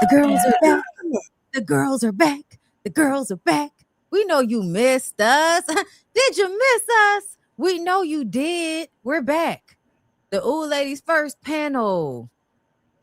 The girls are back. The girls are back. The girls are back. We know you missed us. Did you miss us? We know you did. We're back. The Ooh Ladies First panel.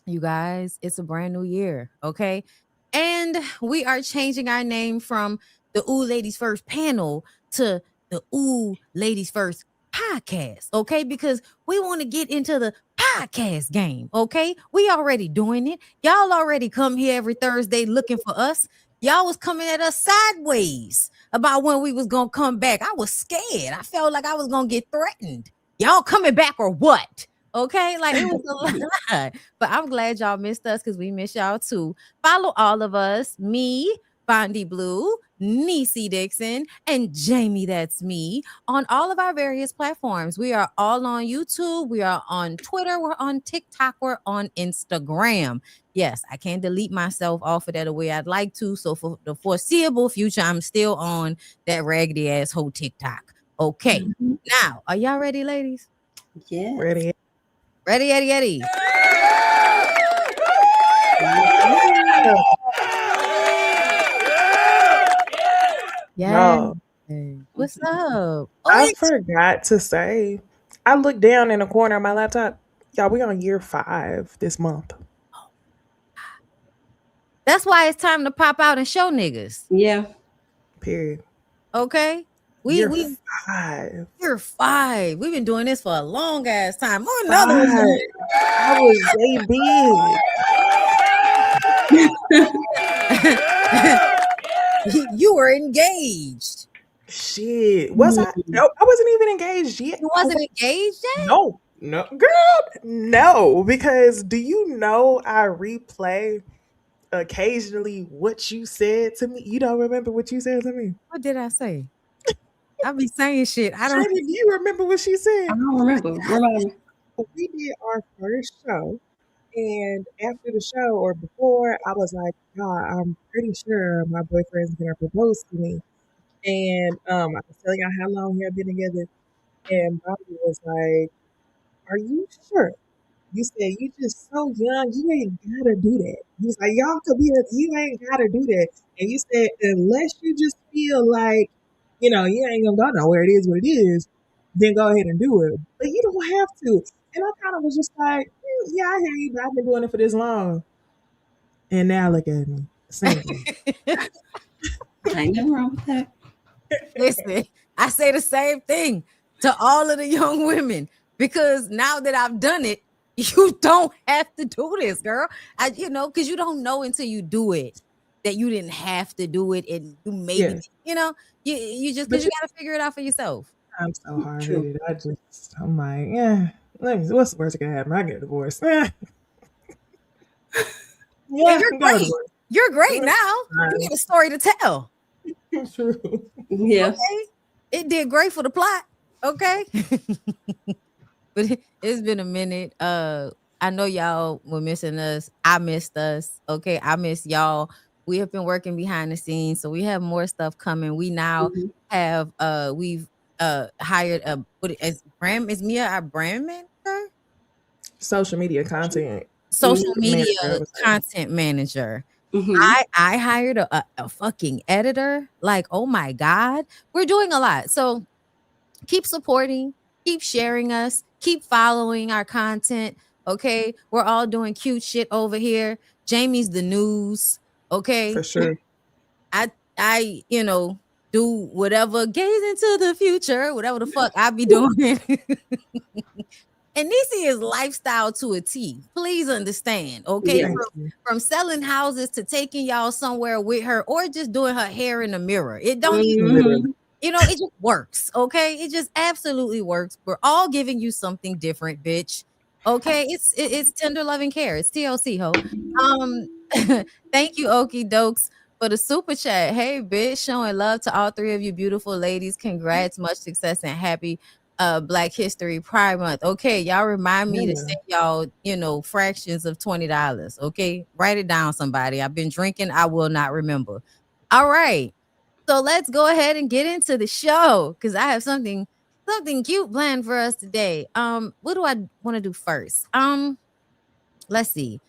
You guys, it's a brand new year, okay? And we are changing our name from the Ooh Ladies First panel to the Ooh Ladies First podcast, okay? Because we want to get into the podcast game, okay? We already doing it. Y'all already come here every Thursday looking for us. Y'all was coming at us sideways about when we was going to come back. I was scared. I felt like I was going to get threatened. Y'all coming back or what? Okay, like it was a lot. But I'm glad y'all missed us because we miss y'all too. Follow all of us, me, Bondy Blue, Necey Dixon, and Jami ThatsMe on all of our various platforms. We are all on YouTube. We are on Twitter. We're on TikTok. We're on Instagram. Yes, I can't delete myself off of that the way I'd like to. So for the foreseeable future, I'm still on that raggedy asshole TikTok. Okay. Now, are y'all ready, ladies? Yeah. Ready? Ready, Eddie, Eddie. Yeah. What's up? Oh, I forgot to say, I looked down in the corner of my laptop. Y'all, we on year 5 this month. That's why it's time to pop out and show niggas. Yeah. Period. Okay. Year 5. Year 5. We've been doing this for a long ass time. Oh, another one. I was big. You were engaged. Shit. Was I? No, I wasn't even engaged yet. You wasn't engaged yet? No, girl, no. Because do you know I replay occasionally what you said to me? You don't remember what you said to me? What did I say? I be saying shit. I don't. Do you remember what she said? I don't remember. We did our first show, and after the show or before, I was like, God, I'm pretty sure my boyfriend's gonna propose to me. And I was telling y'all how long we had been together, and Bobby was like, "Are you sure?" You said, "You just so young, you ain't gotta do that." He was like, "Y'all could be, you ain't gotta do that." And you said, "Unless you just feel like, you ain't gonna go nowhere, it is what it is, then go ahead and do it. But you don't have to." And I kind of was just like, "Yeah, I hear you, but I've been doing it for this long." And now look at me. Same thing. Ain't nothing wrong with that. Listen, I say the same thing to all of the young women because now that I've done it, you don't have to do this, girl. Because you don't know until you do it that you didn't have to do it, and you maybe, you just because you got to figure it out for yourself. I'm so hard-headed. I'm like, yeah. What's the worst that can happen? I get divorced. Yeah, you're great. You're great now. You got a story to tell. True. Yeah. Okay. It did great for the plot. Okay. But it's been a minute. I know y'all were missing us. I missed us. Okay. I miss y'all. We have been working behind the scenes, so we have more stuff coming. We now have we've hired is Mia our brand manager? Social media content. Social media content manager. I hired a fucking editor. Like, oh my God. We're doing a lot. So keep supporting, keep sharing us, keep following our content. Okay. We're all doing cute shit over here. Jamie's the news. Okay. For sure. I do whatever, gaze into the future, whatever the fuck I be doing. And Necey is lifestyle to a T. Please understand, okay? From selling houses to taking y'all somewhere with her, or just doing her hair in the mirror. It don't even, it just works, okay? It just absolutely works. We're all giving you something different, bitch. Okay, it's tender loving care. It's TLC, ho. Thank you, Okie Dokes, for the super chat. Hey, bitch, showing love to all 3 of you beautiful ladies. Congrats, much success, and happy Black History Pride Month. Okay, y'all remind me to send y'all, fractions of $20. Okay, write it down, somebody. I've been drinking. I will not remember. All right, so let's go ahead and get into the show because I have something cute planned for us today. What do I want to do first? Let's see.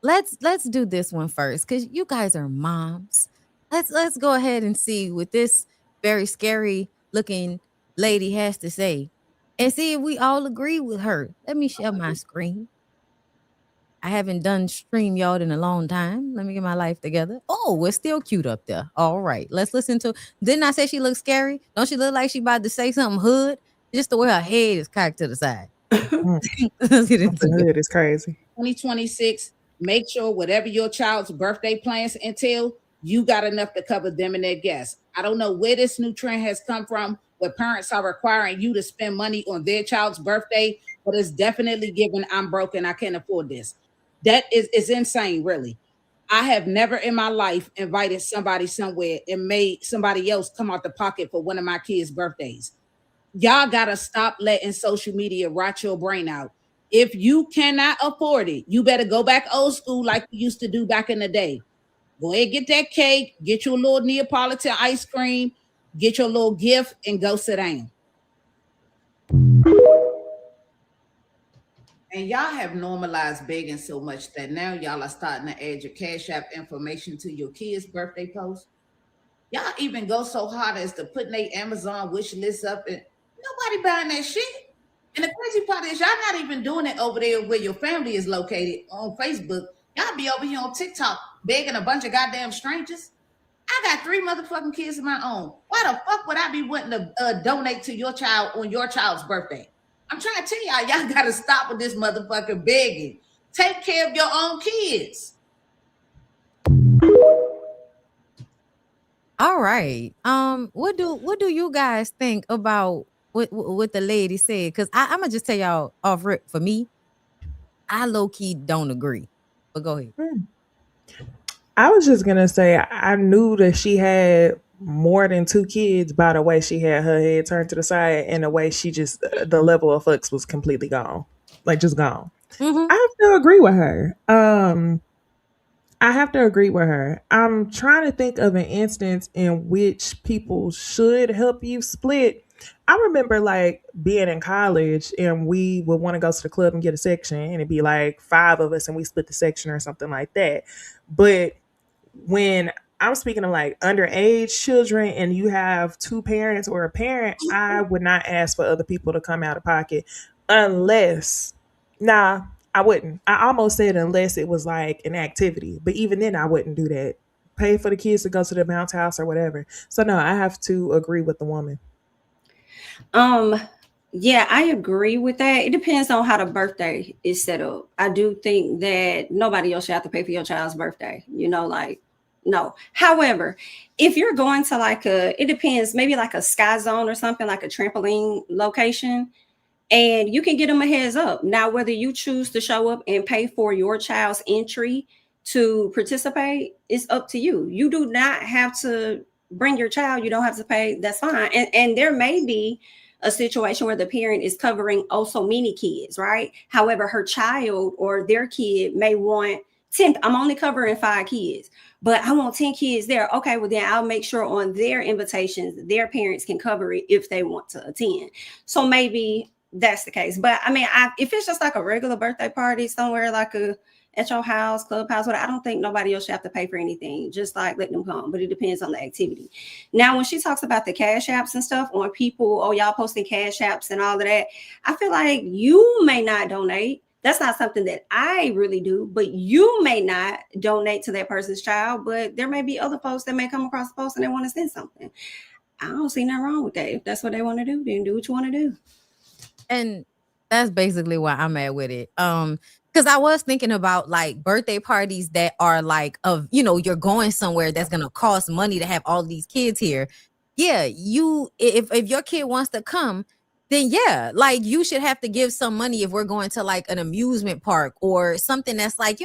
let's do this one first because you guys are moms. Let's go ahead and see what this very scary looking lady has to say, and see if we all agree with her. Let me share my screen. I haven't done StreamYard in a long time. Let me get my life together. Oh, it's still cute up there. All right, let's listen to. Didn't I say she looks scary? Don't she look like she about to say something hood? Just the way her head is cocked to the side. Mm, Let's get into something it. hood is crazy. 2026, make sure whatever your child's birthday plans entail, you got enough to cover them and their guests. I don't know where this new trend has come from, where parents are requiring you to spend money on their child's birthday, but it's definitely given I'm broke and I can't afford this. That is insane, really. I have never in my life invited somebody somewhere and made somebody else come out the pocket for one of my kids' birthdays. Y'all gotta stop letting social media rot your brain out. If you cannot afford it, you better go back old school like you used to do back in the day. Go ahead, get that cake, get your little Neapolitan ice cream, get your little gift, and go sit down. And y'all have normalized begging so much that now y'all are starting to add your Cash App information to your kids' birthday post. Y'all even go so hard as to putting their Amazon wish list up, and nobody buying that shit. And the crazy part is y'all not even doing it over there where your family is located on Facebook. Y'all be over here on TikTok begging a bunch of goddamn strangers. I got 3 motherfucking kids of my own. Why the fuck would I be wanting to donate to your child on your child's birthday? I'm trying to tell y'all got to stop with this motherfucking begging. Take care of your own kids. All right. What do you guys think about what the lady said? Because I'm gonna just tell y'all off rip. For me, I low key don't agree. But go ahead. Mm. I was just gonna say I knew that she had more than 2 kids by the way she had her head turned to the side and the way she just the level of fucks was completely gone, like just gone. Mm-hmm. I have to agree with her. I have to agree with her. I'm trying to think of an instance in which people should help you split. I remember like being in college and we would want to go to the club and get a section and it'd be like 5 of us and we split the section or something like that. But when I'm speaking of like underage children and you have 2 parents or a parent, I would not ask for other people to come out of pocket unless, nah, I wouldn't. I almost said unless it was like an activity, but even then I wouldn't do that. Pay for the kids to go to the bounce house or whatever. So no, I have to agree with the woman. Um, yeah, I agree with that. It depends on how the birthday is set up. I do think that nobody else should have to pay for your child's birthday. Like no. However, if you're going to like it depends, maybe like a sky zone or something, like a trampoline location, and you can get them a heads up. Now, whether you choose to show up and pay for your child's entry to participate, it's up to you. You do not have to bring your child. You don't have to pay. That's fine. And there may be a situation where the parent is covering oh so many kids, right? However, her child or their kid may want 10. I'm only covering 5 kids, but I want 10 kids there. Okay, well then I'll make sure on their invitations, their parents can cover it if they want to attend. So maybe that's the case. But I mean, if it's just like a regular birthday party somewhere, like at your house, clubhouse, whatever, I don't think nobody else should have to pay for anything. Just like let them come. But it depends on the activity. Now, when she talks about the cash apps and stuff on people, oh, y'all posting cash apps and all of that, I feel like you may not donate. That's not something that I really do, but you may not donate to that person's child, but there may be other folks that may come across the post and they want to send something. I don't see nothing wrong with that. If that's what they want to do, then do what you want to do. And that's basically why I'm at with it. Because I was thinking about like birthday parties that are like you're going somewhere that's gonna cost money to have all these kids here. Yeah, if your kid wants to come, then yeah, like you should have to give some money if we're going to like an amusement park or something that's like,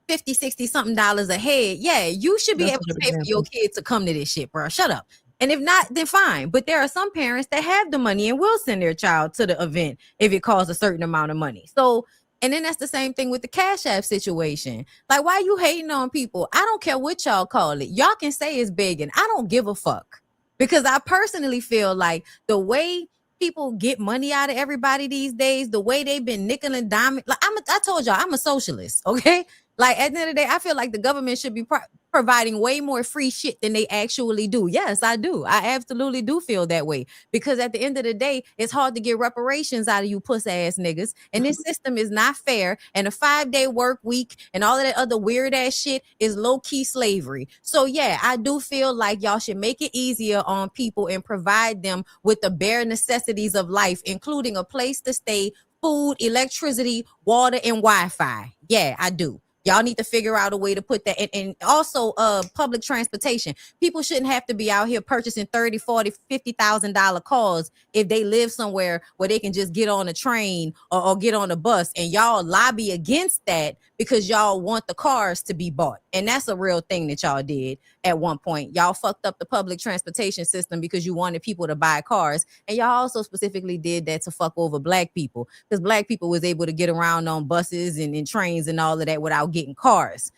50, 60 something dollars a head. Yeah, you should be That's able a to good pay for your example. kid to come to this shit, bro. Shut up. And if not, then fine. But there are some parents that have the money and will send their child to the event if it costs a certain amount of money. So, and then that's the same thing with the Cash App situation. Like, why are you hating on people? I don't care what y'all call it. Y'all can say it's begging. I don't give a fuck. Because I personally feel like the way people get money out of everybody these days, the way they've been nickel and diming. Like I told y'all, I'm a socialist, okay? Like at the end of the day, I feel like the government should be providing way more free shit than they actually do. Yes, I do. I absolutely do feel that way because at the end of the day, it's hard to get reparations out of you puss ass niggas. And this system is not fair. And a 5-day work week and all of that other weird ass shit is low key slavery. So yeah, I do feel like y'all should make it easier on people and provide them with the bare necessities of life, including a place to stay, food, electricity, water, and Wi-Fi. Yeah, I do. Y'all need to figure out a way to put that and also public transportation. People shouldn't have to be out here purchasing $30, $40, $50,000 cars if they live somewhere where they can just get on a train or get on a bus. And y'all lobby against that because y'all want the cars to be bought. And that's a real thing that y'all did at one point. Y'all fucked up the public transportation system because you wanted people to buy cars. And y'all also specifically did that to fuck over black people because black people was able to get around on buses and trains and all of that without getting cars.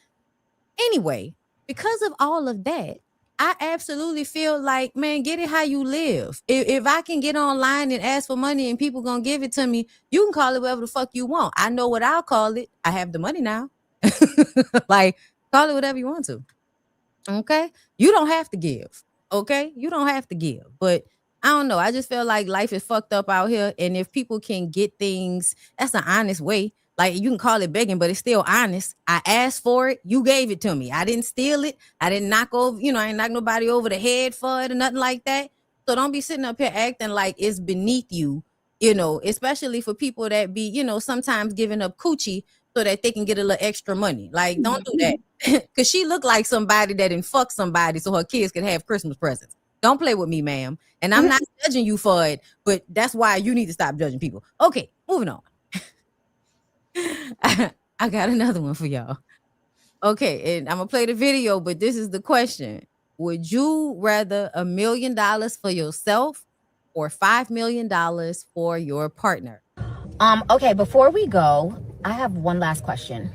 Anyway, because of all of that, I absolutely feel like, man, get it how you live. If I can get online and ask for money and people gonna give it to me, you can call it whatever the fuck you want. I know what I'll call it. I have the money now. Like, call it whatever you want to. Okay? You don't have to give. Okay? You don't have to give. But I don't know. I just feel like life is fucked up out here. And if people can get things, that's an honest way. Like you can call it begging, but it's still honest. I asked for it. You gave it to me. I didn't steal it. I didn't knock over, I ain't knock nobody over the head for it or nothing like that. So don't be sitting up here acting like it's beneath you, especially for people that be, sometimes giving up coochie so that they can get a little extra money. Like, don't do that. Because she looked like somebody that didn't fuck somebody so her kids could have Christmas presents. Don't play with me, ma'am. And I'm not judging you for it, but that's why you need to stop judging people. Okay, moving on. I got another one for y'all. Okay, and I'm gonna play the video, but this is the question. Would you rather $1 million for yourself or $5 million for your partner? Okay, before we go, I have one last question.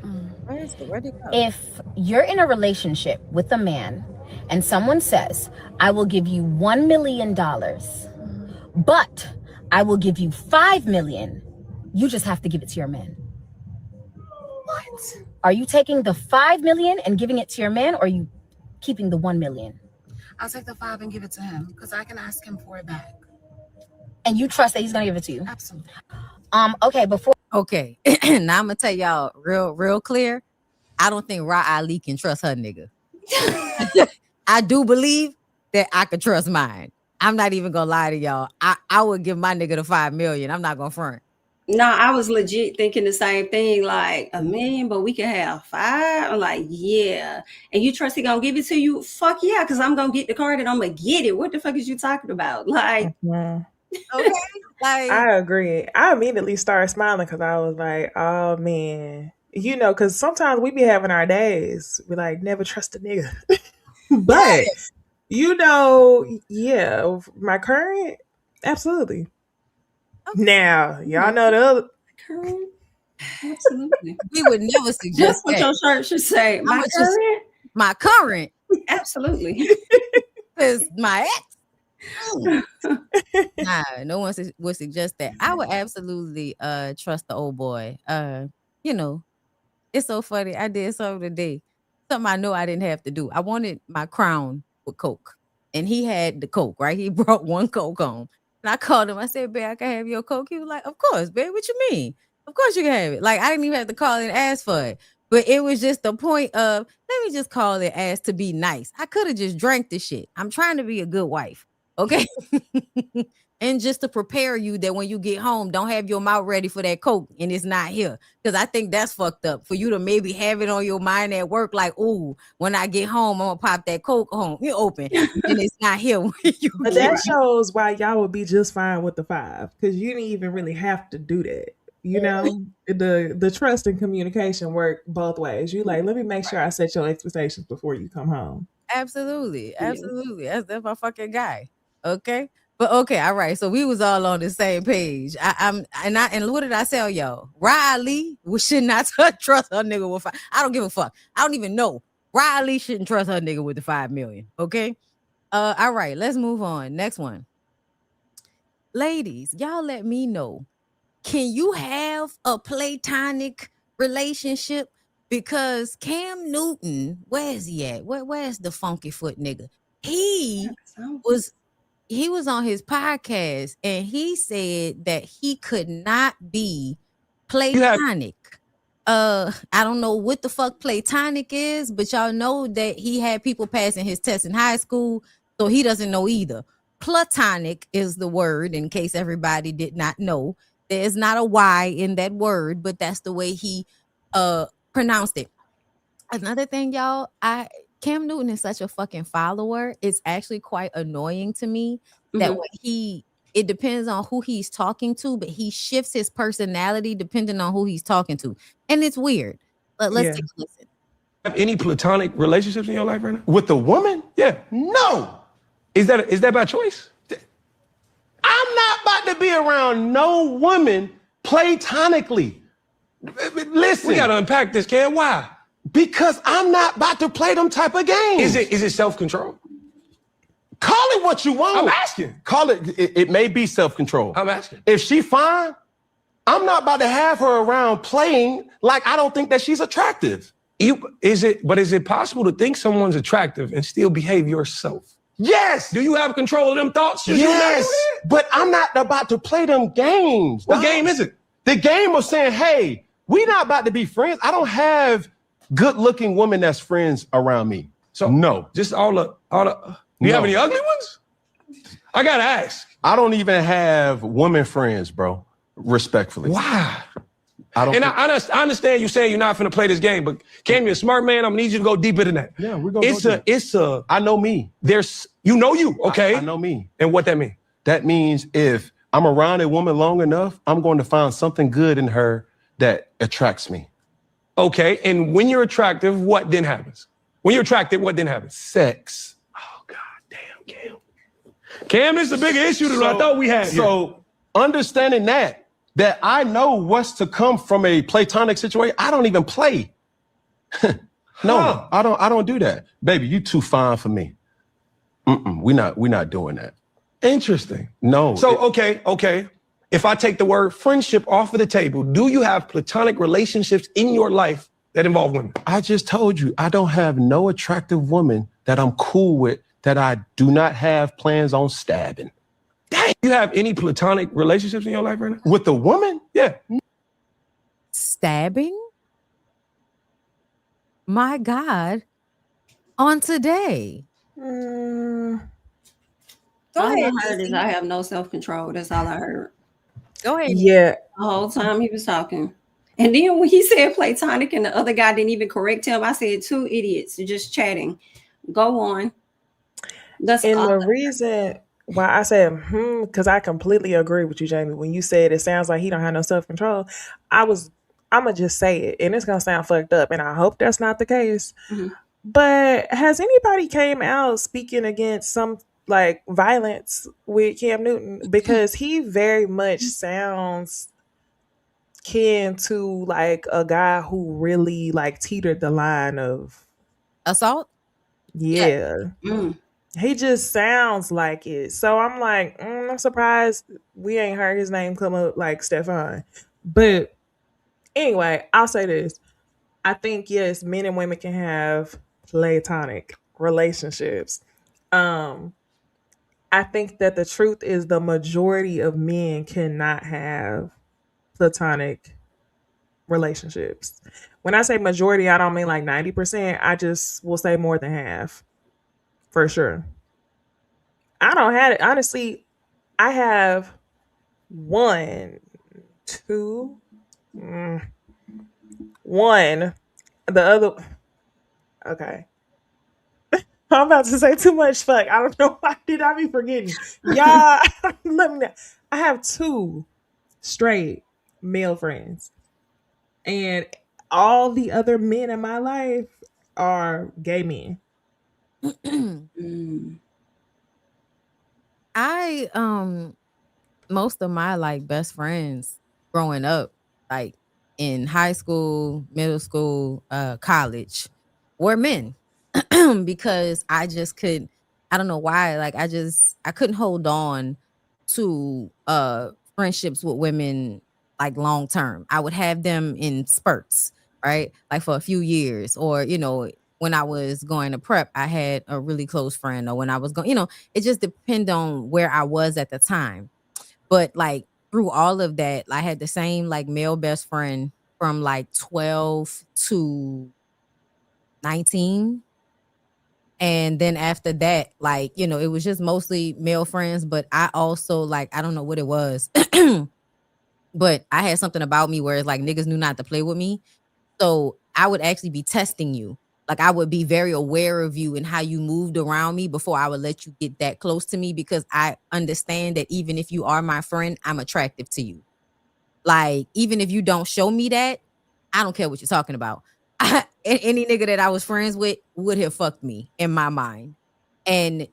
Where'd it go? If you're in a relationship with a man and someone says, I will give you $1 million, but I will give you $5 million, you just have to give it to your man. What? Are you taking the $5 million and giving it to your man, or are you keeping the $1 million? I'll take the 5 and give it to him because I can ask him for it back. And you trust that he's gonna give it to you? Absolutely. Okay, before. Okay, now I'm gonna tell y'all real clear. I don't think Ra Ali can trust her nigga. I do believe that I could trust mine. I'm not even gonna lie to y'all. I would give my nigga the $5 million. I'm not gonna front. No, I was legit thinking the same thing, like $1 million, but we can have 5. I'm like, yeah. And you trust he gonna give it to you? Fuck yeah, because I'm gonna get the card and I'm gonna get it. What the fuck is you talking about? Like, Okay, like I agree. I immediately started smiling because I was like, oh man. Because sometimes we be having our days. We like, never trust a nigga. But, yeah, my current, absolutely. Okay. Now, y'all know the other. current? Absolutely. we would never suggest That's what that. your shirt should say. My would just- current? My current Absolutely. is my ex. Nah, no one would suggest that. I would absolutely trust the old boy. It's so funny. I did something today. Something I know I didn't have to do. I wanted my crown with Coke. And he had the Coke, right? He brought one Coke home. And I called him. I said, babe, I can have your Coke. He was like, of course, babe. What you mean? Of course you can have it. Like, I didn't even have to call and ask for it. But it was just the point of, let me just call it as to be nice. I could have just drank the shit. I'm trying to be a good wife. Okay. And just to prepare you that when you get home, don't have your mouth ready for that Coke and it's not here. Because I think that's fucked up for you to maybe have it on your mind at work. Like, ooh, when I get home, I'm going to pop that Coke home. You open and it's not here. When you But that shows why y'all would be just fine with the 5. Because you didn't even really have to do that. The trust and communication work both ways. You like, let me make sure I set your expectations before you come home. Absolutely. That's my fucking guy. Okay. But okay, all right. So we was all on the same page. And what did I tell y'all? Riley should not trust her nigga with 5. I don't give a fuck. I don't even know. Riley shouldn't trust her nigga with the 5 million. Okay. All right. Let's move on. Next one. Ladies, y'all let me know. Can you have a platonic relationship because Cam Newton, where is he at? Where's the funky foot nigga? He was on his podcast and he said that he could not be Platonic. I don't know what the fuck Platonic is, but y'all know that he had people passing his test in high school, so he doesn't know either. Platonic is the word, in case everybody did not know. There's not a Y in that word, but that's the way he pronounced it. Another thing, y'all, Cam Newton is such a fucking follower. It's actually quite annoying to me that when it depends on who he's talking to, but he shifts his personality depending on who he's talking to. And it's weird. But let's take a listen. Have any platonic relationships in your life right now? With a woman? Yeah. No. Is that by choice? I'm not about to be around no woman platonically. Listen. We gotta unpack this, Cam. Why? Because I'm not about to play them type of games. Is it self-control? Call it what you want. I'm asking. Call it, it may be self-control. I'm asking. If she fine, I'm not about to have her around playing like I don't think that she's attractive. Is it possible to think someone's attractive and still behave yourself? Yes. Do you have control of them thoughts? Yes. But I'm not about to play them games. What game is it? The game of saying, hey, we not about to be friends. I don't have good-looking women that's friends around me. So no. Just all the do you have any ugly ones? I gotta ask. I don't even have women friends, bro. Respectfully. Why? I don't. And I understand you saying you're not finna play this game, but Cam, you're a smart man. I'm gonna need you to go deeper than that. Yeah, we're gonna. It's a. I know me. You know you. Okay. I know me. And what that mean? That means if I'm around a woman long enough, I'm going to find something good in her that attracts me. Okay. And when you're attractive, what then happens? When you're attracted, what then happens? Sex. Oh God damn, Cam. Cam, this is a bigger issue than I thought we had. So understanding that I know what's to come from a platonic situation, I don't even play. No, I don't do that. Baby, you too fine for me. We're not doing that. Interesting. No. So, okay. If I take the word friendship off of the table, do you have platonic relationships in your life that involve women? I just told you, I don't have no attractive woman that I'm cool with that I do not have plans on stabbing. Dang, you have any platonic relationships in your life right now? With a woman? Yeah. Stabbing? My God. On today. All I heard is I have no self-control. That's all I heard. Go ahead. Yeah. The whole time he was talking. And then when he said platonic and the other guy didn't even correct him, I said two idiots just chatting. Go on. That's And all. the reason why I said, because I completely agree with you, Jamie. When you said it sounds like he don't have no self-control, I'm going to just say it. And it's going to sound fucked up. And I hope that's not the case. Mhm. But has anybody came out speaking against some like violence with Cam Newton? Because he very much sounds kin to like a guy who really like teetered the line of Assault? yeah. Mm. He just sounds like it. So I'm like, I'm surprised we ain't heard his name come up like Stefan. But anyway, I'll say this. I think, yes, men and women can have platonic relationships. I think that the truth is the majority of men cannot have platonic relationships. When I say majority, I don't mean like 90%. I just will say more than half. For sure. I don't have it. Honestly, I have 1, 2, 1. The other. Okay. I'm about to say too much fuck. I don't know why did I be forgetting. Y'all, let me know. I have 2 straight male friends. And all the other men in my life are gay men. I most of my like best friends growing up, like in high school, middle school, college, were men. Because I just could, I don't know why, like I couldn't hold on to friendships with women like long term. I would have them in spurts. right? Like for a few years, or when I was going to prep, I had a really close friend, or when I was going, it just depended on where I was at the time. But like through all of that, I had the same like male best friend from like 12 to 19. And then after that, like, it was just mostly male friends. But I also, like, I don't know what it was, but I had something about me where it's like niggas knew not to play with me. So I would actually be testing you. Like I would be very aware of you and how you moved around me before I would let you get that close to me, because I understand that even if you are my friend, I'm attractive to you. Like, even if you don't show me that, I don't care what you're talking about. Any nigga that I was friends with would have fucked me in my mind. And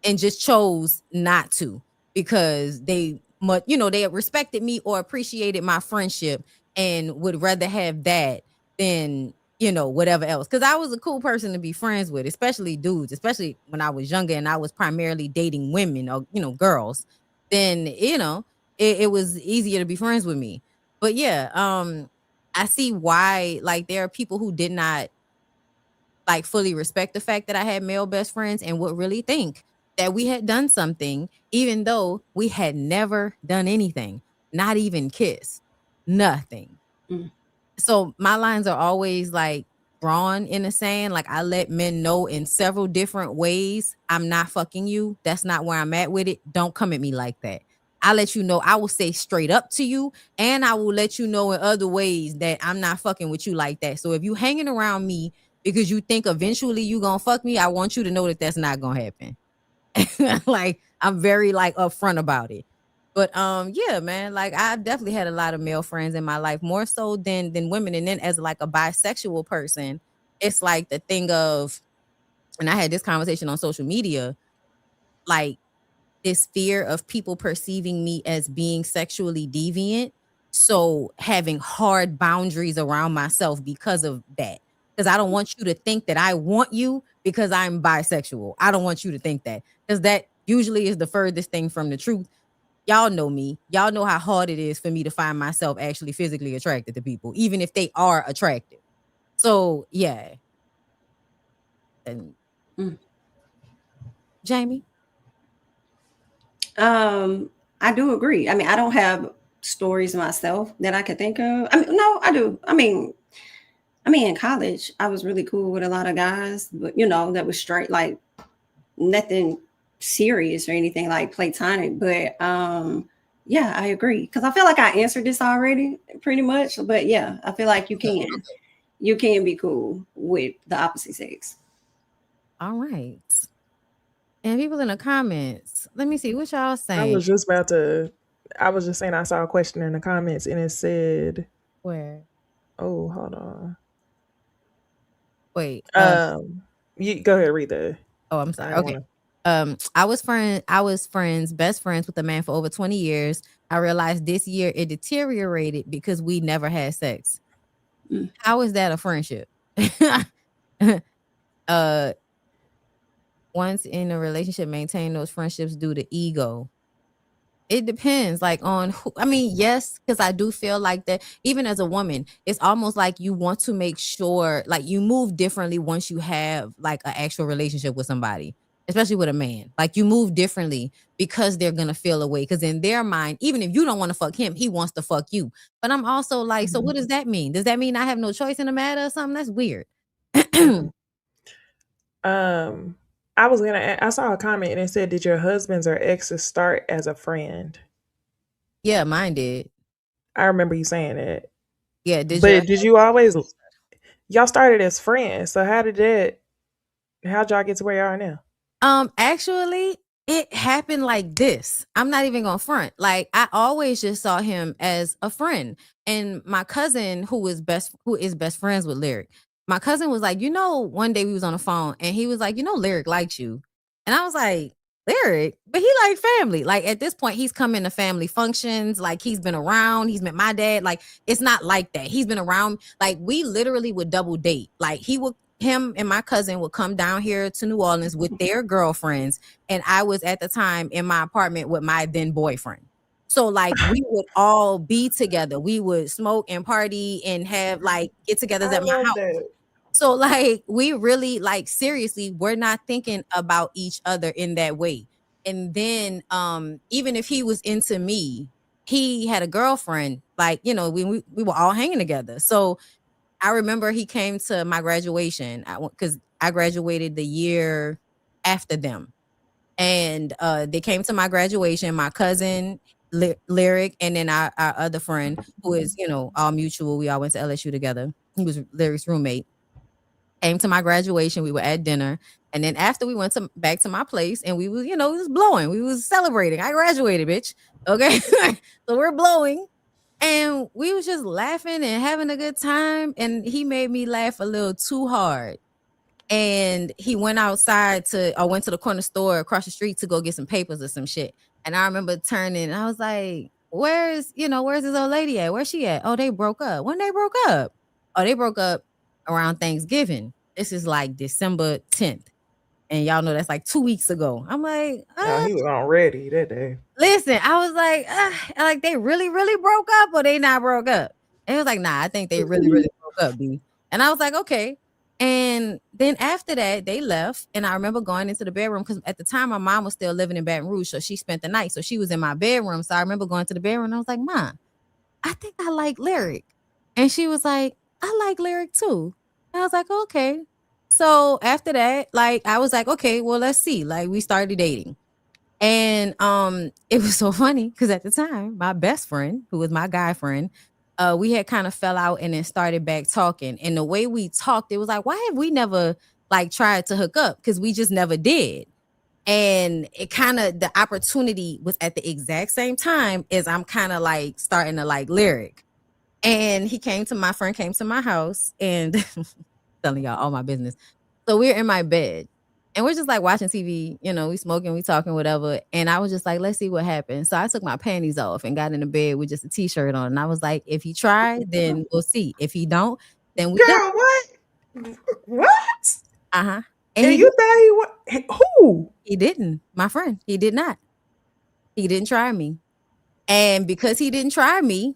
just chose not to, because they they respected me or appreciated my friendship and would rather have that than whatever else, because I was a cool person to be friends with, especially dudes, especially when I was younger and I was primarily dating women, or girls. Then it was easier to be friends with me. But yeah, I see why, like, there are people who did not like fully respect the fact that I had male best friends and would really think that we had done something, even though we had never done anything, not even kiss, nothing. Mm. So my lines are always like drawn in the sand. Like, I let men know in several different ways, I'm not fucking you. That's not where I'm at with it. Don't come at me like that. I let you know, I will say straight up to you, and I will let you know in other ways that I'm not fucking with you like that. So if you hanging around me because you think eventually you gonna fuck me, I want you to know that that's not gonna happen. Like, I'm very like upfront about it. But yeah, man, like, I've definitely had a lot of male friends in my life, more so than women. And then as like a bisexual person, it's like the thing of, and I had this conversation on social media, like this fear of people perceiving me as being sexually deviant. So having hard boundaries around myself because of that. Because I don't want you to think that I want you because I'm bisexual. I don't want you to think that, because that usually is the furthest thing from the truth. Y'all know me. Y'all know how hard it is for me to find myself actually physically attracted to people, even if they are attractive. So yeah. And Mm. Jami? I do agree. I mean, I don't have stories myself that I could think of. I mean, no, I do. I mean, in college, I was really cool with a lot of guys, but that was straight, like nothing serious or anything like platonic. But yeah, I agree, because I feel like I answered this already pretty much. But yeah, I feel like you can be cool with the opposite sex. All right. And people in the comments, let me see what y'all I saying. was just saying I saw a question in the comments and it said, Where? oh, hold on. Wait. You go ahead, read that. Oh, I'm I sorry. don't Okay. wanna. I was best friends with a man for over 20 years. I realized this year it deteriorated because we never had sex. Mm. How is that a friendship? Once in a relationship, maintain those friendships due to ego. It depends, like, on who. I mean, yes, because I do feel like that even as a woman, it's almost like you want to make sure, like, you move differently once you have like an actual relationship with somebody, especially with a man. Like, you move differently because they're gonna feel a way. Because in their mind, even if you don't want to fuck him, he wants to fuck you. But I'm also like, so what does that mean? Does that mean I have no choice in the matter or something? That's weird. I saw a comment and it said, did your husbands or exes start as a friend? Yeah, mine did. I remember you saying it. Yeah, did But your did you always, y'all started as friends? So how'd y'all get to where you are now? Actually, it happened like this. I'm not even gonna front. Like, I always just saw him as a friend. And my cousin, who is best friends with Lyric, my cousin was like, one day we was on the phone and he was like, Lyric likes you. And I was like, Lyric? But he like family. Like, at this point, he's come into family functions. Like, he's been around, he's met my dad. Like, it's not like that. He's been around. Like, we literally would double date. Like, him and my cousin would come down here to New Orleans with their girlfriends, and I was at the time in my apartment with my then boyfriend. So like we would all be together. We would smoke and party and have like get-togethers I at my love house. that. So like we really like seriously, we're not thinking about each other in that way. And then even if he was into me, he had a girlfriend. Like, you know, we were all hanging together. So I remember he came to my graduation because I graduated the year after them. And they came to my graduation, my cousin, Lyric, and then our other friend who is, you know, all mutual. We all went to LSU together. He was Lyric's roommate. Came to my graduation. We were at dinner. And then after we went back to my place and we was, you know, we was blowing. We was celebrating. I graduated, bitch. Okay. So we're blowing. And we was just laughing and having a good time. And he made me laugh a little too hard. And he went outside went to the corner store across the street to go get some papers or some shit. And I remember turning and I was like, where's this old lady at? Where's she at? Oh, they broke up. When they broke up? Oh, they broke up around Thanksgiving. This is like December 10th. And y'all know that's like 2 weeks ago. I'm like, No, he was on ready that day. listen, I was like, they really, really broke up or they not broke up? And he was like, nah, I think they really, really broke up, B. And I was like, okay. And then after that, they left. And I remember going into the bedroom because at the time, my mom was still living in Baton Rouge. So she spent the night. So she was in my bedroom. So I remember going to the bedroom and I was like, Mom, I think I like Lyric. And she was like, I like Lyric too. And I was like, okay. So after that, like, I was like, okay, well, let's see. Like, we started dating. And it was so funny because at the time, my best friend, who was my guy friend, we had kind of fell out and then started back talking. And the way we talked, it was like, why have we never like tried to hook up? Because we just never did. And it kind of, the opportunity was at the exact same time as I'm kind of like starting to like Lyric. And my friend came to my house and telling y'all all my business. So we're in my bed. And we're just like watching TV, you know, we smoking, we talking, whatever. And I was just like, let's see what happens. So I took my panties off and got in the bed with just a t-shirt on. And I was like, if he try, then we'll see. If he don't, then we don't. Girl, what? What? Uh-huh. And you thought he was who? He didn't. My friend. He did not. He didn't try me. And because he didn't try me,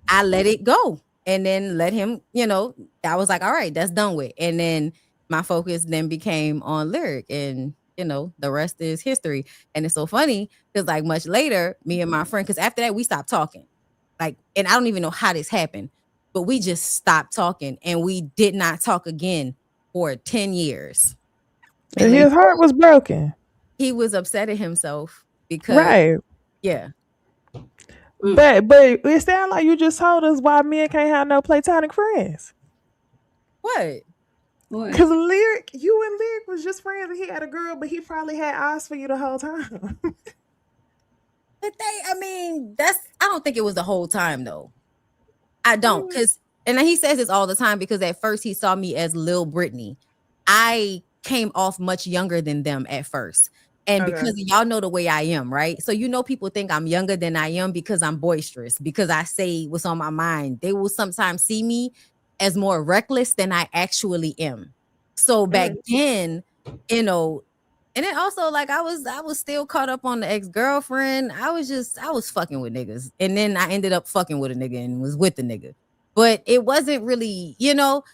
I let it go. And then let him, you know, I was like, all right, that's done with. And then my focus then became on Lyric, and you know, the rest is history. And it's so funny because like much later, me and my friend, because after that we stopped talking. Like, and I don't even know how this happened, but we just stopped talking and we did not talk again for 10 years. And his heart was broken. He was upset at himself because right. Yeah. But it sounds like you just told us why men can't have no platonic friends. What? Because Lyric, you and Lyric was just friends and he had a girl, but he probably had eyes for you the whole time. But I don't think it was the whole time though. I don't, because, and he says this all the time because at first he saw me as Lil Britney. I came off much younger than them at first. And because y'all know the way I am, right? So, you know, people think I'm younger than I am because I'm boisterous, because I say what's on my mind. They will sometimes see me as more reckless than I actually am. So back then, you know, and then also like I was still caught up on the ex-girlfriend. I was fucking with niggas. And then I ended up fucking with a nigga and was with the nigga. But it wasn't really, you know,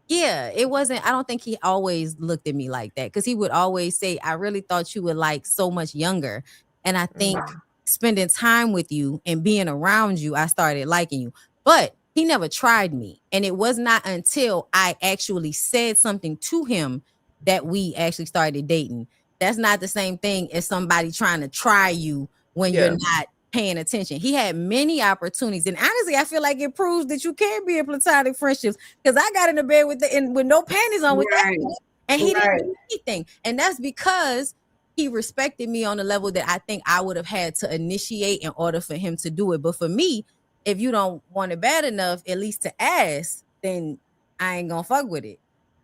yeah, it wasn't. I don't think he always looked at me like that because he would always say, I really thought you were like so much younger. And I think spending time with you and being around you, I started liking you. But he never tried me. And it was not until I actually said something to him that we actually started dating. That's not the same thing as somebody trying to try you when you're not paying attention. He had many opportunities, and honestly, I feel like it proves that you can be in platonic friendships. Because I got in the bed with no panties on with that, and he didn't do anything, and that's because he respected me on a level that I think I would have had to initiate in order for him to do it. But for me, if you don't want it bad enough, at least to ask, then I ain't gonna fuck with it.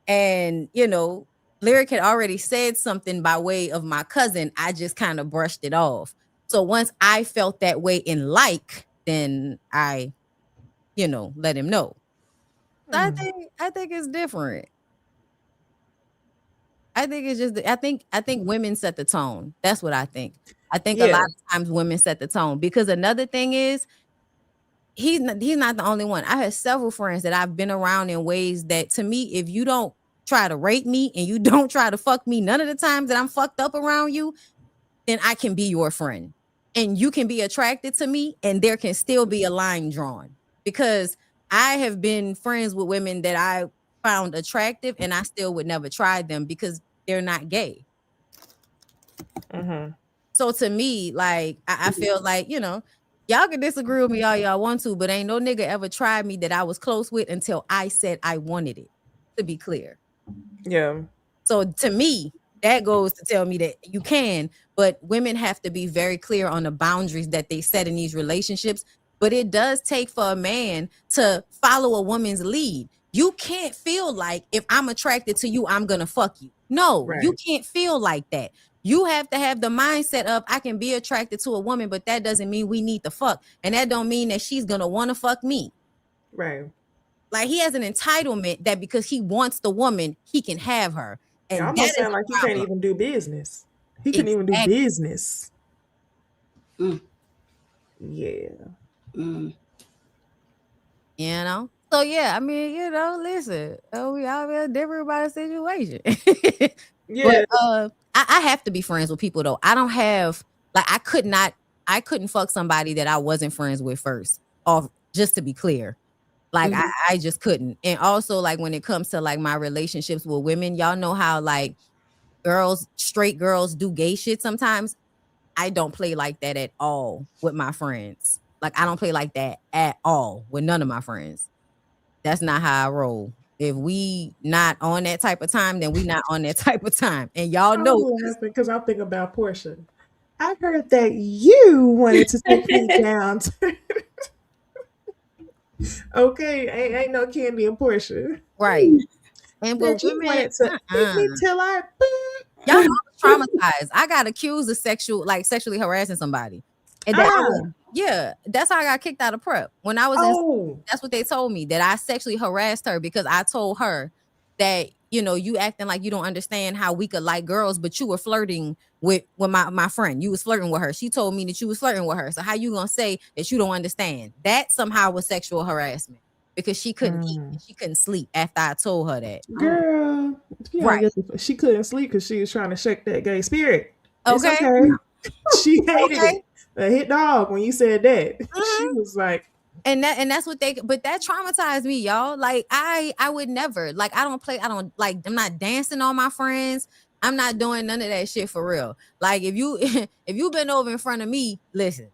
And you know, Lyric had already said something by way of my cousin. I just kind of brushed it off. So once I felt that way in like, then I, you know, let him know. So I think it's different. I think it's just I think women set the tone. That's what I think. I think a Yeah. lot of times women set the tone because another thing is he's not the only one. I have several friends that I've been around in ways that to me, if you don't try to rape me and you don't try to fuck me none of the times that I'm fucked up around you, then I can be your friend. And you can be attracted to me and there can still be a line drawn. Because I have been friends with women that I found attractive and I still would never try them because they're not gay. Mm-hmm. So to me, like, I feel like, you know, y'all can disagree with me all y'all want to, but ain't no nigga ever tried me that I was close with until I said I wanted it, to be clear. Yeah. So to me, that goes to tell me that you can, but women have to be very clear on the boundaries that they set in these relationships. But it does take for a man to follow a woman's lead. You can't feel like if I'm attracted to you, I'm gonna fuck you. No, Right. you can't feel like that. You have to have the mindset of I can be attracted to a woman, but that doesn't mean we need to fuck. And that don't mean that she's gonna want to fuck me. Right. Like he has an entitlement that because he wants the woman, he can have her. It And that almost is sound a like he can't problem. even do business. He couldn't even do Exactly. business. Mm. Yeah. Mm. You know? So yeah, I mean, you know, listen, we all in a different about a situation. Yeah. But I have to be friends with people though. I don't have like I couldn't fuck somebody that I wasn't friends with first. Or just to be clear. Like I just couldn't. And also like when it comes to like my relationships with women, y'all know how like straight girls do gay shit sometimes. I don't play like that at all with my friends. Like I don't play like that at all with none of my friends. That's not how I roll. If we not on that type of time, then we not on that type of time. And y'all know I'm laughing because I'm thinking about Portia. I heard that you wanted to take me down. Okay, ain't no Candy and Portia. right. And That with you women, wanted to hit me till I. y'all know I was traumatized. I got accused of sexually harassing somebody. And that's how I got kicked out of prep. When I was in, that's what they told me, that I sexually harassed her because I told her that, you know, you acting like you don't understand how we could like girls, but you were flirting with my friend. You was flirting with her. She told me that you was flirting with her. So how you gonna say that you don't understand? That somehow was sexual harassment because she couldn't eat and she couldn't sleep after I told her that. Girl, she couldn't sleep because she was trying to shake that gay spirit. It's Okay. okay. She hated it. A hit dog when you said that. She was like, and that's what but that traumatized me, y'all. Like I would never, like I don't like, I'm not dancing on my friends. I'm not doing none of that shit for real. Like if you been over in front of me, listen.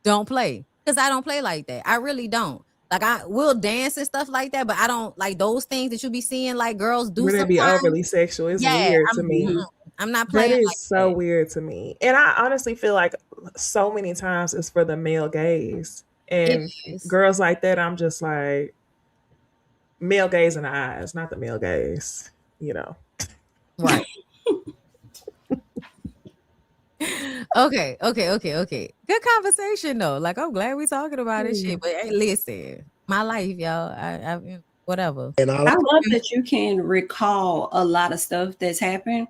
Don't play. Because I don't play like that. I really don't. Like I will dance and stuff like that, but I don't like those things that you be seeing like girls do wouldn't it be sometimes. overly sexual? It's weird to me. I'm not That playing is like so that. weird to me. And I honestly feel like so many times it's for the male gaze. And girls like that, I'm just like, male gaze in the eyes, not the male gaze, you know. Right. Okay. Good conversation though. Like I'm glad we talking about this shit. But hey, listen, my life, y'all. I whatever. I love that you can recall a lot of stuff that's happened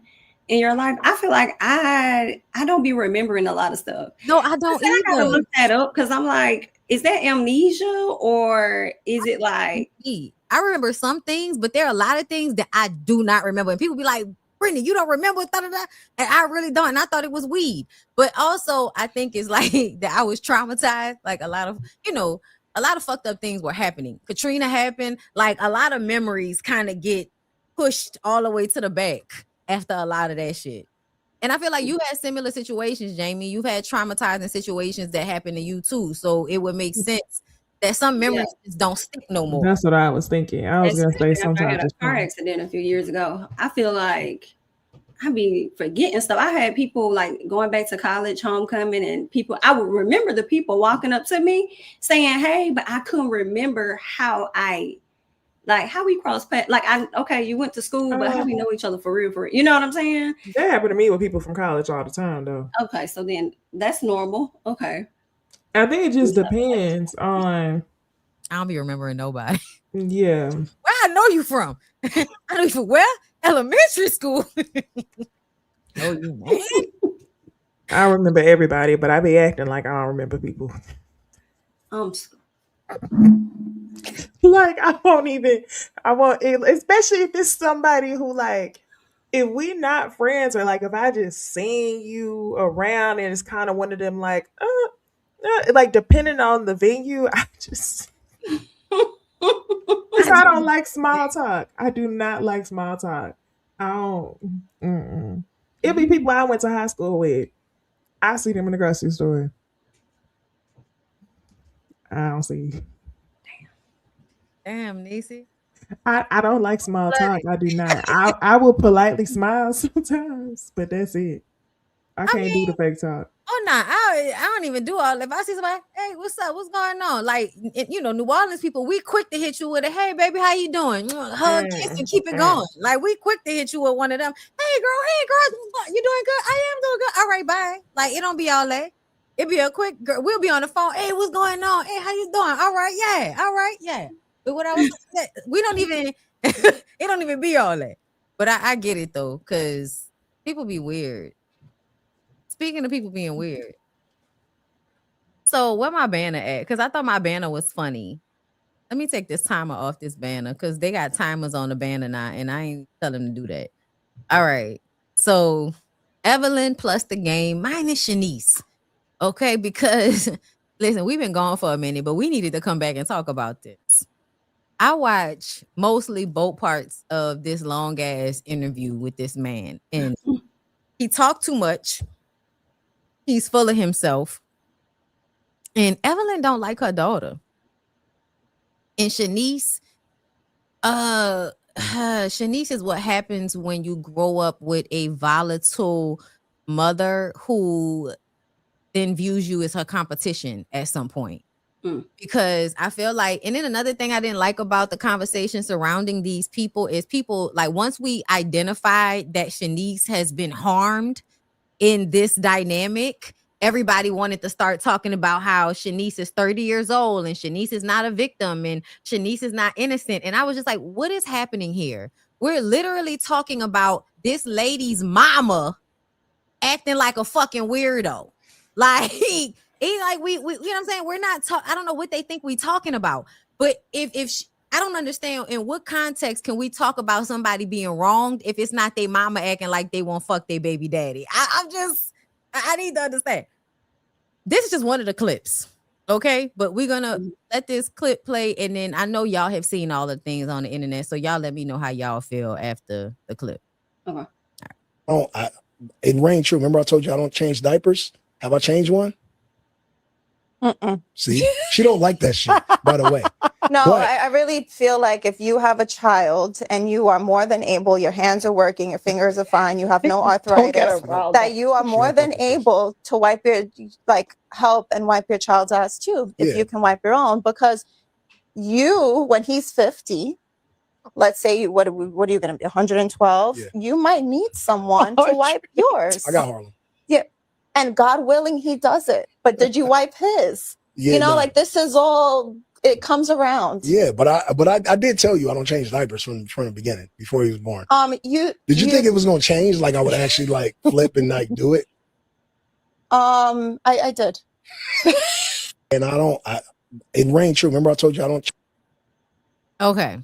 in your life. I feel like I don't be remembering a lot of stuff. No, I don't either. I gotta look that up because I'm like, is that amnesia or is it like I remember some things, but there are a lot of things that I do not remember. And people be like, Brittany, you don't remember, and I really don't. And I thought it was weed. But also, I think it's like that I was traumatized. Like a lot of fucked up things were happening. Katrina happened. Like a lot of memories kind of get pushed all the way to the back after a lot of that shit. And I feel like you had similar situations, Jamie. You've had traumatizing situations that happened to you too. So it would make sense that some memories just don't stick no more. That's what I was thinking. I was gonna say sometimes I had a car accident a few years ago. I feel like I be forgetting stuff. I had people like going back to college, homecoming, and people. I would remember the people walking up to me saying, "Hey," but I couldn't remember how we crossed paths. Like you went to school, but how we know each other for real? You know what I'm saying? That happened to me with people from college all the time, though. Okay, so then that's normal. Okay. I think it just depends on. I don't be remembering nobody. Yeah. Well, I know you from? I know you from where? Elementary school. Oh, you mad? I remember everybody, but I be acting like I don't remember people. Like I won't, especially if it's somebody who like, if we not friends or like if I just seen you around and it's kind of one of them like depending on the venue, I just because I don't like small talk. I do not like small talk. I don't. Mm-mm. It'll be people I went to high school with. I see them in the grocery store. I don't see. Damn, Necey. I don't like small talk. I do not. I will politely smile sometimes, but that's it. I can't do the fake talk. Oh no, I don't even do all. If I see somebody, hey, what's up? What's going on? Like, you know, New Orleans people, we quick to hit you with a hey, baby, how you doing? Hug, kiss, and keep it going. Like, we quick to hit you with one of them. Hey, girl, you doing good? I am doing good. All right, bye. Like, it don't be all that. It be a quick. Girl, we'll be on the phone. Hey, what's going on? Hey, how you doing? All right, yeah. All right, yeah. But what I was, we don't even. It don't even be all that. But I get it though, because people be weird. Speaking of people being weird. So where my banner at? Because I thought my banner was funny. Let me take this timer off this banner because they got timers on the banner now, and I ain't telling them to do that. All right. So Evelyn plus the game minus Shanice. Okay, because listen, we've been gone for a minute, but we needed to come back and talk about this. I watched mostly both parts of this long ass interview with this man, and he talked too much. He's full of himself. And Evelyn don't like her daughter. And Shanice, Shanice is what happens when you grow up with a volatile mother who then views you as her competition at some point. Because I feel like, and then another thing I didn't like about the conversation surrounding these people is people, like, once we identified that Shanice has been harmed in this dynamic, everybody wanted to start talking about how Shanice is 30 years old and Shanice is not a victim and Shanice is not innocent. And I was just like, what is happening here? We're literally talking about this lady's mama acting like a fucking weirdo. Like, we you know what I'm saying? We're not I don't know what they think we talking about. But if I don't understand in what context can we talk about somebody being wronged if it's not their mama acting like they won't fuck their baby daddy. I need to understand. This is just one of the clips, okay? But we're gonna let this clip play, and then I know y'all have seen all the things on the internet, so y'all let me know how y'all feel after the clip. Okay. Oh, it rang true. Remember I told you I don't change diapers? Have I changed one? See, she don't like that shit, by the way. No, I really feel like if you have a child and you are more than able, your hands are working, your fingers are fine, you have no arthritis, that you are more than able to wipe your, like, help and wipe your child's ass too, if you can wipe your own. Because you, when he's 50, let's say, what are you going to be, 112? Yeah. You might need someone to wipe yours. I got Harlem. Yeah. And God willing, he does it. But did you wipe his? Yeah, you know, like, this is all, it comes around. Yeah, but I did tell you I don't change diapers from the beginning, before he was born. Did you think it was gonna change? Like, I would actually like flip and like do it? I did. And it rang true. Remember I told you I don't. Okay.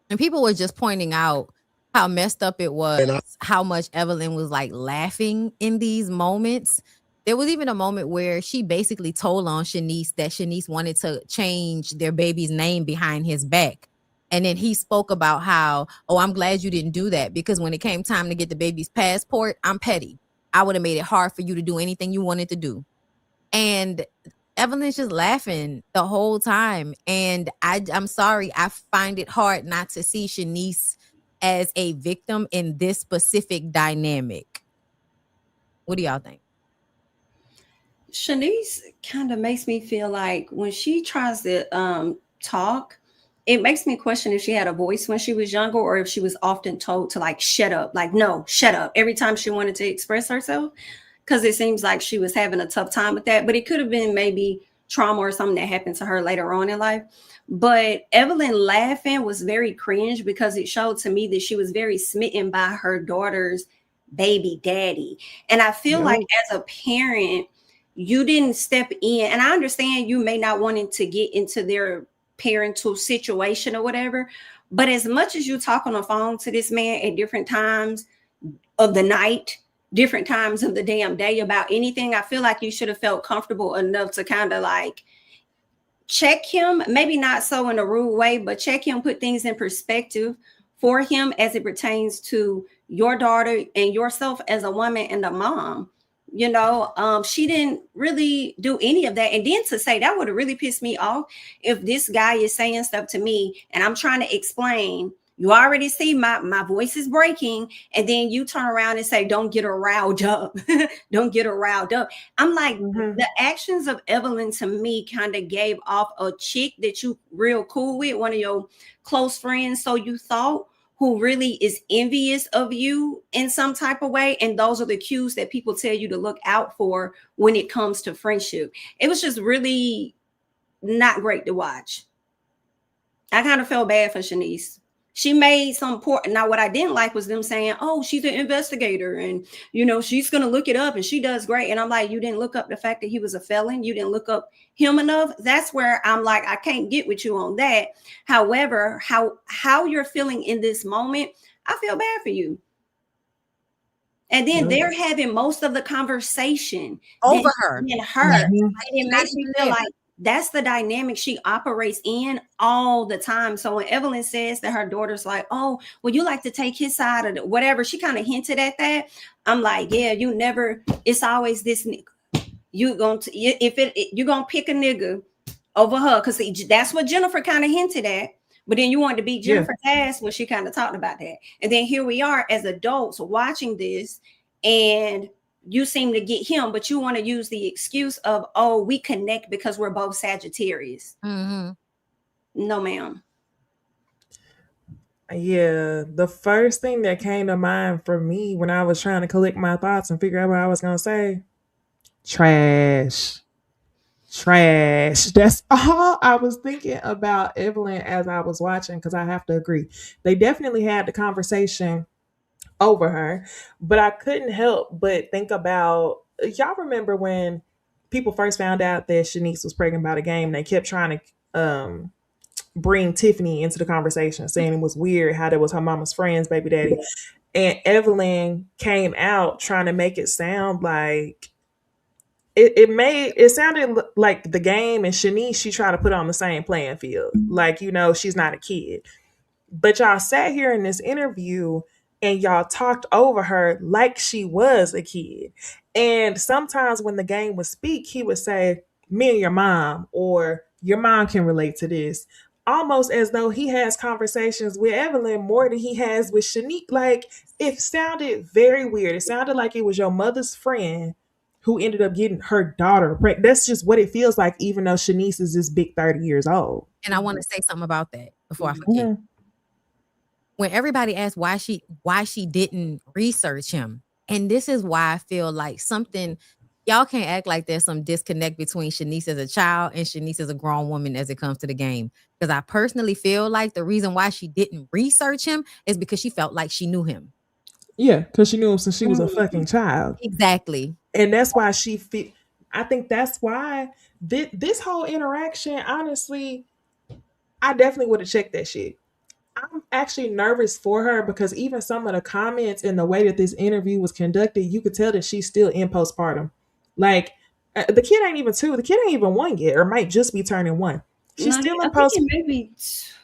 And people were just pointing out how messed up it was, how much Evelyn was like laughing in these moments. There was even a moment where she basically told on Shanice that Shanice wanted to change their baby's name behind his back. And then he spoke about how, oh, I'm glad you didn't do that, because when it came time to get the baby's passport, I'm petty. I would have made it hard for you to do anything you wanted to do. And Evelyn's just laughing the whole time. And I'm sorry, I find it hard not to see Shanice as a victim in this specific dynamic. What do y'all think? Shanice kind of makes me feel like when she tries to talk, it makes me question if she had a voice when she was younger, or if she was often told to like shut up, like, no, shut up, every time she wanted to express herself, because it seems like she was having a tough time with that. But it could have been maybe trauma or something that happened to her later on in life. But Evelyn laughing was very cringe because it showed to me that she was very smitten by her daughter's baby daddy. And I feel like as a parent, you didn't step in. And I understand you may not wanting to get into their parental situation or whatever, but as much as you talk on the phone to this man at different times of the night, different times of the damn day about anything, I feel like you should have felt comfortable enough to kind of like check him, maybe not so in a rude way, but check him, put things in perspective for him as it pertains to your daughter and yourself as a woman and a mom. You know, she didn't really do any of that. And then to say that would have really pissed me off if this guy is saying stuff to me and I'm trying to explain. You already see my voice is breaking, and then you turn around and say, don't get her riled up. Don't get her riled up. I'm like, the actions of Evelyn to me kind of gave off a chick that you real cool with, one of your close friends, so you thought, who really is envious of you in some type of way. And those are the cues that people tell you to look out for when it comes to friendship. It was just really not great to watch. I kind of felt bad for Shanice. She made some poor. Now, what I didn't like was them saying, oh, she's an investigator and, you know, she's going to look it up and she does great. And I'm like, you didn't look up the fact that he was a felon. You didn't look up him enough. That's where I'm like, I can't get with you on that. However, how you're feeling in this moment, I feel bad for you. And then they're having most of the conversation over her. And it makes me feel like that's the dynamic she operates in all the time. So when Evelyn says that her daughter's like, oh, well, you like to take his side of whatever, she kind of hinted at that. I'm like, yeah, you never, it's always this nigga. You're gonna pick a nigga over her, because that's what Jennifer kind of hinted at. But then you wanted to beat Jennifer's ass when she kind of talked about that. And then here we are as adults watching this, and you seem to get him, but you want to use the excuse of, oh, we connect because we're both Sagittarius. No, ma'am. Yeah, the first thing that came to mind for me when I was trying to collect my thoughts and figure out what I was going to say, trash. That's all I was thinking about Evelyn as I was watching, because I have to agree. They definitely had the conversation over her, but I couldn't help but think about, y'all remember when people first found out that Shanice was pregnant by the game, they kept trying to bring Tiffany into the conversation, saying it was weird how that was her mama's friend's baby daddy. And Evelyn came out trying to make it sound like it sounded like the game and Shanice, she tried to put on the same playing field. Like, you know, she's not a kid. But y'all sat here in this interview and y'all talked over her like she was a kid. And sometimes when the game would speak, he would say, me and your mom, or your mom can relate to this. Almost as though he has conversations with Evelyn more than he has with Shanique. Like, it sounded very weird. It sounded like it was your mother's friend who ended up getting her daughter pregnant. That's just what it feels like, even though Shanice is this big 30 years old. And I want to say something about that before I forget. When everybody asked why she didn't research him, and this is why I feel like something, y'all can't act like there's some disconnect between Shanice as a child and Shanice as a grown woman as it comes to the game. Because I personally feel like the reason why she didn't research him is because she felt like she knew him. Yeah, because she knew him since she was a fucking child. Exactly. And that's why I think that's why this whole interaction, honestly, I definitely would have checked that shit. I'm actually nervous for her because even some of the comments and the way that this interview was conducted, you could tell that she's still in postpartum. Like, the kid ain't even 2. The kid ain't even 1 yet, or might just be turning 1. She's still in postpartum. Maybe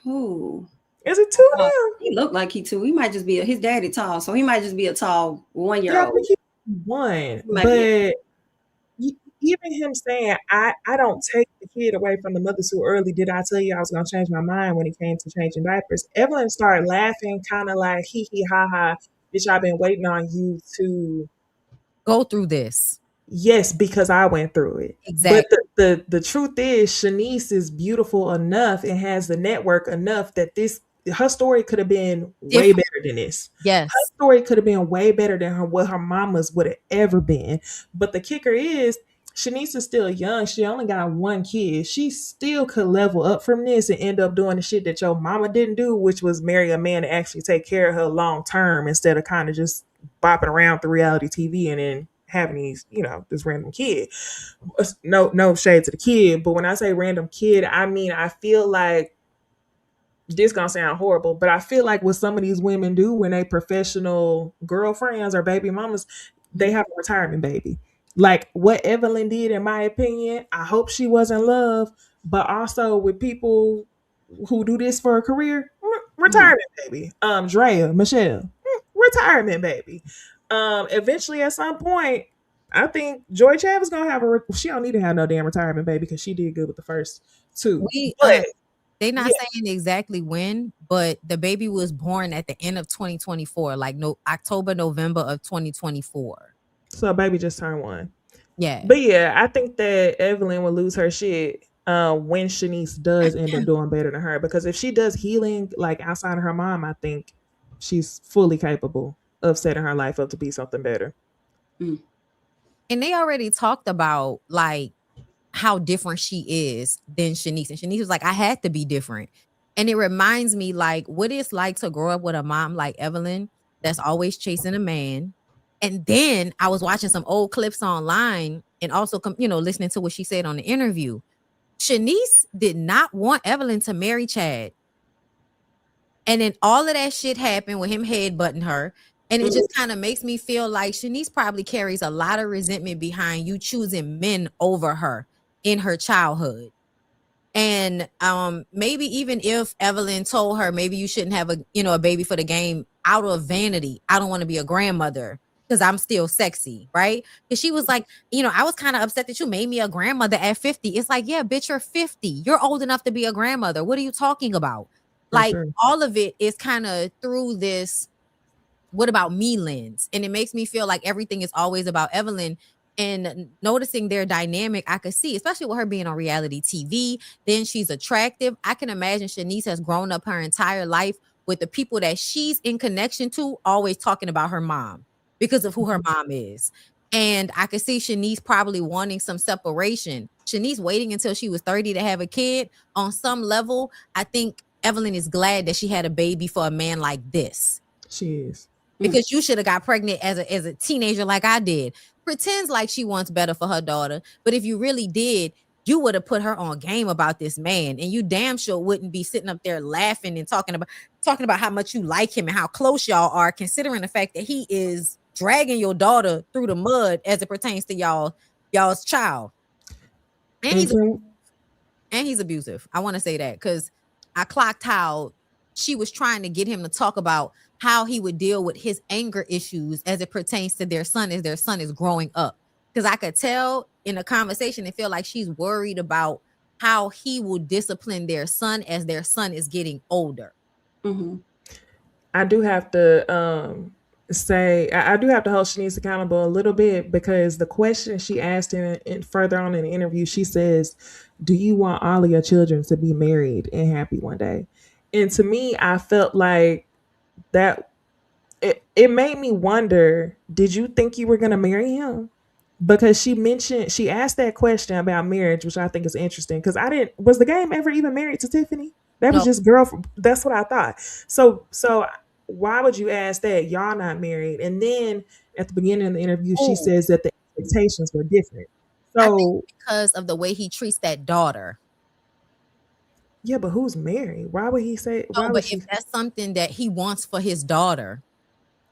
2. Is it 2 now? He looked like he 2. He might just be his daddy tall, so he might just be a tall 1-year-old. Yeah, I think he's 1. But even him saying, I don't take the kid away from the mother too early. Did I tell you I was going to change my mind when it came to changing diapers? Evelyn started laughing, kind of like, hee hee ha ha, bitch, I've been waiting on you to go through this. Yes, because I went through it. Exactly. But the truth is, Shanice is beautiful enough and has the network enough that her story could have been way better than this. Yes. Her story could have been way better than what her mama's would have ever been. But the kicker is, Shanice is still young. She only got one kid. She still could level up from this and end up doing the shit that your mama didn't do, which was marry a man to actually take care of her long term instead of kind of just bopping around through reality TV and then having these, this random kid. No shade to the kid, but when I say random kid, I mean I feel like this gonna sound horrible, but I feel like what some of these women do when they professional girlfriends or baby mamas, they have a retirement baby. Like what Evelyn did, in my opinion, I hope she was in love, but also with people who do this for a career, retirement baby. Drea, Michelle, retirement baby. Eventually at some point, I think Joy Chav is gonna have she don't need to have no damn retirement baby because she did good with the first two. But They're not yeah. saying exactly when, but the baby was born at the end of 2024, like October, November of 2024. So baby just turned 1. Yeah. But yeah, I think that Evelyn will lose her shit when Shanice does end up doing better than her. Because if she does healing like outside of her mom, I think she's fully capable of setting her life up to be something better. And they already talked about like how different she is than Shanice. And Shanice was like, I had to be different. And it reminds me like what it's like to grow up with a mom like Evelyn that's always chasing a man. And then I was watching some old clips online and also, listening to what she said on the interview. Shanice did not want Evelyn to marry Chad. And then all of that shit happened with him headbutting her. And it just kind of makes me feel like Shanice probably carries a lot of resentment behind you choosing men over her in her childhood. And maybe even if Evelyn told her maybe you shouldn't have a baby for the game out of vanity, I don't want to be a grandmother because I'm still sexy, right? Because she was like, I was kind of upset that you made me a grandmother at 50. It's like, yeah, bitch, you're 50. You're old enough to be a grandmother. What are you talking about? Like all of it is kind of through this what about me lens. And it makes me feel like everything is always about Evelyn. And noticing their dynamic, I could see, especially with her being on reality TV. Then she's attractive. I can imagine Shanice has grown up her entire life with the people that she's in connection to always talking about her mom because of who her mom is. And I could see Shanice probably wanting some separation. Shanice waiting until she was 30 to have a kid. On some level, I think Evelyn is glad that she had a baby for a man like this. She is. Because you should have got pregnant as a teenager like I did. Pretends like she wants better for her daughter. But if you really did, you would have put her on game about this man. And you damn sure wouldn't be sitting up there laughing and talking about how much you like him and how close y'all are, considering the fact that he is dragging your daughter through the mud as it pertains to y'all's child. And he's abusive. I want to say that because I clocked how she was trying to get him to talk about how he would deal with his anger issues as it pertains to their son as their son is growing up. Because I could tell in a conversation, it feel like she's worried about how he will discipline their son as their son is getting older. I do have to say, I do have to hold Shanice accountable a little bit because the question she asked in further on in the interview, she says, do you want all of your children to be married and happy one day? And to me, I felt like that it made me wonder, did you think you were going to marry him? Because she asked that question about marriage, which I think is interesting because was the game ever even married to Tiffany? That was just girlfriend. That's what I thought. So why would you ask that? Y'all not married. And then at the beginning of the interview, she says that the expectations were different. So I think because of the way he treats that daughter. Yeah, but who's married? Why would he say? No, but if that's something that he wants for his daughter,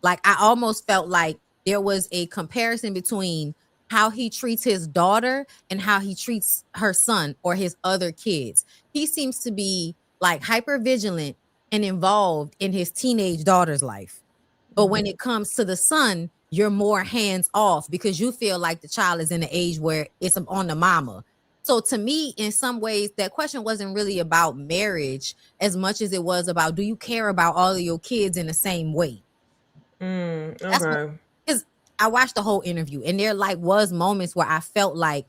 like I almost felt like there was a comparison between how he treats his daughter and how he treats her son or his other kids. He seems to be like hyper vigilant and involved in his teenage daughter's life. But when it comes to the son, you're more hands off because you feel like the child is in the age where it's on the mama. So to me, in some ways, that question wasn't really about marriage as much as it was about, do you care about all of your kids in the same way? Okay. Because I watched the whole interview and there was moments where I felt like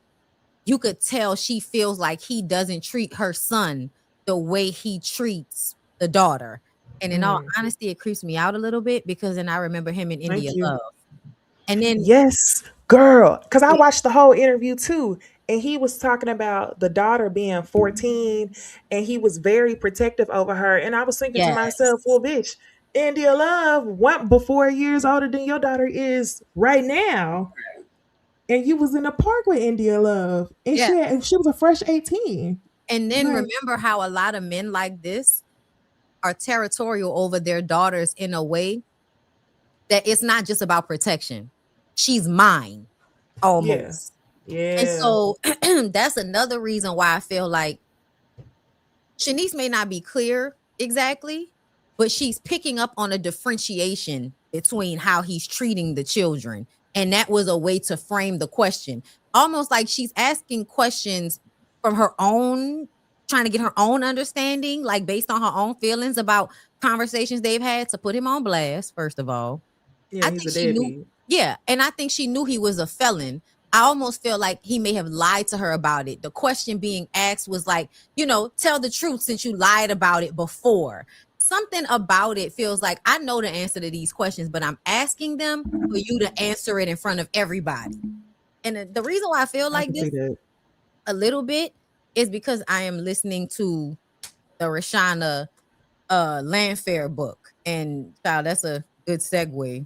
you could tell she feels like he doesn't treat her son the way he treats the daughter. And in all honesty, it creeps me out a little bit because then I remember him in India Love. And then yes, Girl, because I watched the whole interview too. And he was talking about the daughter being 14 and he was very protective over her. And I was thinking to myself, Yes. well, bitch, India Love went before years older than your daughter is right now. And you was in the park with India Love. And Yeah. she was a fresh 18. And then Like, remember how a lot of men like this are territorial over their daughters in a way that it's not just about protection. She's mine, yeah. almost. And Yeah. so that's another reason why I feel like Shanice may not be clear exactly, but she's picking up on a differentiation between how he's treating the children. And that was a way to frame the question. Almost like she's asking questions from her own, trying to get her own understanding, like based on her own feelings about conversations they've had, to put him on blast, first of all. Yeah, I he's think a she knew. deadbeat. Yeah, and I think she knew he was a felon. I almost feel like he may have lied to her about it. The question being asked was like, tell the truth since you lied about it before. Something about it feels like I know the answer to these questions, but I'm asking them for you to answer it in front of everybody. And the reason why I feel I like can see this that. a little bit is because I am listening to the Rashana Landfair book. And child, that's a good segue.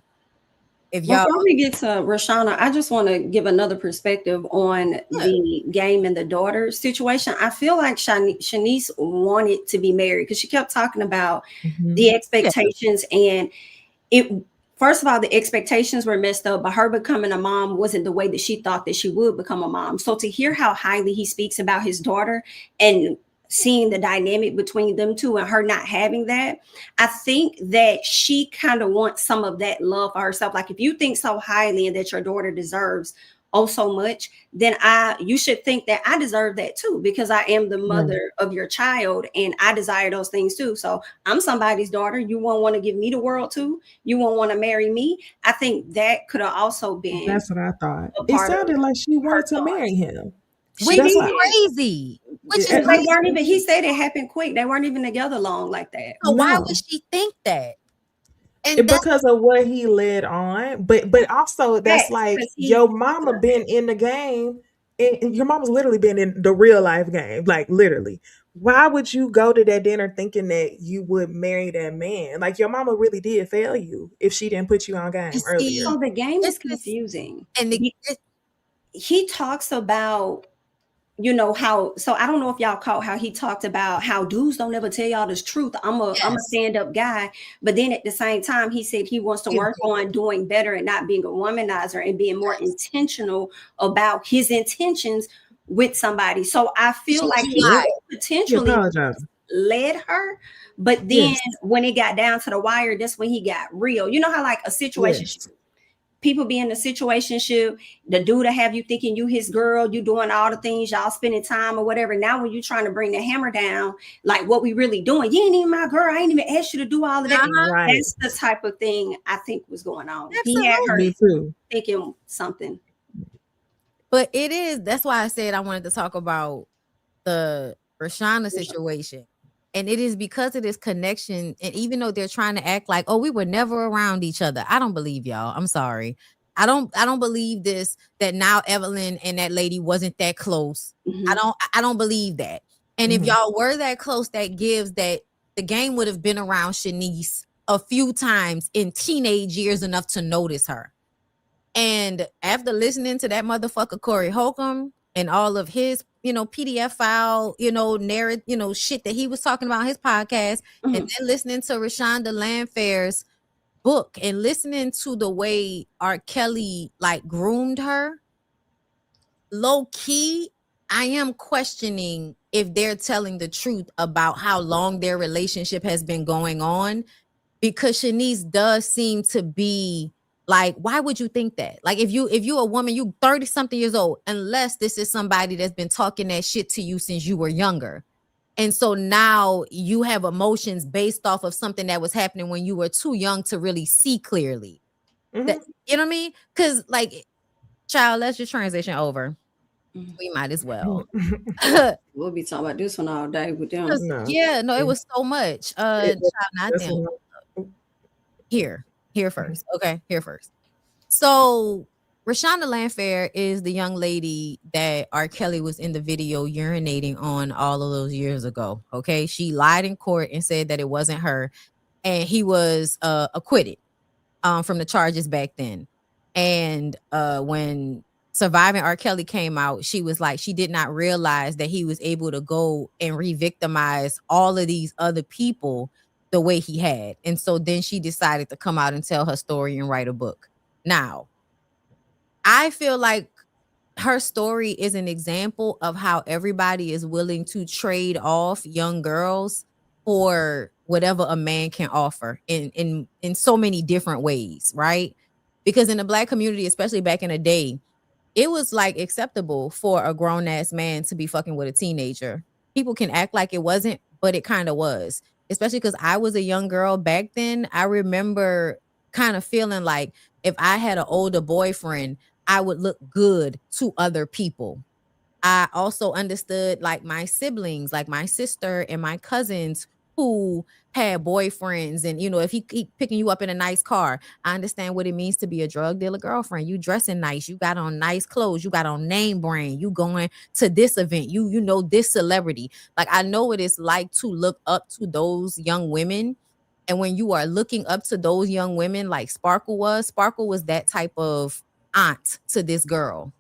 If y'all Before we get to Rashana, I just want to give another perspective on the game and the daughter situation. I feel like Shanice wanted to be married because she kept talking about the expectations, and it. First of all, the expectations were messed up, but her becoming a mom wasn't the way that she thought that she would become a mom. So to hear how highly he speaks about his daughter and seeing the dynamic between them two and her not having that, I think that she kind of wants some of that love for herself. Like if you think so highly and that your daughter deserves oh so much, then you should think that I deserve that too, because I am the mother of your child and I desire those things too. So I'm somebody's daughter. You won't want to give me the world too. You won't want to marry me. I think that could have also been. That's what I thought. A It part sounded of like she wanted to thoughts. marry him. which That's is why. crazy. Which is They crazy. weren't even. He said it happened quick. They weren't even together long like that. So why No. would she think that? And Because of what he led on, but also that's Facts, like 'cause he's your mama been in the game, and your mama's literally been in the real life game, like literally. Why would you go to that dinner thinking that you would marry that man? Like your mama really did fail you if she didn't put you on game you earlier. see, So the game this is confusing. and He talks about, how, so I don't know if y'all caught how he talked about how dudes don't ever tell y'all the truth. I'm a stand-up guy, but then at the same time he said he wants to work on doing better and not being a womanizer and being more intentional about his intentions with somebody. So I feel like he potentially led her, but then when it got down to the wire, that's when he got real. You know how like a situation people be in a situationship, the dude to have you thinking you his girl, you doing all the things, y'all spending time or whatever. Now when you trying to bring the hammer down, like what we really doing, you ain't even my girl, I ain't even asked you to do all of that. That's the type of thing I think was going on. He had her thinking something. But it is, that's why I said I wanted to talk about the Rashana situation. And it is because of this connection. And even though they're trying to act like, oh, we were never around each other. I don't believe y'all. I'm sorry. I don't believe this, that now Evelyn and that lady wasn't that close. I don't believe that. And if y'all were that close, that gives that the game would have been around Shanice a few times in teenage years enough to notice her. And after listening to that motherfucker Corey Holcomb and all of his, PDF file, narrative, shit that he was talking about on his podcast, and then listening to Rashonda Landfair's book and listening to the way R. Kelly like groomed her, low key, I am questioning if they're telling the truth about how long their relationship has been going on, because Shanice does seem to be like, why would you think that? Like if you a woman, you 30 something years old, unless this is somebody that's been talking that shit to you since you were younger. And so now you have emotions based off of something that was happening when you were too young to really see clearly. That, you know what I mean? Because like, child, let's just transition over. We might as well. We'll be talking about this one all day with them. It was so much. Here first. Okay, here first. So Rashonda Landfair is the young lady that R. Kelly was in the video urinating on all of those years ago. Okay. She lied in court and said that it wasn't her. And he was acquitted from the charges back then. And when Surviving R. Kelly came out, she was like, she did not realize that he was able to go and re-victimize all of these other people the way he had. And so then she decided to come out and tell her story and write a book. Now, I feel like her story is an example of how everybody is willing to trade off young girls for whatever a man can offer in so many different ways, right? Because in the Black community, especially back in the day, it was like acceptable for a grown ass man to be fucking with a teenager. People can act like it wasn't, but it kind of was. Especially because I was a young girl back then. I remember kind of feeling like if I had an older boyfriend, I would look good to other people. I also understood like my siblings, like my sister and my cousins who had boyfriends. And, you know, if he keep picking you up in a nice car, I understand what it means to be a drug dealer girlfriend. You dressing nice. You got on nice clothes. You got on name brand. You going to this event. You know this celebrity. Like, I know what it's like to look up to those young women. And when you are looking up to those young women like Sparkle was that type of aunt to this girl.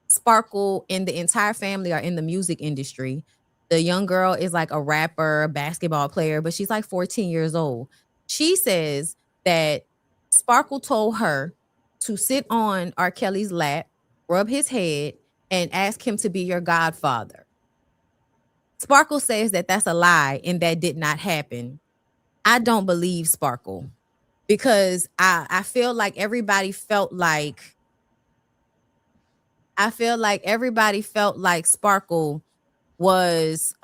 Sparkle and the entire family are in the music industry. The young girl is like a rapper, basketball player, but she's like 14 years old. She says that Sparkle told her to sit on R. Kelly's lap, rub his head, and ask him to be your godfather. Sparkle says that that's a lie and that did not happen. I don't believe Sparkle because I feel like everybody felt like Sparkle was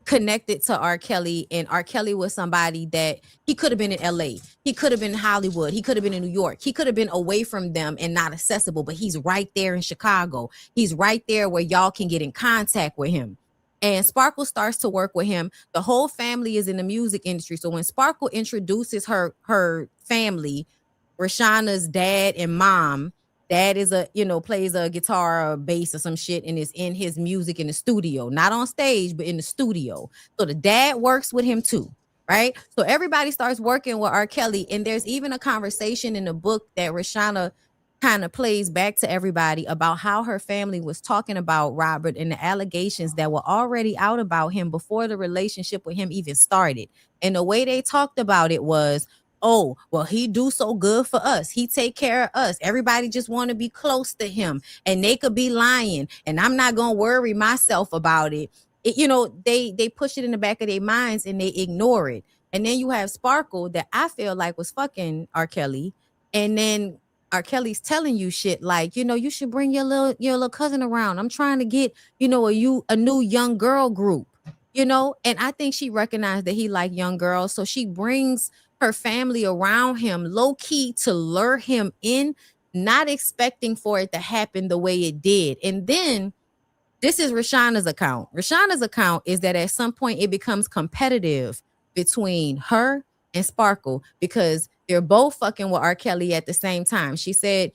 connected to R. Kelly, and R. Kelly was somebody that he could have been in LA, he could have been in Hollywood, he could have been in New York, he could have been away from them and not accessible, but he's right there in Chicago. He's right there where y'all can get in contact with him. And Sparkle starts to work with him. The whole family is in the music industry. So when Sparkle introduces her family, Rashonda's dad and mom, dad is plays a guitar or bass or some shit and is in his music in the studio, not on stage, but in the studio. So the dad works with him too, right? So everybody starts working with R. Kelly. And there's even a conversation in the book that Rashonda kind of plays back to everybody about how her family was talking about Robert and the allegations that were already out about him before the relationship with him even started. And the way they talked about it was, oh, well, he do so good for us. He take care of us. Everybody just want to be close to him, and they could be lying, and I'm not going to worry myself about it. They push it in the back of their minds and they ignore it. And then you have Sparkle that I feel like was fucking R. Kelly. And then R. Kelly's telling you shit like, you should bring your little cousin around. I'm trying to get, a new young girl group, and I think she recognized that he liked young girls. So she brings her family around him low key to lure him in, not expecting for it to happen the way it did. And then this is Rashonda's account. Rashonda's account is that at some point it becomes competitive between her and Sparkle because they're both fucking with R. Kelly at the same time. She said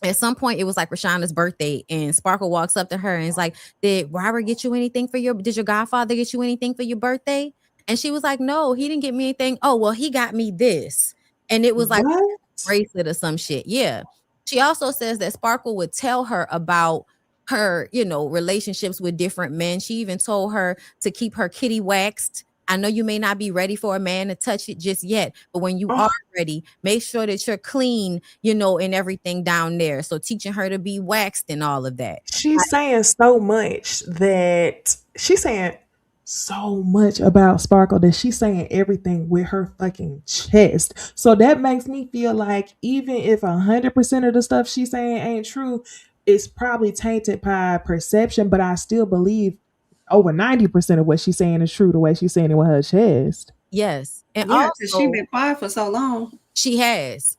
at some point it was like Rashonda's birthday and Sparkle walks up to her and is like, did Robert get you anything did your godfather get you anything for your birthday? And she was like, no, he didn't get me anything. Oh, well, he got me this. And it was like a bracelet or some shit. Yeah. She also says that Sparkle would tell her about her, relationships with different men. She even told her to keep her kitty waxed. I know you may not be ready for a man to touch it just yet, but when you are ready, make sure that you're clean, and everything down there. So teaching her to be waxed and all of that. She's saying so much about Sparkle that she's saying everything with her fucking chest. So that makes me feel like even if 100% of the stuff she's saying ain't true, it's probably tainted by perception, but I still believe over 90% of what she's saying is true the way she's saying it with her chest. Yes. And yeah, because she's been quiet for so long. She has.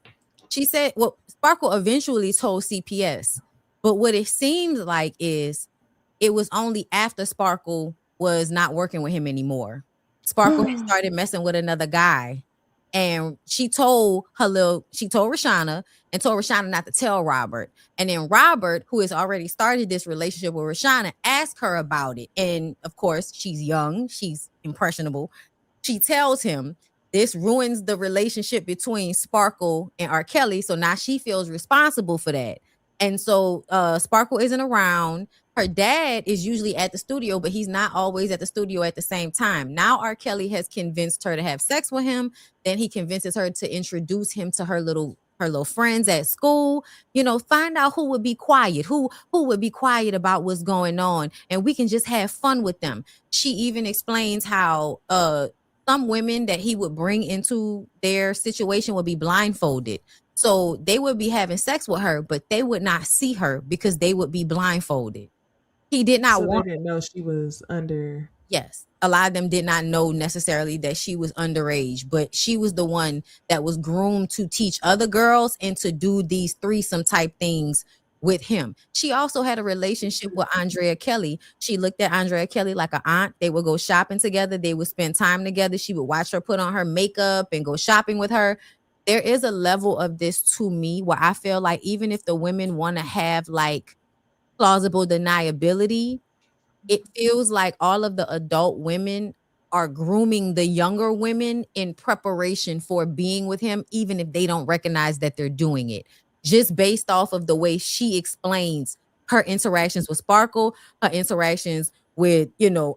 She said, well, Sparkle eventually told CPS, but what it seems like is it was only after Sparkle was not working with him anymore. Sparkle had started messing with another guy. And she told Rashana and told Rashana not to tell Robert. And then Robert, who has already started this relationship with Rashana, asked her about it. And of course, she's young, she's impressionable. She tells him this ruins the relationship between Sparkle and R. Kelly. So now she feels responsible for that. And so Sparkle isn't around. Her dad is usually at the studio, but he's not always at the studio at the same time. Now R. Kelly has convinced her to have sex with him. Then he convinces her to introduce him to her little friends at school. Find out who would be quiet, who would be quiet about what's going on, and we can just have fun with them. She even explains how some women that he would bring into their situation would be blindfolded. So they would be having sex with her, but they would not see her because they would be blindfolded. He did not want. They didn't know she was under. Yes. A lot of them did not know necessarily that she was underage, but she was the one that was groomed to teach other girls and to do these threesome type things with him. She also had a relationship with Andrea Kelly. She looked at Andrea Kelly like an aunt. They would go shopping together. They would spend time together. She would watch her put on her makeup and go shopping with her. There is a level of this to me where I feel like even if the women want to have like plausible deniability, it feels like all of the adult women are grooming the younger women in preparation for being with him, even if they don't recognize that they're doing it. Just based off of the way she explains her interactions with Sparkle, her interactions with,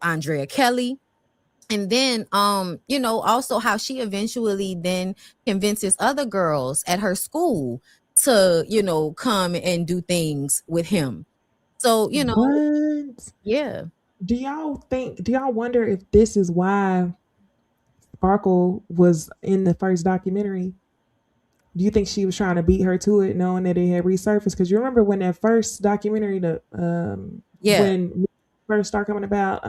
Andrea Kelly. And then, also how she eventually then convinces other girls at her school to, come and do things with him. So, yeah. Do y'all wonder if this is why Sparkle was in the first documentary? Do you think she was trying to beat her to it, knowing that it had resurfaced? Because you remember when that first documentary, when first started coming about,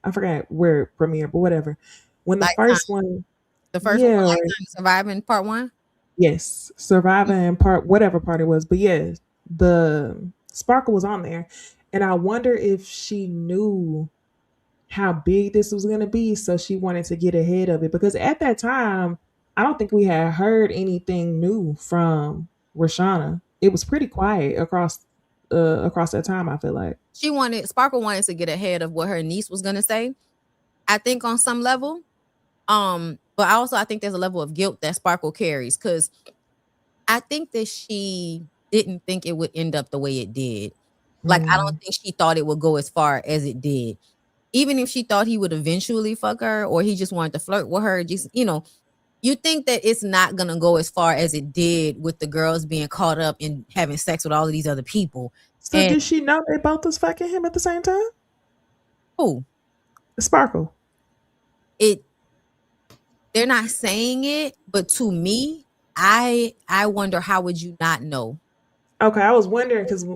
I forgot where it premiered, but whatever. When the first one, Lifetime Surviving Part 1. Yes, Surviving whatever part it was, but yeah, the Sparkle was on there, and I wonder if she knew how big this was going to be, so she wanted to get ahead of it. Because at that time, I don't think we had heard anything new from Rashana. It was pretty quiet across that time, I feel like. Sparkle wanted to get ahead of what her niece was going to say, I think, on some level. But also I think there's a level of guilt that Sparkle carries, because I think that she didn't think it would end up the way it did. Like, I don't think she thought it would go as far as it did. Even if she thought he would eventually fuck her, or he just wanted to flirt with her, just, you think that it's not going to go as far as it did with the girls being caught up in having sex with all of these other people. So did she know they both was fucking him at the same time? Who? Sparkle. They're not saying it, but to me, I wonder, how would you not know? Okay, I was wondering because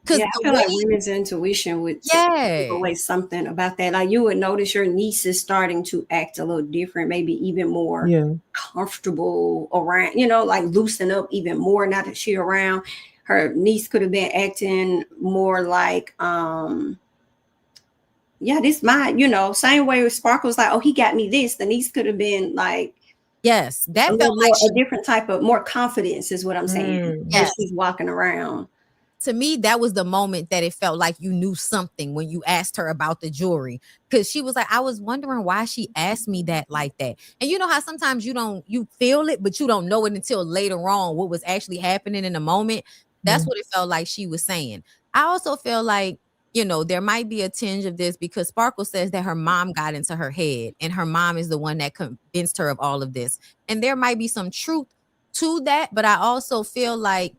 Because I feel like women's intuition would give away something about that. Like, you would notice your niece is starting to act a little different, maybe even more comfortable around, like loosen up even more now that she's around. Her niece could have been acting more like, this my, same way with Sparkle's like, oh, he got me this. The niece could have been like, yes, that felt like a different type of more confidence is what I'm saying. Yes, she's walking around. To me, that was the moment that it felt like you knew something when you asked her about the jewelry, because she was like, I was wondering why she asked me that like that. And you know how sometimes you feel it, but you don't know it until later on what was actually happening in the moment. That's what it felt like she was saying. I also feel like, there might be a tinge of this because Sparkle says that her mom got into her head, and her mom is the one that convinced her of all of this. And there might be some truth to that, but I also feel like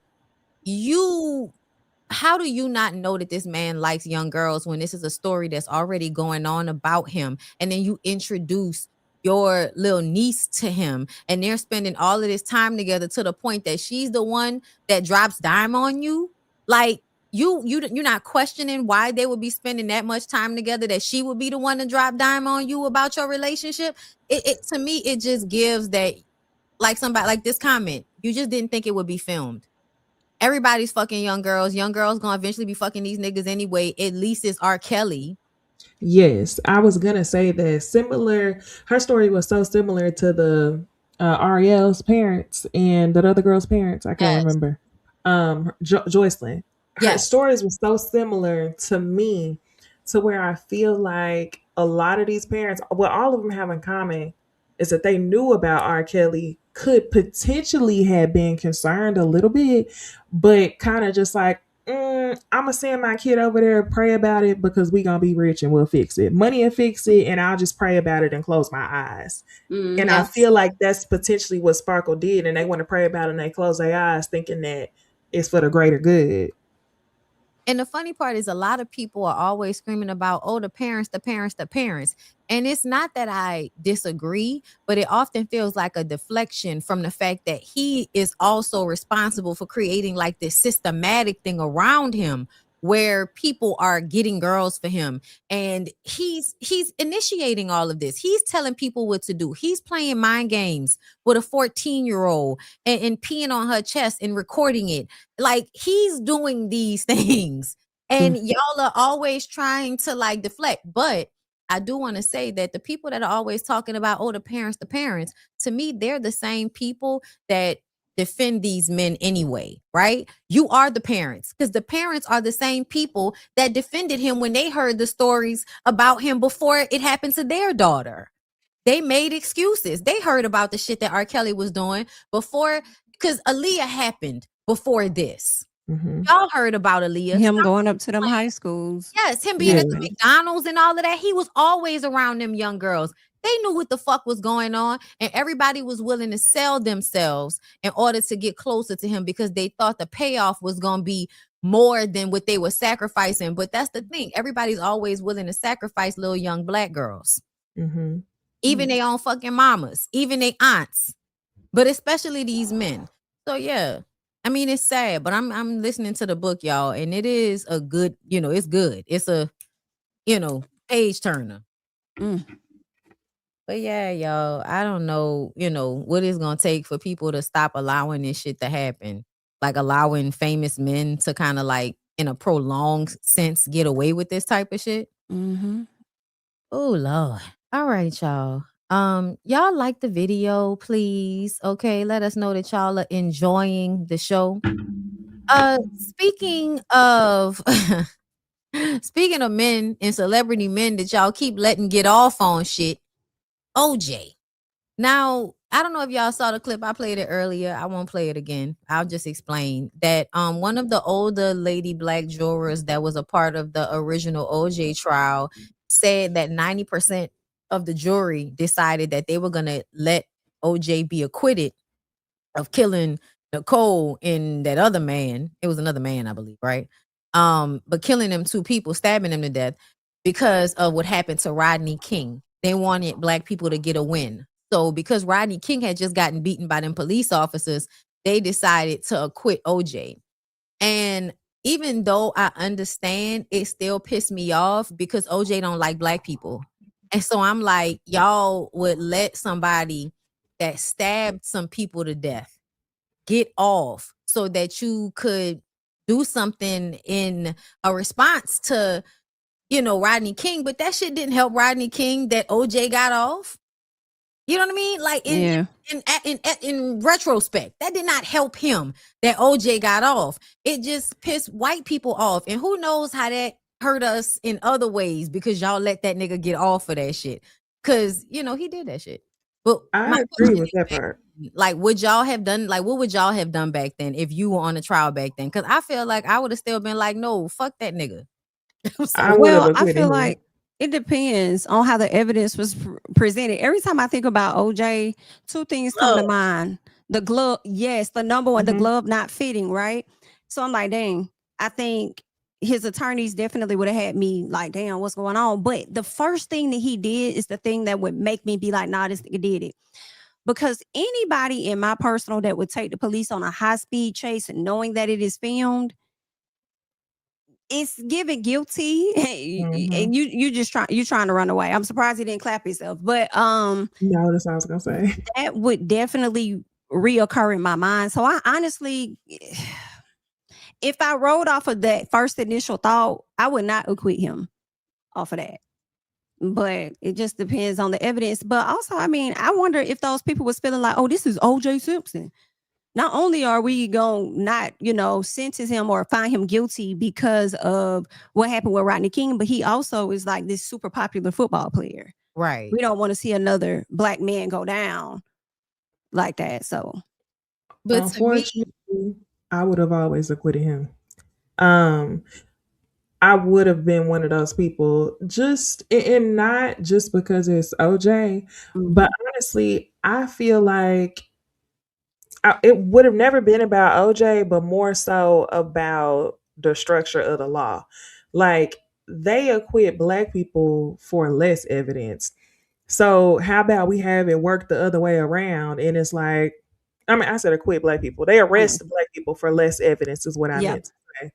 how do you not know that this man likes young girls when this is a story that's already going on about him? And then you introduce your little niece to him, and they're spending all of this time together to the point that she's the one that drops dime on you. Like, you're not questioning why they would be spending that much time together, that she would be the one to drop dime on you about your relationship. It to me, it just gives that, like, somebody like this comment, you just didn't think it would be filmed. Everybody's fucking young girls. Young girls gonna eventually be fucking these niggas anyway. At least it's R. Kelly. Yes, I was gonna say that similar. Her story was so similar to the Ariel's parents and that other girl's parents. I can't Yes. remember. Joycelyn. Her Yes. stories were so similar to me, to where I feel like a lot of these parents, what all of them have in common, is that they knew about R. Kelly, could potentially have been concerned a little bit, but kind of just like, I'm gonna send my kid over there, pray about it, because we gonna be rich and we'll fix it. Money and fix it, and I'll just pray about it and close my eyes. And I Yes. feel like that's potentially what Sparkle did, and they want to pray about it and they close their eyes, thinking that it's for the greater good. And the funny part is a lot of people are always screaming about, oh, the parents, the parents, the parents. And it's not that I disagree, but it often feels like a deflection from the fact that he is also responsible for creating like this systematic thing around him where people are getting girls for him, and he's initiating all of this. He's telling people what to do. He's playing mind games with a 14-year-old and peeing on her chest and recording it. Like, he's doing these things, and y'all are always trying to like deflect. But I do want to say that the people that are always talking about, oh, the parents, to me, they're the same people that defend these men anyway, right? You are the parents, because the parents are the same people that defended him when they heard the stories about him before it happened to their daughter. They made excuses. They heard about the shit that R. Kelly was doing before, because Aaliyah happened before this. Y'all heard about Aaliyah. Him going up to them high schools. Yes, him being at the McDonald's and all of that. He was always around them young girls. They knew what the fuck was going on, and everybody was willing to sell themselves in order to get closer to him because they thought the payoff was going to be more than what they were sacrificing. But that's the thing. Everybody's always willing to sacrifice little young black girls. Even their own fucking mamas, even their aunts, but especially these men. So yeah, I mean, it's sad, but I'm listening to the book, y'all, and it is a good, it's good. It's a, page turner. But yeah, y'all, I don't know, what it's gonna take for people to stop allowing this shit to happen, like allowing famous men to kind of like, in a prolonged sense, get away with this type of shit. Oh Lord. All right, y'all. Y'all like the video, please. Okay, let us know that y'all are enjoying the show. Speaking of speaking of men and celebrity men that y'all keep letting get off on shit, OJ. Now, I don't know if y'all saw the clip. I played it earlier. I won't play it again. I'll just explain that one of the older lady black jurors that was a part of the original OJ trial said that 90% of the jury decided that they were going to let OJ be acquitted of killing Nicole and that other man. It was another man, I believe, right? But killing them two people, stabbing them to death because of what happened to Rodney King. They wanted black people to get a win. So because Rodney King had just gotten beaten by them police officers, they decided to acquit OJ. And even though I understand, it still pissed me off because OJ don't like black people. And so I'm like, y'all would let somebody that stabbed some people to death get off so that you could do something in a response to, Rodney King. But that shit didn't help Rodney King that OJ got off. You know what I mean? Like in retrospect, that did not help him that OJ got off. It just pissed white people off. And who knows how that hurt us in other ways because y'all let that nigga get off for that shit. Cause he did that shit. But I agree with that part. Like, would y'all have done, like, what would y'all have done back then if you were on the trial back then? Cause I feel like I would have still been like, no, fuck that nigga. I feel like it depends on how the evidence was presented. Every time I think about OJ, two things come to mind. The glove, yes, the number one, the glove not fitting, right? So I'm like, dang, I think his attorneys definitely would have had me like, damn, what's going on? But the first thing that he did is the thing that would make me be like, nah, this nigga did it. Because anybody in my personal that would take the police on a high-speed chase and knowing that it is filmed, it's given guilty, and you're trying to run away. I'm surprised he didn't clap himself, but no, that's what I was gonna say. That would definitely reoccur in my mind. So I honestly, if I rode off of that first initial thought, I would not acquit him off of that. but it just depends on the evidence. But also, I mean, I wonder if those people was feeling like, oh, this is OJ Simpson. Not only are we going to not, sentence him or find him guilty because of what happened with Rodney King, but he also is like this super popular football player. Right. We don't want to see another black man go down like that. So, but unfortunately, I would have always acquitted him. I would have been one of those people, just and not just because it's OJ, but honestly, I feel like it would have never been about OJ, but more so about the structure of the law. Like they acquit black people for less evidence. So how about we have it work the other way around? And it's like, I mean, I said acquit black people. They arrest black people for less evidence is what I meant to say.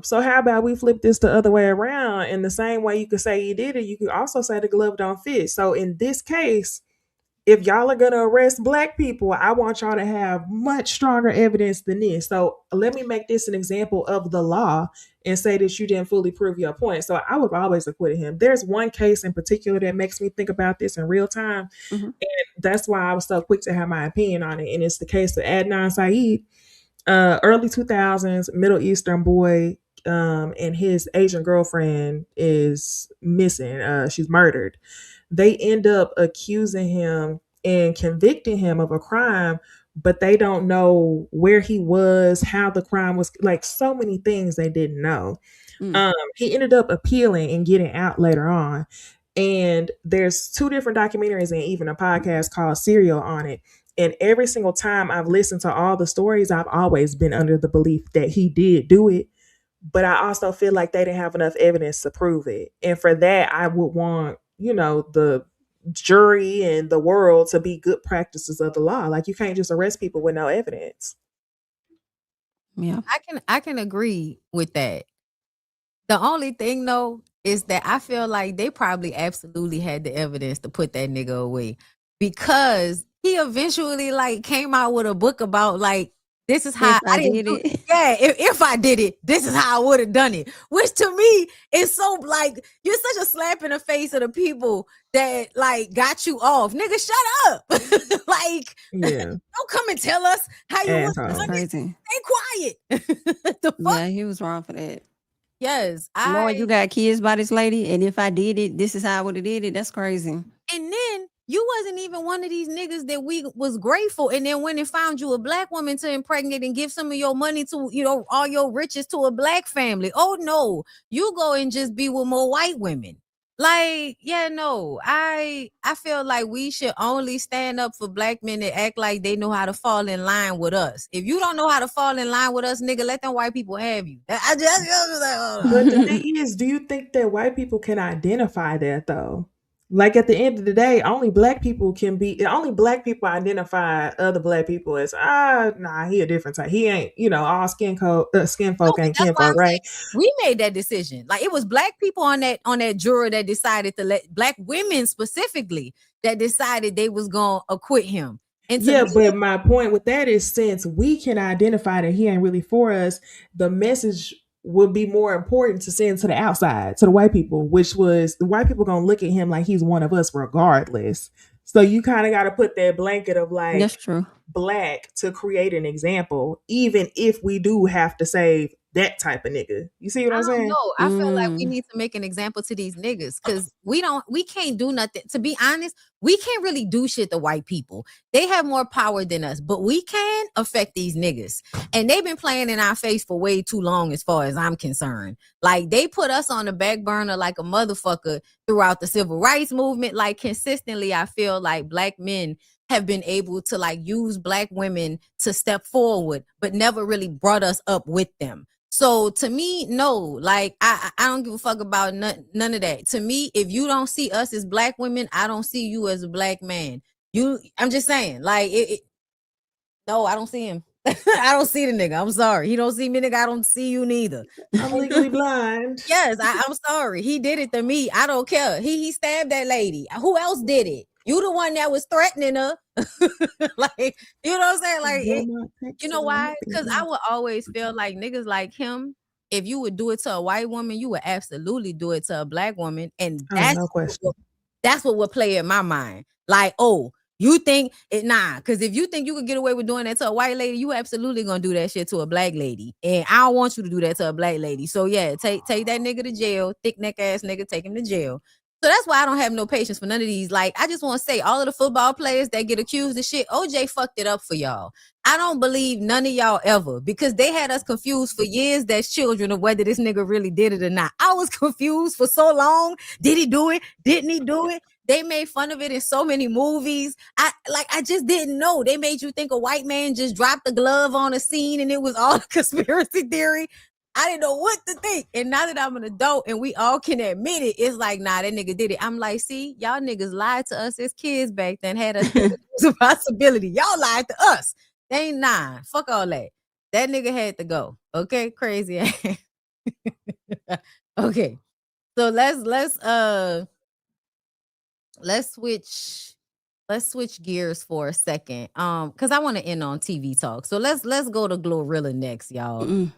So how about we flip this the other way around? In the same way you could say you did it, you could also say the glove don't fit. So in this case, if y'all are gonna arrest black people, I want y'all to have much stronger evidence than this. So let me make this an example of the law and say that you didn't fully prove your point. So I would always acquit him. There's one case in particular that makes me think about this in real time. And that's why I was so quick to have my opinion on it. And it's the case of Adnan Syed, early 2000s, Middle Eastern boy, and his Asian girlfriend is missing. She's murdered. They end up accusing him and convicting him of a crime, but they don't know where he was, how the crime was, like so many things they didn't know. He ended up appealing and getting out later on. And there's 2 different documentaries and even a podcast called Serial on it. And every single time I've listened to all the stories, I've always been under the belief that he did do it. But I also feel like they didn't have enough evidence to prove it. And for that, I would want, the jury and the world to be good practices of the law. Like you can't just arrest people with no evidence. Yeah. I can agree with that. The only thing though is that I feel like they probably absolutely had the evidence to put that nigga away, because he eventually like came out with a book about like, this is how I didn't do it. Yeah, if I did it, this is how I would have done it. Which to me is so like, you're such a slap in the face of the people that like got you off. Nigga, shut up. Like, don't come and tell us how you would have done it. Stay quiet. The fuck? Yeah, he was wrong for that. Yes. Lord, you got kids by this lady, and if I did it, this is how I would have did it. That's crazy. And then you wasn't even one of these niggas that we was grateful, and then when it found you a black woman to impregnate and give some of your money to, all your riches to a black family. Oh no, you go and just be with more white women. Like, yeah, no, I feel like we should only stand up for black men that act like they know how to fall in line with us. If you don't know how to fall in line with us, nigga, let them white people have you. I just But the thing is, do you think that white people can identify that though? Like at the end of the day, only black people identify other black people as he a different type. He ain't, all skin folk ain't kinfolk, right? We made that decision. Like it was black people on that jury that decided to let black women specifically that decided they was gonna acquit him. And but my point with that is, since we can identify that he ain't really for us, the message would be more important to send to the outside, to the white people, which was the white people gonna look at him like he's one of us regardless. So you kind of got to put that blanket of like, that's true, black to create an example, even if we do have to save that type of nigga. You see what I'm saying? No, I feel like we need to make an example to these niggas, because we can't do nothing. To be honest, we can't really do shit to white people. They have more power than us, but we can affect these niggas. And they've been playing in our face for way too long as far as I'm concerned. Like they put us on the back burner like a motherfucker throughout the civil rights movement. Like consistently, I feel like black men have been able to like use black women to step forward, but never really brought us up with them. So to me, no, like I don't give a fuck about none of that. To me, if you don't see us as black women, I don't see you as a black man. I'm just saying, like no, I don't see him. I don't see the nigga. I'm sorry. He don't see me, nigga. I don't see you neither. I'm legally blind. Yes, I'm sorry. He did it to me. I don't care. He stabbed that lady. Who else did it? You the one that was threatening her. Like, you know what I'm saying? Like, you know why? Because I would always feel like niggas like him, if you would do it to a white woman, you would absolutely do it to a black woman. And No question. that's what would play in my mind. Like, oh, you think it? Nah, because if you think you could get away with doing that to a white lady, you absolutely gonna do that shit to a black lady. And I don't want you to do that to a black lady. So yeah, take that nigga to jail. Thick neck ass nigga, take him to jail. So that's why I don't have no patience for none of these. Like, I just want to say, all of the football players that get accused of shit, OJ fucked it up for y'all. I don't believe none of y'all ever, because they had us confused for years as children of whether this nigga really did it or not. I was confused for so long. Did he do it? Didn't he do it? They made fun of it in so many movies. I just didn't know. They made you think a white man just dropped the glove on a scene and it was all a conspiracy theory. I didn't know what to think. And now that I'm an adult and we all can admit it, it's like, nah, that nigga did it. I'm like, see, y'all niggas lied to us as kids back then, had us think it was a possibility. Y'all lied to us. They ain't nah. Fuck all that. That nigga had to go. Okay, crazy. Okay. So let's switch gears for a second. Because I want to end on TV talk. So let's go to Glorilla next, y'all.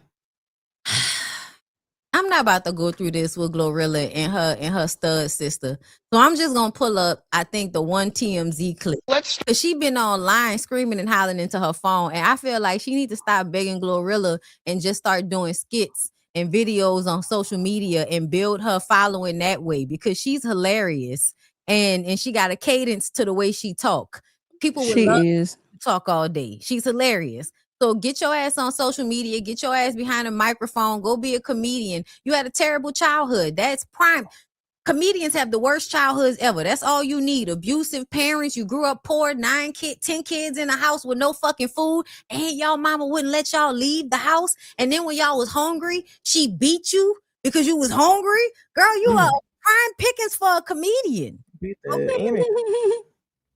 I'm not about to go through this with Glorilla and her stud sister. So I'm just gonna pull up, I think, the one TMZ clip. Cause she been online screaming and hollering into her phone. And I feel like she needs to stop begging Glorilla and just start doing skits and videos on social media and build her following that way, because she's hilarious. And she got a cadence to the way she talk. People would love to talk all day. She's hilarious. So get your ass on social media, get your ass behind a microphone, go be a comedian. You had a terrible childhood. That's prime. Comedians have the worst childhoods ever. That's all you need. Abusive parents. You grew up poor, 10 kids in a house with no fucking food. And y'all mama wouldn't let y'all leave the house. And then when y'all was hungry, she beat you because you was hungry. Girl, you are prime pickings for a comedian. Okay.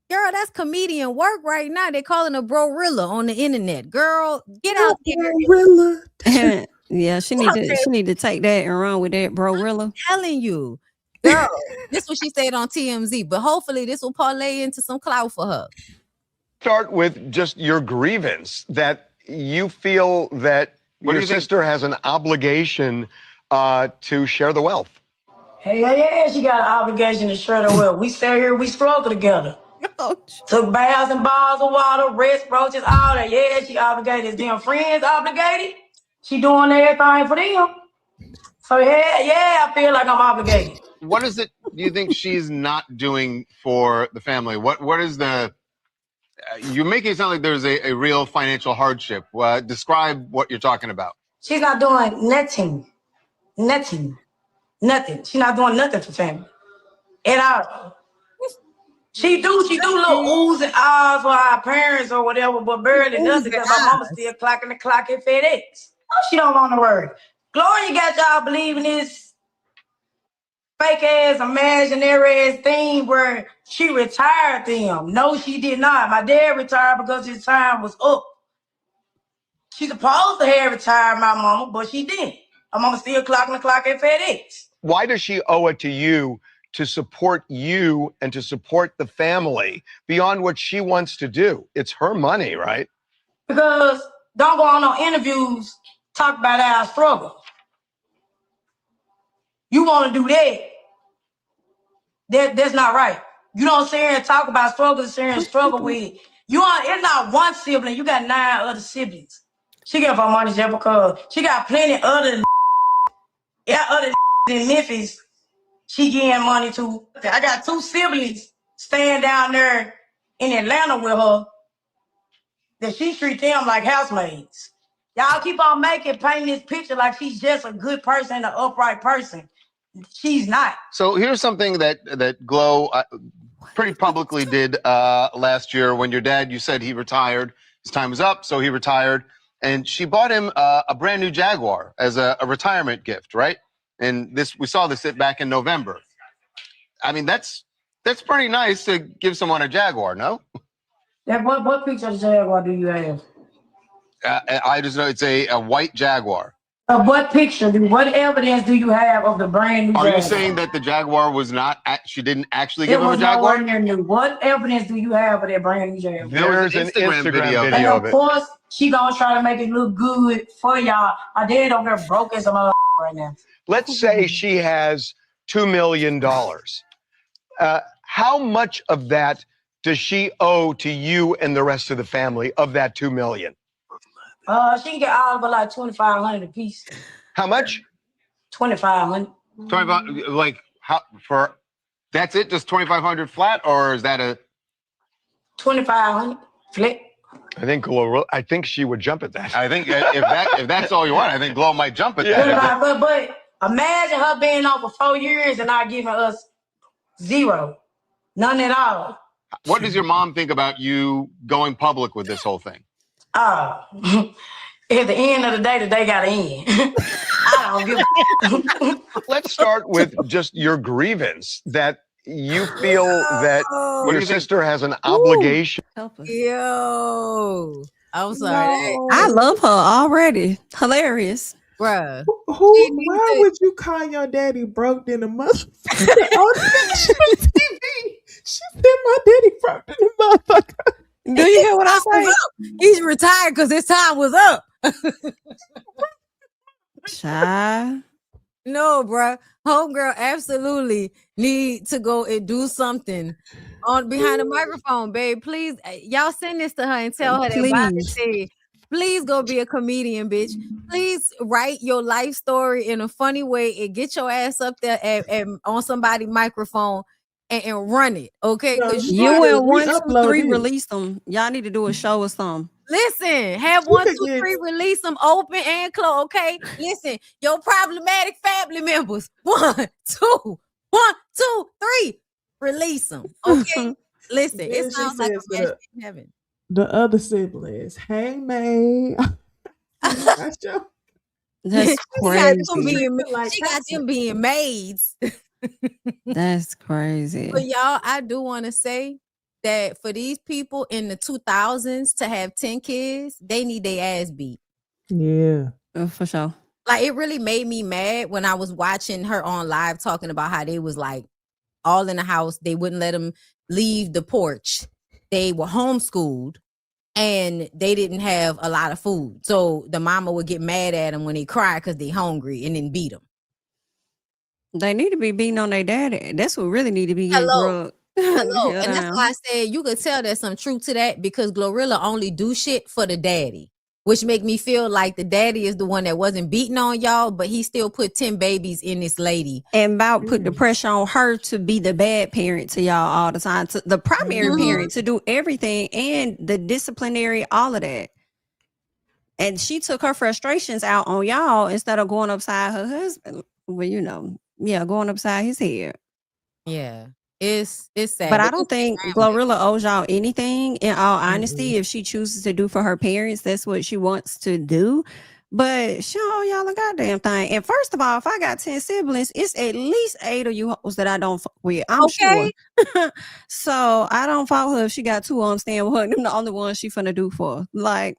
Girl, that's comedian work right now. They're calling her Glorilla on the internet. Girl, get out there. Glorilla. Yeah, she need to take that and run with that, Glorilla. I'm telling you, girl, this is what she said on TMZ. But hopefully this will parlay into some clout for her. Start with just your grievance that you feel that your sister has an obligation to share the wealth. Hell yeah, she got an obligation to share the wealth. We stay here, we struggle together. Took baths and bars of water, rest, roaches, all that. Yeah, she obligated. Is them friends obligated? She doing everything for them. So yeah, I feel like I'm obligated. What is it you think she's not doing for the family? What is the... you're making it sound like there's a real financial hardship. Describe what you're talking about. She's not doing nothing. Nothing. She's not doing nothing for family. At all. She do little oohs and ahs for our parents or whatever, but barely nothing, because my mama still clocking the clock at FedEx. Oh, she don't want to work. Gloria got y'all believing this fake ass, imaginary ass thing where she retired them. No, she did not. My dad retired because his time was up. She's supposed to have retired my mama, but she didn't. My mama still clocking the clock at FedEx. Why does she owe it to you to support you and to support the family beyond what she wants to do? It's her money, right? Because don't go on no interviews, talk about our struggle. You want to do that. That's not right. You don't sit here and talk about struggle, sit here and struggle with it. It's not one sibling, you got 9 other siblings. She get her money just because she got plenty other in Memphis she getting money to. I got 2 siblings staying down there in Atlanta with her that she treat them like housemaids. Y'all keep on painting this picture like she's just a good person, an upright person. She's not. So here's something that Glow pretty publicly did last year when your dad, you said he retired. His time was up, so he retired. And she bought him a brand new Jaguar as a retirement gift, right? And we saw this back in November. I mean, that's pretty nice to give someone a Jaguar, no? Yeah, what picture of Jaguar do you have? I just know it's a white Jaguar. What picture? What evidence do you have of the brand new Are Jaguar? you saying that the Jaguar was not? She didn't actually It give him a was Jaguar? nowhere near new. What evidence do you have of that brand new Jaguar? There was an Instagram video of And it. of course, she gonna try to make it look good for y'all. My dad over there broke as a mother right now. Let's say she has $2 million. How much of that does she owe to you and the rest of the family of that $2 million? She can get all but like $2,500 a piece. How much? $2,500. 25, like how for? That's it, just 2,500 flat, or is that a $2,500 flat? I think she would jump at that. I think if that's all you want, I think Glow might jump at that. But imagine her being on for 4 years and not giving us zero, none at all. What does your mom think about you going public with this whole thing? At the end of the day got to end. I don't give Let's start with just your grievance that you feel that your sister has an obligation. Yo, I'm sorry. I love her already. Hilarious. Bruh. Why would you call your daddy broke than a motherfucker on TV? She said my daddy broke than a motherfucker. Do you hear what I say? He's retired because his time was up. Child. No, bruh. Homegirl absolutely need to go and do something on behind the microphone, babe. Please, y'all send this to her and tell her that Bobby said, please go be a comedian, bitch. Please write your life story in a funny way and get your ass up there and on somebody's microphone and run it, okay? You and 1, 2, 3 release them. Y'all need to do a show or something. Listen, have 1, 2, 3 release them open and close, okay? Listen, your problematic family members. 1, 2, 1, 2, 3. Release them, okay? Listen, it sounds like a match in heaven. The other siblings, hey man. That's crazy. She got them being maids. That's crazy. But y'all, I do want to say that for these people in the 2000s to have 10 kids, they need their ass beat. Yeah. For sure. Like, it really made me mad when I was watching her on live talking about how they was like all in the house. They wouldn't let them leave the porch. They were homeschooled and they didn't have a lot of food. So the mama would get mad at them when they cry because they hungry and then beat them. They need to be beating on their daddy. That's what really need to be getting Hello. Hello. And that's why I said you could tell there's some truth to that because Glorilla only do shit for the daddy, which make me feel like the daddy is the one that wasn't beating on y'all, but he still put 10 babies in this lady. And about put the pressure on her to be the bad parent to y'all all the time, to the primary parent to do everything and the disciplinary, all of that. And she took her frustrations out on y'all instead of going upside her husband. Well, going upside his head. Yeah. It's sad. But I don't think Glorilla owes y'all anything. In all honesty, if she chooses to do for her parents, that's what she wants to do. But she don't owe y'all a goddamn thing. And first of all, if I got 10 siblings, it's at least 8 of you hoes that I don't fuck with. I'm sure. So I don't fault her if she got 2 of them staying with her. Them the only ones she finna do for. Like,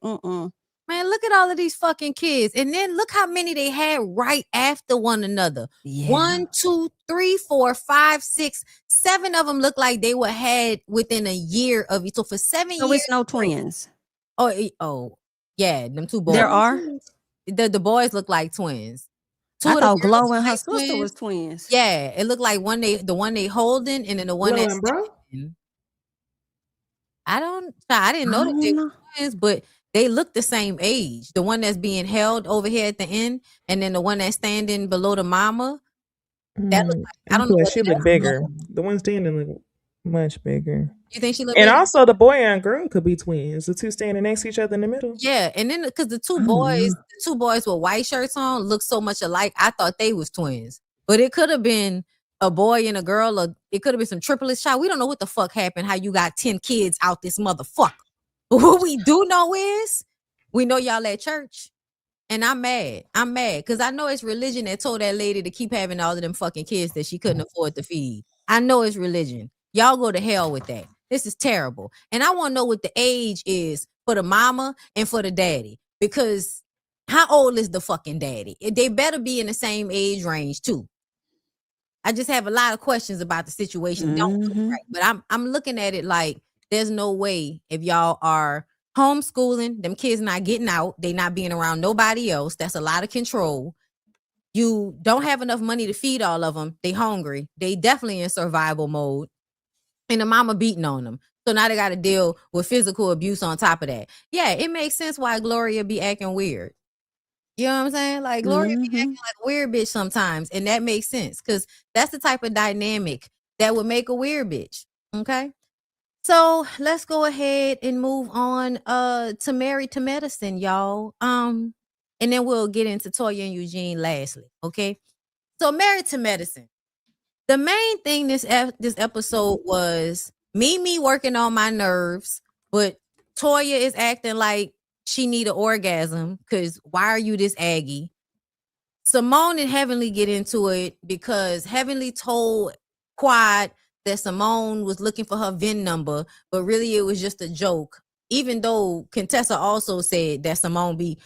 Man, look at all of these fucking kids. And then look how many they had right after one another. Yeah. 1, 2, 3, 4, 5, 6, 7 of them look like they were had within a year of each. So for 7 years. So it's no twins. Oh, yeah. Them 2 boys. There are? The boys look like twins. I thought Glow and her sister was twins. Yeah, it looked like the one they holding and then the one Glow that's and bro? I didn't know that they were twins, but they look the same age. The one that's being held over here at the end, and then the one that's standing below the mama. That look like, I don't know. She look bigger. The one standing look much bigger. You think she look And bigger? also the boy and girl could be twins. The 2 standing next to each other in the middle. Yeah, and then because the two boys with white shirts on look so much alike, I thought they was twins. But it could have been a boy and a girl, or it could have been some triplets child. We don't know what the fuck happened, how you got 10 kids out this motherfucker. But what we do know is we know y'all at church. And I'm mad. I'm mad because I know it's religion that told that lady to keep having all of them fucking kids that she couldn't afford to feed. I know it's religion. Y'all go to hell with that. This is terrible. And I want to know what the age is for the mama and for the daddy. Because How old is the fucking daddy? They better be in the same age range too. I just have a lot of questions about the situation. Don't look right, but I'm looking at it like there's no way if y'all are homeschooling, them kids not getting out, they not being around nobody else. That's a lot of control. You don't have enough money to feed all of them. They hungry. They definitely in survival mode. And the mama beating on them. So now they got to deal with physical abuse on top of that. Yeah, it makes sense why Gloria be acting weird. You know what I'm saying? Like Gloria be acting like a weird bitch sometimes. And that makes sense because that's the type of dynamic that would make a weird bitch. Okay. So let's go ahead and move on to Married to Medicine, y'all. And then we'll get into Toya and Eugene lastly. Okay. So Married to Medicine. The main thing this episode was Mimi working on my nerves, but Toya is acting like she need an orgasm because why are you this aggy? Simone and Heavenly get into it because Heavenly told Quad that Simone was looking for her VIN number, but really it was just a joke. Even though Contessa also said that Simone be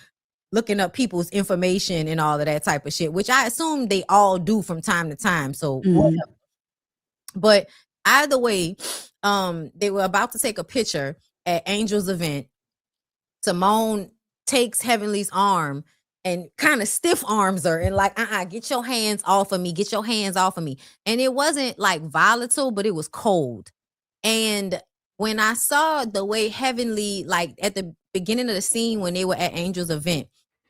looking up people's information and all of that type of shit, which I assume they all do from time to time. So whatever. But either way, they were about to take a picture at Angel's event. Simone takes Heavenly's arm and kind of stiff arms her and like, get your hands off of me. Get your hands off of me. And it wasn't like volatile, but it was cold. And when I saw the way Heavenly, like at the beginning of the scene when they were at Angel's event,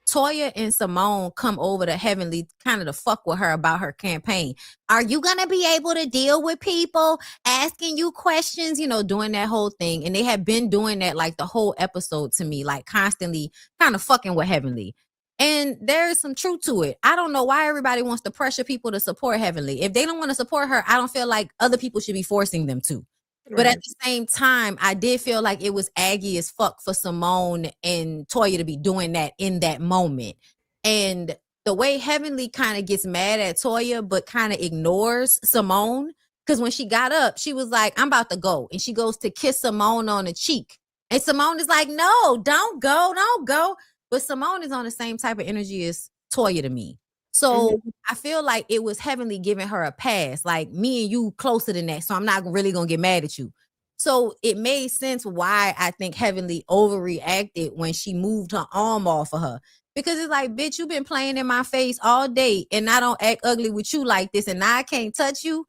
Toya and Simone come over to Heavenly kind of to fuck with her about her campaign. Are you going to be able to deal with people asking you questions, you know, doing that whole thing? And they have been doing that like the whole episode to me, like constantly kind of fucking with Heavenly. And there is some truth to it. I don't know why everybody wants to pressure people to support Heavenly. If they don't want to support her, I don't feel like other people should be forcing them to. But at the same time, I did feel like it was aggy as fuck for Simone and Toya to be doing that in that moment. And the way Heavenly kind of gets mad at Toya, but kind of ignores Simone. Because when she got up, she was like, I'm about to go. And she goes to kiss Simone on the cheek. And Simone is like, no, don't go. But Simone is on the same type of energy as Toya to me. So I feel like it was Heavenly giving her a pass, like me and you closer than that. So I'm not really going to get mad at you. So it made sense why I think Heavenly overreacted when she moved her arm off of her. Because it's like, bitch, you've been playing in my face all day and I don't act ugly with you like this and now I can't touch you.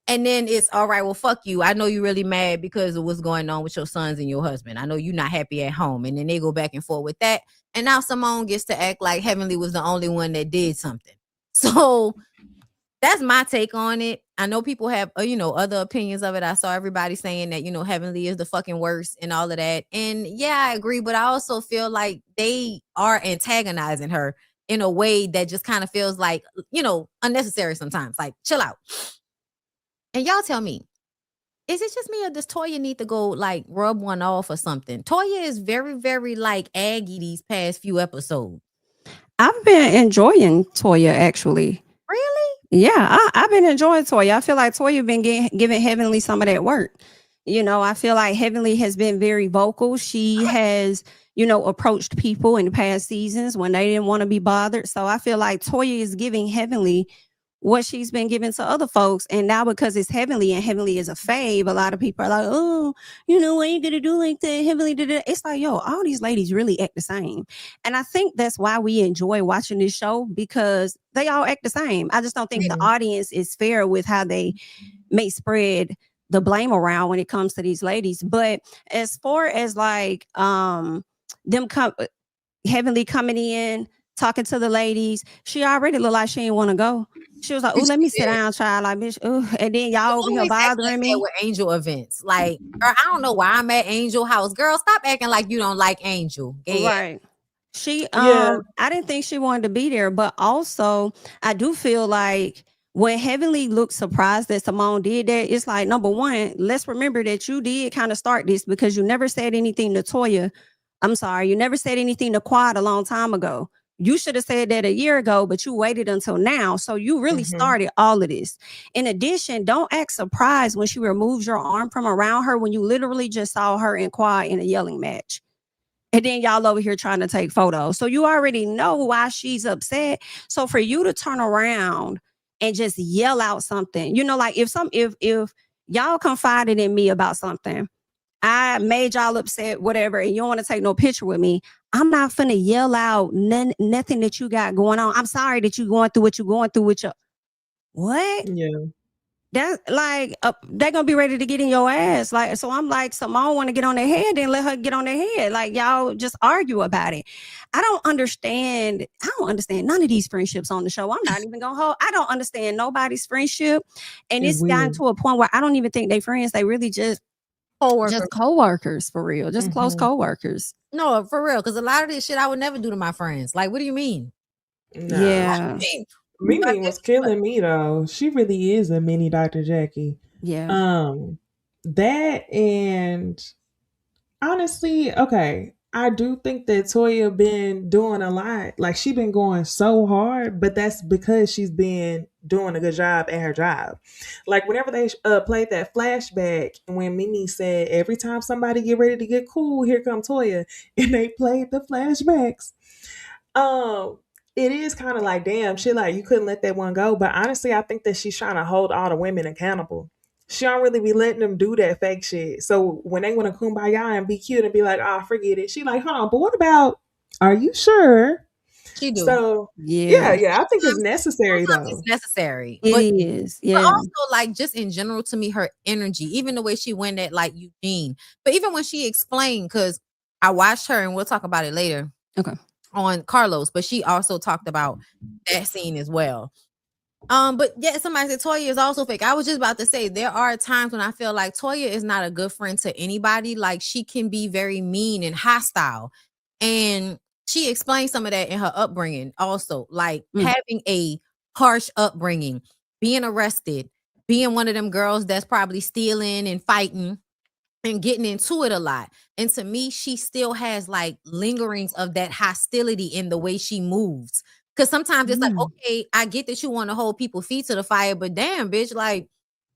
And then it's all right, well, fuck you. I know you're really mad because of what's going on with your sons and your husband. I know you're not happy at home. And then they go back and forth with that. And now Simone gets to act like Heavenly was the only one that did something. So that's my take on it. I know people have, other opinions of it. I saw everybody saying that, Heavenly is the fucking worst and all of that. And yeah, I agree. But I also feel like they are antagonizing her in a way that just kind of feels like, unnecessary sometimes. Like, chill out. And y'all tell me, is it just me or does Toya need to go like rub one off or something? Toya is very, very like aggy these past few episodes. I've been enjoying Toya actually. Really? Yeah, I've been enjoying Toya. I feel like Toya been giving Heavenly some of that work. I feel like Heavenly has been very vocal. She has, approached people in the past seasons when they didn't want to be bothered. So I feel like Toya is giving Heavenly what she's been giving to other folks. And now because it's Heavenly and Heavenly is a fave, a lot of people are like, oh, what you gonna do like that? Heavenly did it. It's like, yo, all these ladies really act the same. And I think that's why we enjoy watching this show, because they all act the same. I just don't think the audience is fair with how they may spread the blame around when it comes to these ladies. But as far as like Heavenly coming in, talking to the ladies, she already looked like she didn't want to go. She was like, "Oh, let me sit down, child." Like, bitch, and then y'all over here bothering me with Angel events. Like, girl, I don't know why I'm at Angel House. Girl, stop acting like you don't like Angel. Right. She, I didn't think she wanted to be there, but also I do feel like when Heavenly looked surprised that Simone did that, it's like, number one, let's remember that you did kind of start this because you never said anything to Toya. I'm sorry, you never said anything to Quad a long time ago. You should have said that a year ago, but you waited until now. So you really started all of this. In addition, don't act surprised when she removes your arm from around her when you literally just saw her and Quad in a yelling match. And then y'all over here trying to take photos. So you already know why she's upset. So for you to turn around and just yell out something, like if y'all confided in me about something, I made y'all upset, whatever, and you don't want to take no picture with me, I'm not finna yell out nothing that you got going on. I'm sorry that you're going through what you're going through with your what? Yeah. That's like they're gonna be ready to get in your ass. Like, so I'm like, Simone want to get on their head, then let her get on their head. Like, y'all just argue about it. I don't understand none of these friendships on the show. I'm not even gonna hold. I don't understand nobody's friendship, and it's gotten to a point where I don't even think they friends. They really just co-workers for real, just close co-workers. No, for real, because a lot of this shit I would never do to my friends. Like, what do you mean? No. Yeah. Mimi was killing me though. She really is a mini Dr. Jackie. Yeah. That and honestly, okay, I do think that Toya been doing a lot. Like she been going so hard, but that's because she's been doing a good job at her job. Like whenever they played that flashback when Mimi said every time somebody get ready to get cool, here come Toya, and they played the flashbacks. It is kind of like, damn, shit, like you couldn't let that one go. But honestly, I think that she's trying to hold all the women accountable. She don't really be letting them do that fake shit. So when they want to kumbaya and be cute and be like, oh, forget it. She like, hold on, but what about, are you sure? She do. So yeah, I think it's necessary though. It's necessary. It is. Yeah. But also, like, just in general, to me, her energy, even the way she went at like Eugene, but even when she explained, because I watched her and we'll talk about it later. Okay. On Carlos, but she also talked about that scene as well. But yeah, somebody said Toya is also fake. I was just about to say there are times when I feel like Toya is not a good friend to anybody. Like she can be very mean and hostile, and she explained some of that in her upbringing. Also, like having a harsh upbringing, being arrested, being one of them girls that's probably stealing and fighting and getting into it a lot. And to me, she still has like lingerings of that hostility in the way she moves. Because sometimes it's like, okay, I get that you want to hold people's feet to the fire, but damn, bitch, like,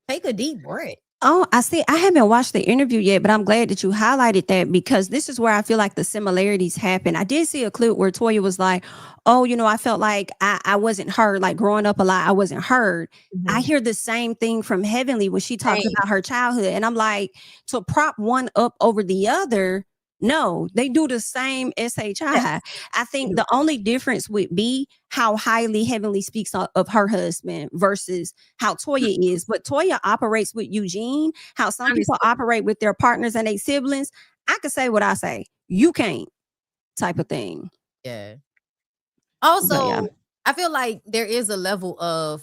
take a deep breath. Oh, I see. I haven't watched the interview yet, but I'm glad that you highlighted that because this is where I feel like the similarities happen. I did see a clip where Toya was like, oh, I felt like I wasn't heard. Like growing up a lot, I wasn't heard. I hear the same thing from Heavenly when she talks about her childhood. And I'm like, to prop one up over the other, no, they do the same SHI. I think the only difference would be how highly Heavenly speaks of her husband versus how Toya is. But Toya operates with Eugene, how some people operate with their partners and their siblings. I could say what I say. You can't type of thing. Yeah. Also, I feel like there is a level of,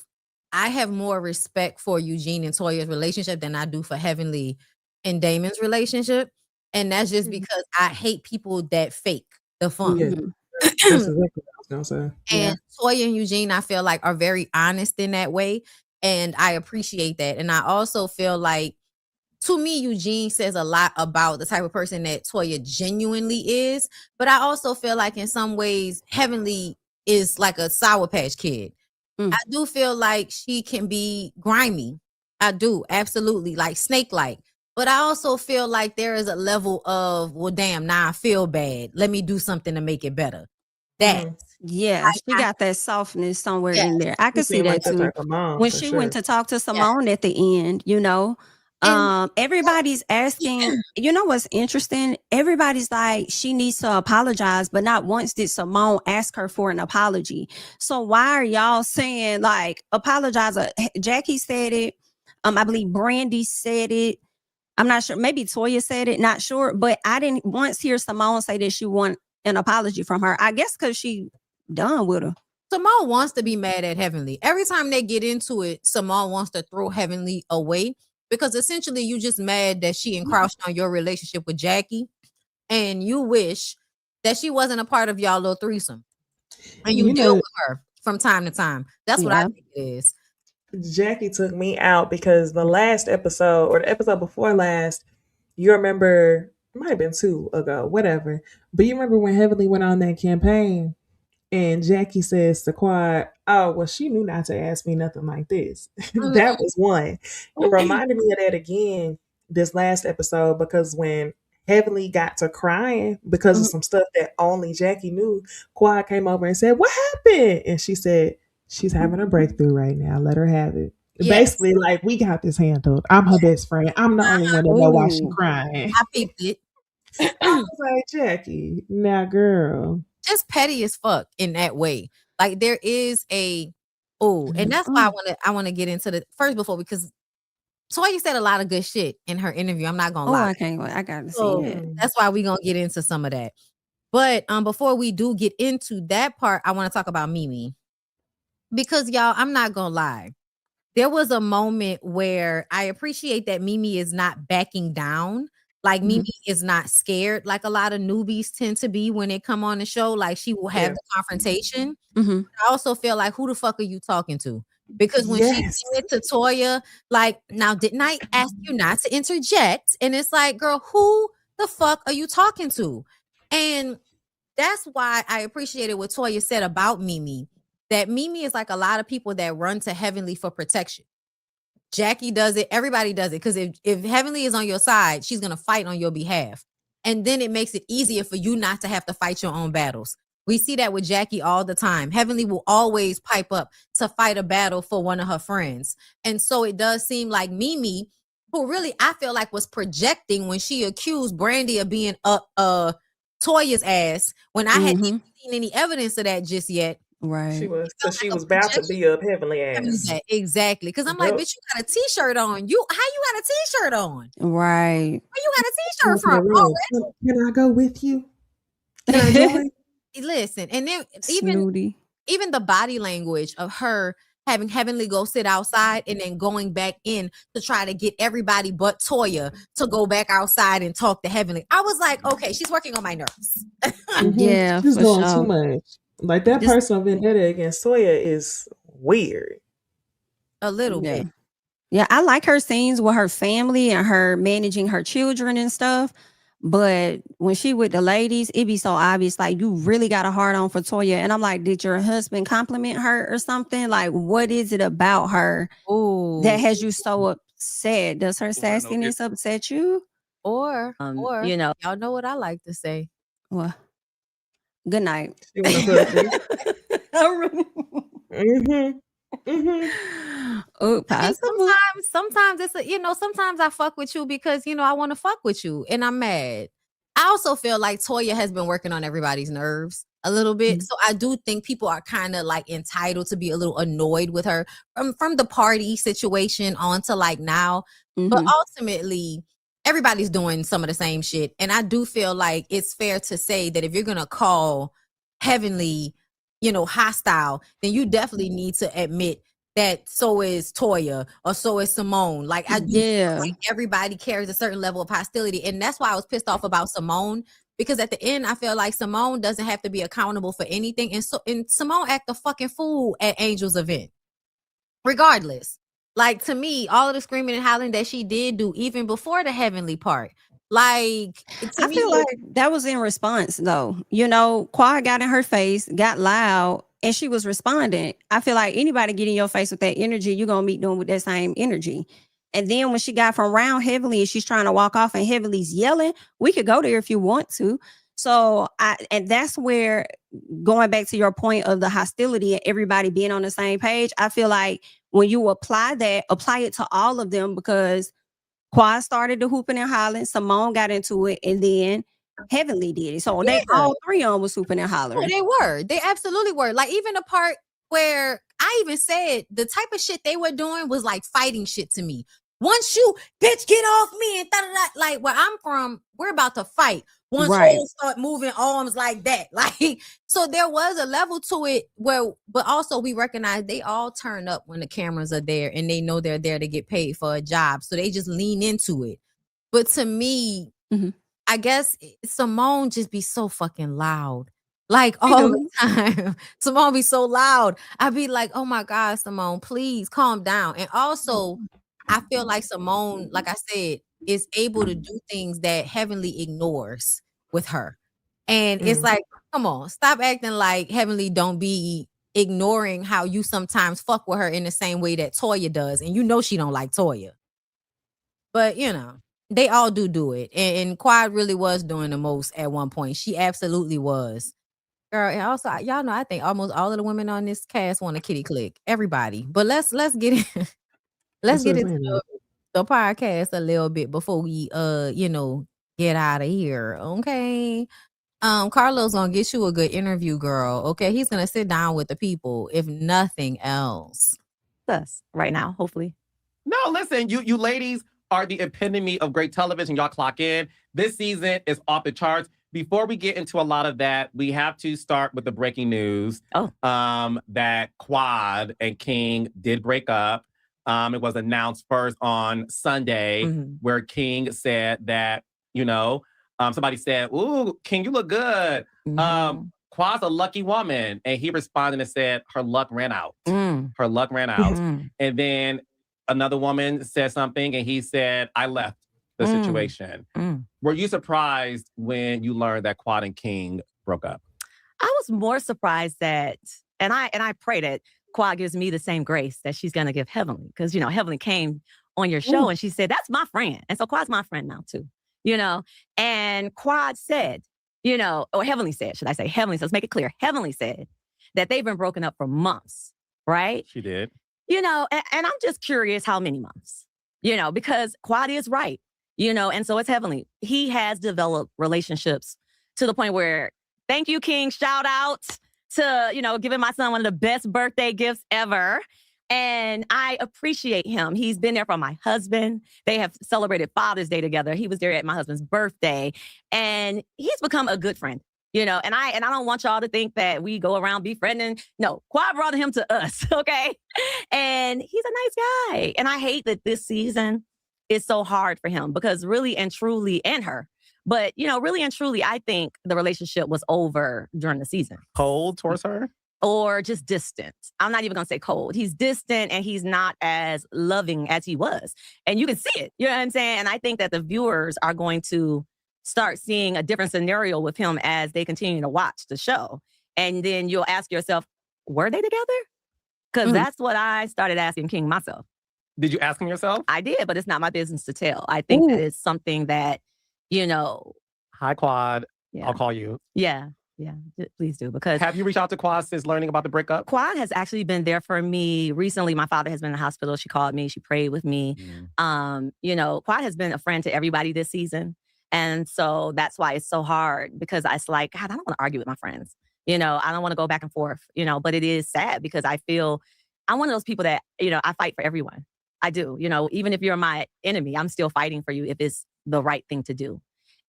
I have more respect for Eugene and Toya's relationship than I do for Heavenly and Damon's relationship. And that's just because I hate people that fake the fun. Yeah. That's exactly what I was gonna say. And Toya and Eugene, I feel like, are very honest in that way. And I appreciate that. And I also feel like, to me, Eugene says a lot about the type of person that Toya genuinely is. But I also feel like in some ways, Heavenly is like a Sour Patch Kid. I do feel like she can be grimy. I do, absolutely, like snake-like. But I also feel like there is a level of, well, damn, now I feel bad. Let me do something to make it better. That. Yeah, she got that softness somewhere in there. I could see that too. When she went to talk to Simone at the end, everybody's asking, what's interesting? Everybody's like, she needs to apologize, but not once did Simone ask her for an apology. So why are y'all saying like apologize? Jackie said it. I believe Brandy said it. I'm not sure. Maybe Toya said it. Not sure. But I didn't once hear Simone say that she want an apology from her. I guess because she done with her. Simone wants to be mad at Heavenly. Every time they get into it, Simone wants to throw Heavenly away because essentially you just mad that she encroached on your relationship with Jackie and you wish that she wasn't a part of y'all little threesome. And you deal with her from time to time. That's what I think it is. Jackie took me out because the last episode or the episode before last, you remember, it might have been 2 ago, whatever. But you remember when Heavenly went on that campaign and Jackie says to Quad, oh, well, she knew not to ask me nothing like this. That was one. It reminded me of that again this last episode because when Heavenly got to crying because of some stuff that only Jackie knew. Quad came over and said, "What happened?" And she said, "She's having a breakthrough right now. Let her have it." Yes. Basically, like, we got this handled. I'm her best friend. I'm the only one that know why she Ooh. crying. I peeped it. I was like, Jackie, now girl. Just petty as fuck in that way. Like there is and that's why I want to get into the first before because Toya said a lot of good shit in her interview. I'm not gonna lie. I can't wait. I gotta see So it. that's why we're gonna get into some of that. But before we do get into that part, I want to talk about Mimi. Because y'all, I'm not gonna lie. There was a moment where I appreciate that Mimi is not backing down. Like Mimi is not scared like a lot of newbies tend to be when they come on the show. Like she will have the confrontation. I also feel like, who the fuck are you talking to? Because when she said to Toya, like, now didn't I ask you not to interject? And it's like, girl, who the fuck are you talking to? And that's why I appreciated what Toya said about Mimi. That Mimi is like a lot of people that run to Heavenly for protection. Jackie does it. Everybody does it. Because if Heavenly is on your side, she's going to fight on your behalf. And then it makes it easier for you not to have to fight your own battles. We see that with Jackie all the time. Heavenly will always pipe up to fight a battle for one of her friends. And so it does seem like Mimi, who really I feel like was projecting when she accused Brandy of being Toya's ass, when I hadn't even seen any evidence of that just yet. Right. She was because she was about to be up Heavenly ass. Exactly. Because I'm like, bitch, you got a t-shirt on. How you got a t-shirt on? Right. Where you got a t-shirt from? Can I go with you? Can I join? Listen, and then Snooty. even the body language of her having Heavenly go sit outside and then going back in to try to get everybody but Toya to go back outside and talk to Heavenly. I was like, okay, she's working on my nerves. Yeah, she's for doing sure. too much. Like that personal vendetta against Toya is weird. A little bit. Yeah, I like her scenes with her family and her managing her children and stuff. But when she with the ladies, it be so obvious. Like, you really got a hard on for Toya. And I'm like, did your husband compliment her or something? Like, what is it about her that has you so upset? Does her sassiness upset you? Or y'all know what I like to say. What? Good night. Oh, sometimes it's sometimes I fuck with you because I want to fuck with you and I'm mad. I also feel like Toya has been working on everybody's nerves a little bit. So I do think people are kind of like entitled to be a little annoyed with her from the party situation on to like now. But ultimately, everybody's doing some of the same shit. And I do feel like it's fair to say that if you're going to call Heavenly, hostile, then you definitely need to admit that so is Toya or so is Simone. Like I do feel like everybody carries a certain level of hostility. And that's why I was pissed off about Simone. Because at the end, I feel like Simone doesn't have to be accountable for anything. And Simone act a fucking fool at Angel's event. Regardless. Like to me, all of the screaming and hollering that she did do even before the Heavenly part. Like I feel like that was in response though. Quad got in her face, got loud, and she was responding. I feel like anybody get in your face with that energy, you're gonna meet them with that same energy. And then when she got from round Heavenly and she's trying to walk off and Heavenly's yelling, we could go there if you want to. So and that's where, going back to your point of the hostility and everybody being on the same page, I feel like when you apply it to all of them, because Quad started the hooping and hollering, Simone got into it, and then Heavenly did it. So they all three on was hooping and hollering. They absolutely were. Like even the part where I even said the type of shit they were doing was like fighting shit to me. Once you bitch get off me and like where I'm from, we're about to fight. Once you start moving arms like that, like so there was a level to it but also we recognize they all turn up when the cameras are there and they know they're there to get paid for a job, so they just lean into it. But to me, I guess Simone just be so fucking loud. Like all the time. Simone be so loud. I'd be like, oh my God, Simone, please calm down. And also, I feel like Simone, like I said, is able to do things that Heavenly ignores with her. And it's like, come on, stop acting like Heavenly don't be ignoring how you sometimes fuck with her in the same way that Toya does. And she don't like Toya. But They all do it. And Quad really was doing the most at one point. She absolutely was. Girl, and also y'all know I think almost all of the women on this cast want a kitty click. Everybody. But let's get in, let's That's what get I'm into saying. the podcast a little bit before we get out of here. Okay. Carlos gonna get you a good interview, girl. Okay. He's gonna sit down with the people, if nothing else. Us right now, hopefully. No, listen, you ladies are the epitome of great television. Y'all clock in. This season is off the charts. Before we get into a lot of that, we have to start with the breaking news. That Quad and King did break up. It was announced first on Sunday, where King said that, somebody said, "Ooh, King, you look good. Quad's a lucky woman." And he responded and said, her luck ran out. Her luck ran out. And then another woman said something and he said, "I left the situation." Were you surprised when you learned that Quad and King broke up? I was more surprised that, and I pray that Quad gives me the same grace that she's going to give Heavenly. Because, Heavenly came on your show and she said, "That's my friend." And so Quad's my friend now too, And Quad said, or Heavenly said, should I say, Heavenly, so let's make it clear. Heavenly said that they've been broken up for months, right? She did. And I'm just curious how many months, because Quad is right, and so it's Heavenly. He has developed relationships to the point where, thank you, King, shout out to, giving my son one of the best birthday gifts ever. And I appreciate him. He's been there for my husband. They have celebrated Father's Day together. He was there at my husband's birthday. And he's become a good friend, and I don't want y'all to think that we go around befriending. No, Quad brought him to us, okay? And he's a nice guy. And I hate that this season is so hard for him because really and truly, and her, but, really and truly, I think the relationship was over during the season. Cold towards her? Or just distant. I'm not even going to say cold. He's distant and he's not as loving as he was. And you can see it. You know what I'm saying? And I think that the viewers are going to start seeing a different scenario with him as they continue to watch the show. And then you'll ask yourself, were they together? Because that's what I started asking King myself. Did you ask him yourself? I did, but it's not my business to tell. I think that it's something that, Hi, Quad. Yeah. I'll call you. Yeah. Yeah, please do. Because have you reached out to Quad since learning about the breakup? Quad has actually been there for me recently. My father has been in the hospital. She called me. She prayed with me. Quad has been a friend to everybody this season. And so that's why it's so hard because it's like, God, I don't want to argue with my friends. I don't want to go back and forth, but it is sad because I feel I'm one of those people that, I fight for everyone. I do, even if you're my enemy, I'm still fighting for you if it's the right thing to do.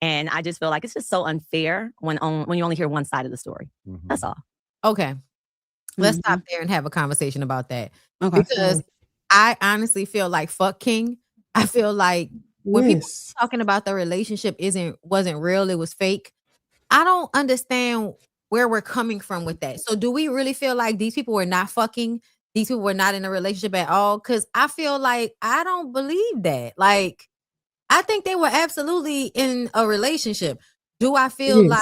And I just feel like it's just so unfair when you only hear one side of the story. That's all. Okay. Let's stop there and have a conversation about that. Okay. Because I honestly feel like fuck King. I feel like when people talking about the relationship wasn't real, it was fake. I don't understand where we're coming from with that. So do we really feel like these people were not fucking? These people were not in a relationship at all? Because I feel like I don't believe that. Like, I think they were absolutely in a relationship. Do I feel like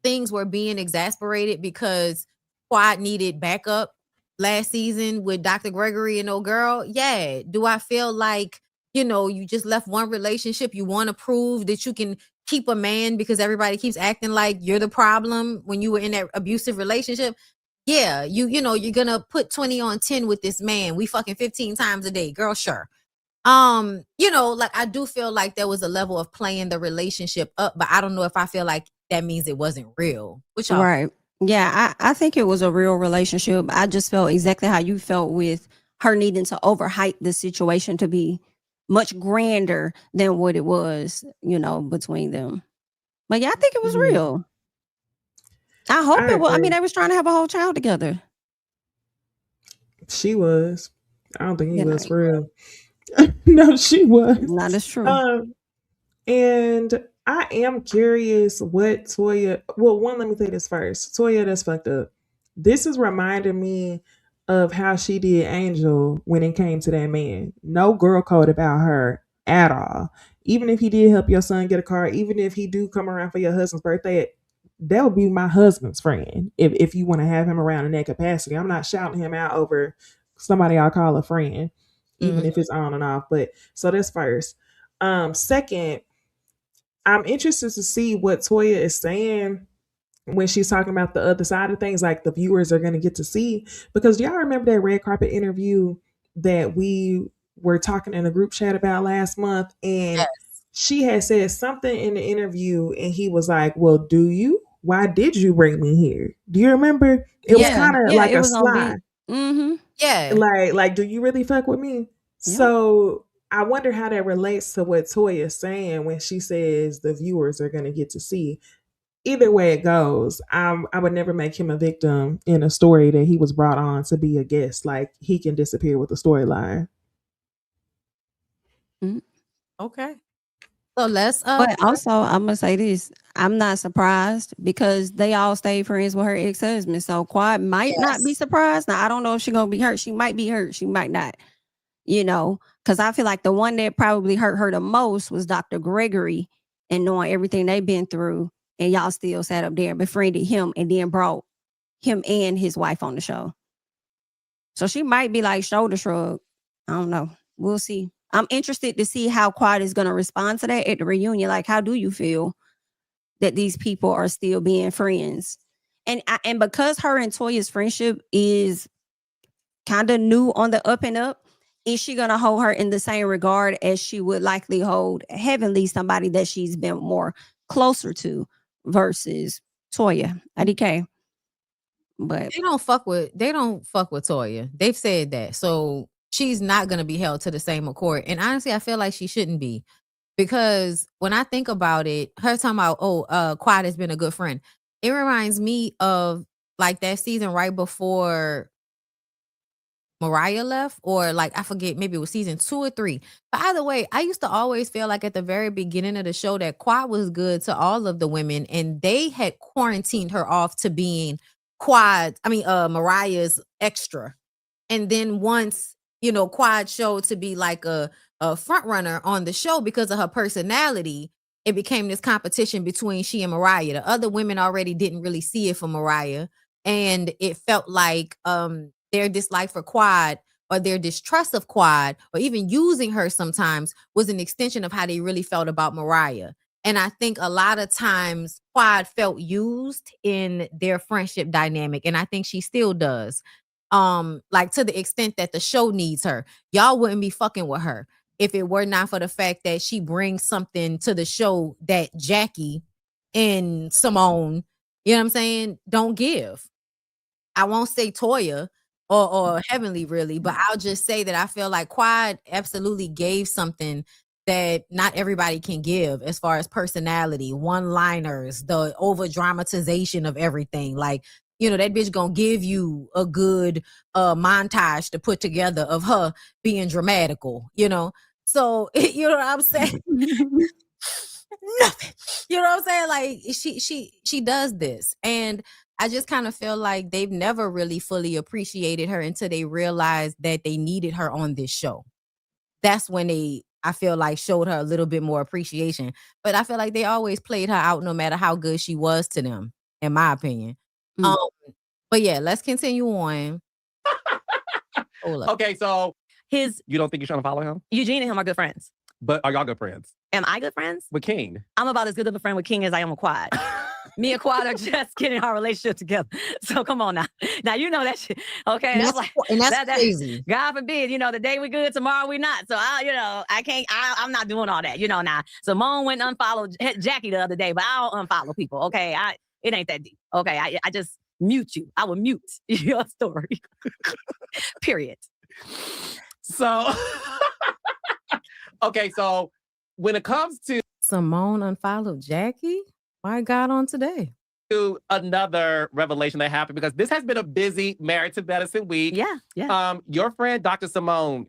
things were being exasperated because Quad needed backup last season with Dr. Gregory and old girl? Yeah. Do I feel like, you just left one relationship, you want to prove that you can keep a man because everybody keeps acting like you're the problem when you were in that abusive relationship? Yeah, you're gonna put 20 on 10 with this man. We fucking 15 times a day, girl, sure. Like I do feel like there was a level of playing the relationship up, but I don't know if I feel like that means it wasn't real. Which right. Yeah, I think it was a real relationship. I just felt exactly how you felt with her needing to overhype the situation to be much grander than what it was, between them. But yeah, I think it was real. I hope it was. I mean, they was trying to have a whole child together. She was. I don't think he was for real. No, she was. That is true. And I am curious what Toya. Well, let me say this first. Toya, that's fucked up. This is reminding me of how she did Angel when it came to that man. No girl code about her at all. Even if he did help your son get a car, even if he do come around for your husband's birthday, that would be my husband's friend. If you want to have him around in that capacity, I'm not shouting him out over somebody I'll call a friend. Even if it's on and off. But so that's first. Second, I'm interested to see what Toya is saying when she's talking about the other side of things, like the viewers are going to get to see. Because do y'all remember that red carpet interview that we were talking in a group chat about last month? And she had said something in the interview, and he was like, "Well, do you? Why did you bring me here?" Do you remember? It was kind of like it a was on slide. beat. Mm-hmm. Yeah. Like, do you really fuck with me? So I wonder how that relates to what Toya is saying when she says the viewers are going to get to see. Either way it goes, I would never make him a victim in a story that he was brought on to be a guest. Like, he can disappear with the storyline. Okay. So let's But also, I'm gonna say this: I'm not surprised because they all stayed friends with her ex-husband. So Quad might not be surprised. Now I don't know if she's gonna be hurt. She might be hurt. She might not. You know, because I feel like the one that probably hurt her the most was Dr. Gregory, and knowing everything they've been through, and y'all still sat up there and befriended him, and then brought him and his wife on the show. So she might be like shoulder shrug. I don't know. We'll see. I'm interested to see how Quad is going to respond to that at the reunion. Like, how do you feel that these people are still being friends? And because her and Toya's friendship is kind of new on the up and up, is she going to hold her in the same regard as she would likely hold Heavenly, somebody that she's been more closer to versus Toya? IDK. But they don't fuck with Toya. They've said that. So she's not gonna be held to the same accord. And honestly, I feel like she shouldn't be. Because when I think about it, her talking about, Quad has been a good friend. It reminds me of like that season right before Mariah left, or like I forget, maybe it was season 2 or 3. But either way, I used to always feel like at the very beginning of the show that Quad was good to all of the women, and they had quarantined her off to being Mariah's extra. And then once, Quad showed to be like a front runner on the show because of her personality, it became this competition between she and Mariah. The other women already didn't really see it for Mariah. And it felt like their dislike for Quad, or their distrust of Quad, or even using her sometimes, was an extension of how they really felt about Mariah. And I think a lot of times Quad felt used in their friendship dynamic. And I think she still does. Like to the extent that the show needs her. Y'all wouldn't be fucking with her if it were not for the fact that she brings something to the show that Jackie and Simone, you know what I'm saying, don't give. I won't say Toya or Heavenly really, but I'll just say that I feel like Quad absolutely gave something that not everybody can give, as far as personality, one-liners, the over dramatization of everything. Like, that bitch gonna give you a good montage to put together of her being dramatical, So, you know what I'm saying? Nothing. You know what I'm saying? Like she does this. And I just kind of feel like they've never really fully appreciated her until they realized that they needed her on this show. That's when I feel like, showed her a little bit more appreciation. But I feel like they always played her out no matter how good she was to them, in my opinion. But yeah, let's continue on. Okay, so you don't think you're trying to follow him? Eugene and him are good friends. But are y'all good friends? Am I good friends? With King. I'm about as good of a friend with King as I am with Quad. Me and Quad are just getting our relationship together. So come on now. Now you know that shit. Okay. And that's crazy. God forbid, the day we good, tomorrow we not. So I can't, I'm not doing all that, now. Simone went and unfollowed Jackie the other day, but I don't unfollow people. Okay. It ain't that deep. Okay. I just mute you. I will mute your story. Period. So okay, so when it comes to Simone unfollowed Jackie, why got on today? To another revelation that happened, because this has been a busy Married to Medicine week. Yeah. Your friend Dr. Simone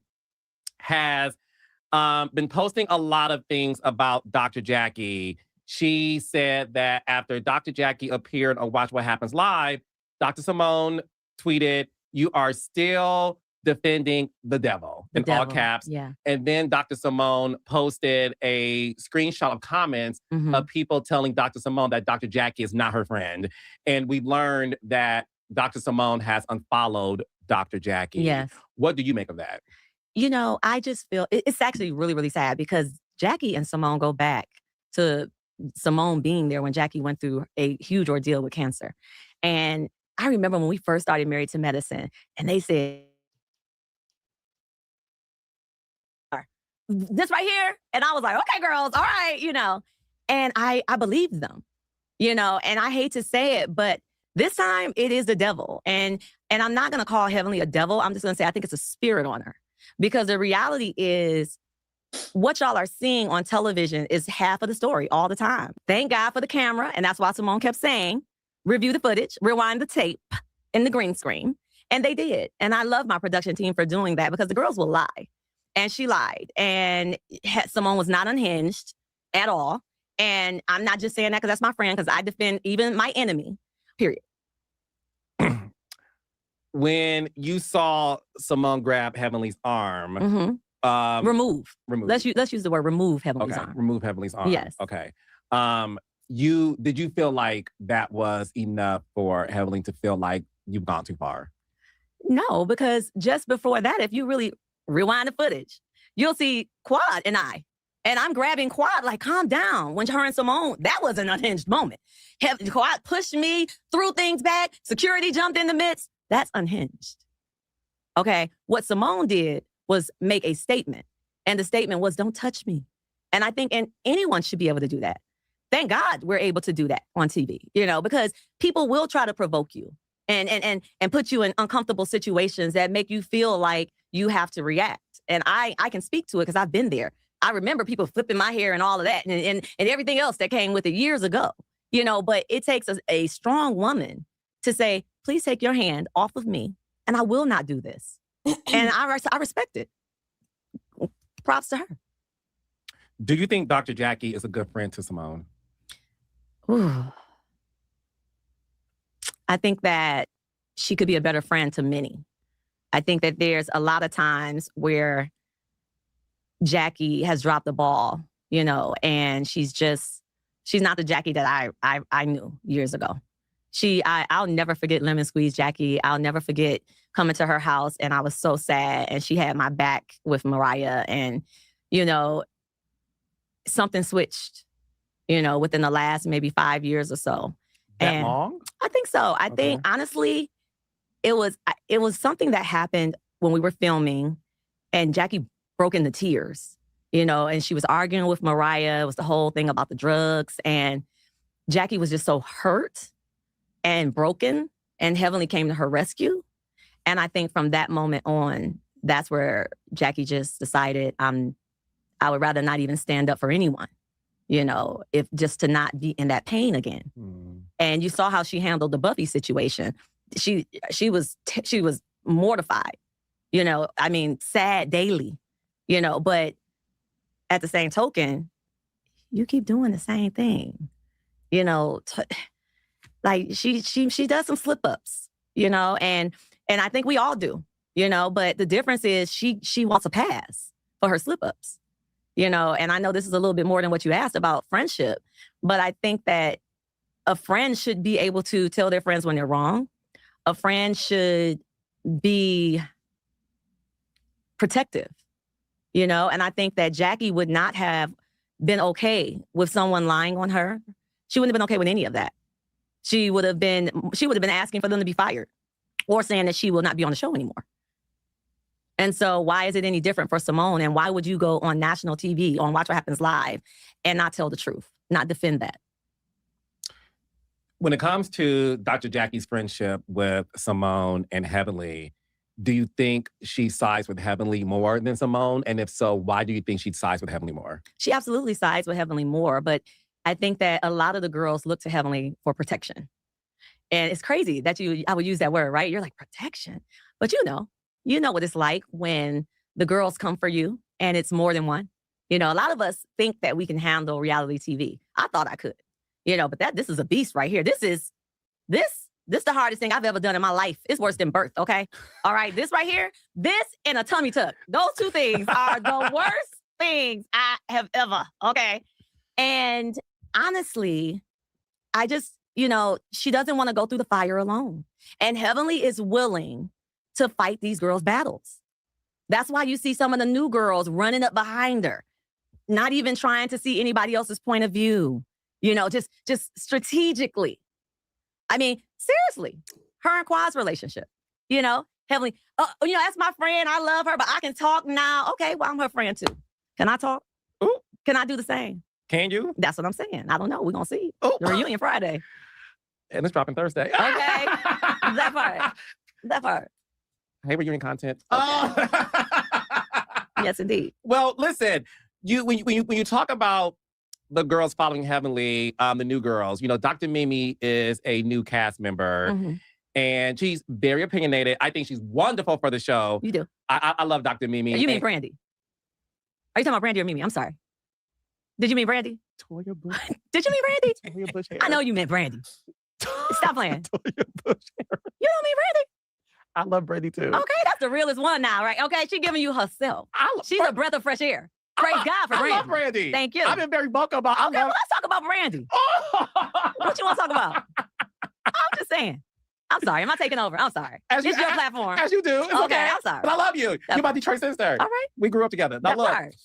has been posting a lot of things about Dr. Jackie. She said that after Dr. Jackie appeared on Watch What Happens Live, Dr. Simone tweeted, "You are still defending the devil," in all caps. Yeah. And then Dr. Simone posted a screenshot of comments of people telling Dr. Simone that Dr. Jackie is not her friend. And we've learned that Dr. Simone has unfollowed Dr. Jackie. Yes. What do you make of that? I just feel it's actually really, really sad, because Jackie and Simone go back to Simone being there when Jackie went through a huge ordeal with cancer. And I remember when we first started Married to Medicine, and they said, this right here. And I was like, okay, girls, all right, and I believed them, and I hate to say it, but this time it is the devil. And I'm not going to call Heavenly a devil. I'm just going to say, I think it's a spirit on her, because the reality is what y'all are seeing on television is half of the story all the time. Thank God for the camera. And that's why Simone kept saying, review the footage, rewind the tape in the green screen. And they did. And I love my production team for doing that, because the girls will lie. And she lied. And Simone was not unhinged at all. And I'm not just saying that because that's my friend, because I defend even my enemy, period. When you saw Simone grab Heavenly's arm, remove. Let's use the word remove Heavenly's okay, arm. remove Heavenly's arm. Yes. Okay. Did you feel like that was enough for Heavenly to feel like you've gone too far? No, because just before that, if you really rewind the footage, you'll see Quad and I'm grabbing Quad like, calm down. When her and Simone, that was an unhinged moment. Quad pushed me, threw things back, security jumped in the midst. That's unhinged. Okay. What Simone did was make a statement. And the statement was, don't touch me. And I think anyone should be able to do that. Thank God we're able to do that on TV, because people will try to provoke you and put you in uncomfortable situations that make you feel like you have to react. And I can speak to it because I've been there. I remember people flipping my hair and all of that and everything else that came with it years ago, but it takes a strong woman to say, please take your hand off of me and I will not do this. And I respect it. Props to her. Do you think Dr. Jackie is a good friend to Simone? Ooh. I think that she could be a better friend to many. I think that there's a lot of times where Jackie has dropped the ball, and she's not the Jackie that I knew years ago. I'll never forget Lemon Squeeze Jackie. I'll never forget coming to her house and I was so sad and she had my back with Mariah and, something switched, within the last maybe 5 years or so. That long? I think so. I think honestly, it was something that happened when we were filming and Jackie broke into tears, and she was arguing with Mariah. It was the whole thing about the drugs and Jackie was just so hurt and broken and Heavenly came to her rescue. And I think from that moment on, that's where Jackie just decided I would rather not even stand up for anyone, if just to not be in that pain again. And you saw how she handled the Buffy situation. She was mortified, sad daily, but at the same token, you keep doing the same thing, like she does some slip ups, and I think we all do, but the difference is she wants a pass for her slip ups, and I know this is a little bit more than what you asked about friendship, but I think that a friend should be able to tell their friends when they're wrong. A friend should be protective, and I think that Jackie would not have been okay with someone lying on her. She wouldn't have been okay with any of that. She would have been asking for them to be fired or saying that she will not be on the show anymore. And so why is it any different for Simone? And why would you go on national TV, on Watch What Happens Live, and not tell the truth, not defend that? When it comes to Dr. Jackie's friendship with Simone and Heavenly, do you think she sides with Heavenly more than Simone? And if so, why do you think she sides with Heavenly more? She absolutely sides with Heavenly more, but I think that a lot of the girls look to Heavenly for protection. And it's crazy that I would use that word, right? You're like, protection. But you know what it's like when the girls come for you and it's more than one. A lot of us think that we can handle reality TV. I thought I could, but this is a beast right here. This is the hardest thing I've ever done in my life. It's worse than birth, okay? All right, this right here, this and a tummy tuck. Those two things are the worst things I have ever, okay? And honestly, I just, she doesn't want to go through the fire alone. And Heavenly is willing to fight these girls' battles. That's why you see some of the new girls running up behind her. not even trying to see anybody else's point of view. You know, just strategically. I mean, seriously, her and Quad's relationship, you know, Heavenly, you know, that's my friend. I love her, but I can talk now. Okay, well, I'm her friend too. Can I talk? Ooh. Can I do the same? Can you? That's what I'm saying. I don't know. We're going to see. Oh. The reunion Friday. And it's dropping Thursday. Okay. That part. That part. Hey, reunion content. Okay. Yes, indeed. Well, listen, when you talk about the girls following Heavenly, the new girls, you know, Dr. Mimi is a new cast member. Mm-hmm. And she's very opinionated. I think she's wonderful for the show. You do. I love Dr. Mimi. You mean Brandy? Are you talking about Brandy or Mimi? I'm sorry. Did you mean Brandy? Toya Bush. Did you mean Brandy? Toya Bush hair. I know you meant Brandy. Stop playing. Toya Bush hair. You don't mean Brandy? I love Brandy too. Okay, that's the realest one now, right? Okay, she's giving you herself. She's a breath of fresh air. Praise God for Brandy. I love Brandy. Thank you. I've been very vocal about Okay, well, let's talk about Brandy. What you want to talk about? I'm just saying. I'm sorry. Am I taking over? I'm sorry. It's your platform. As you do. It's okay. I'm sorry. But I love you. You're my Detroit sister. All right. We grew up together. Now, look. Right.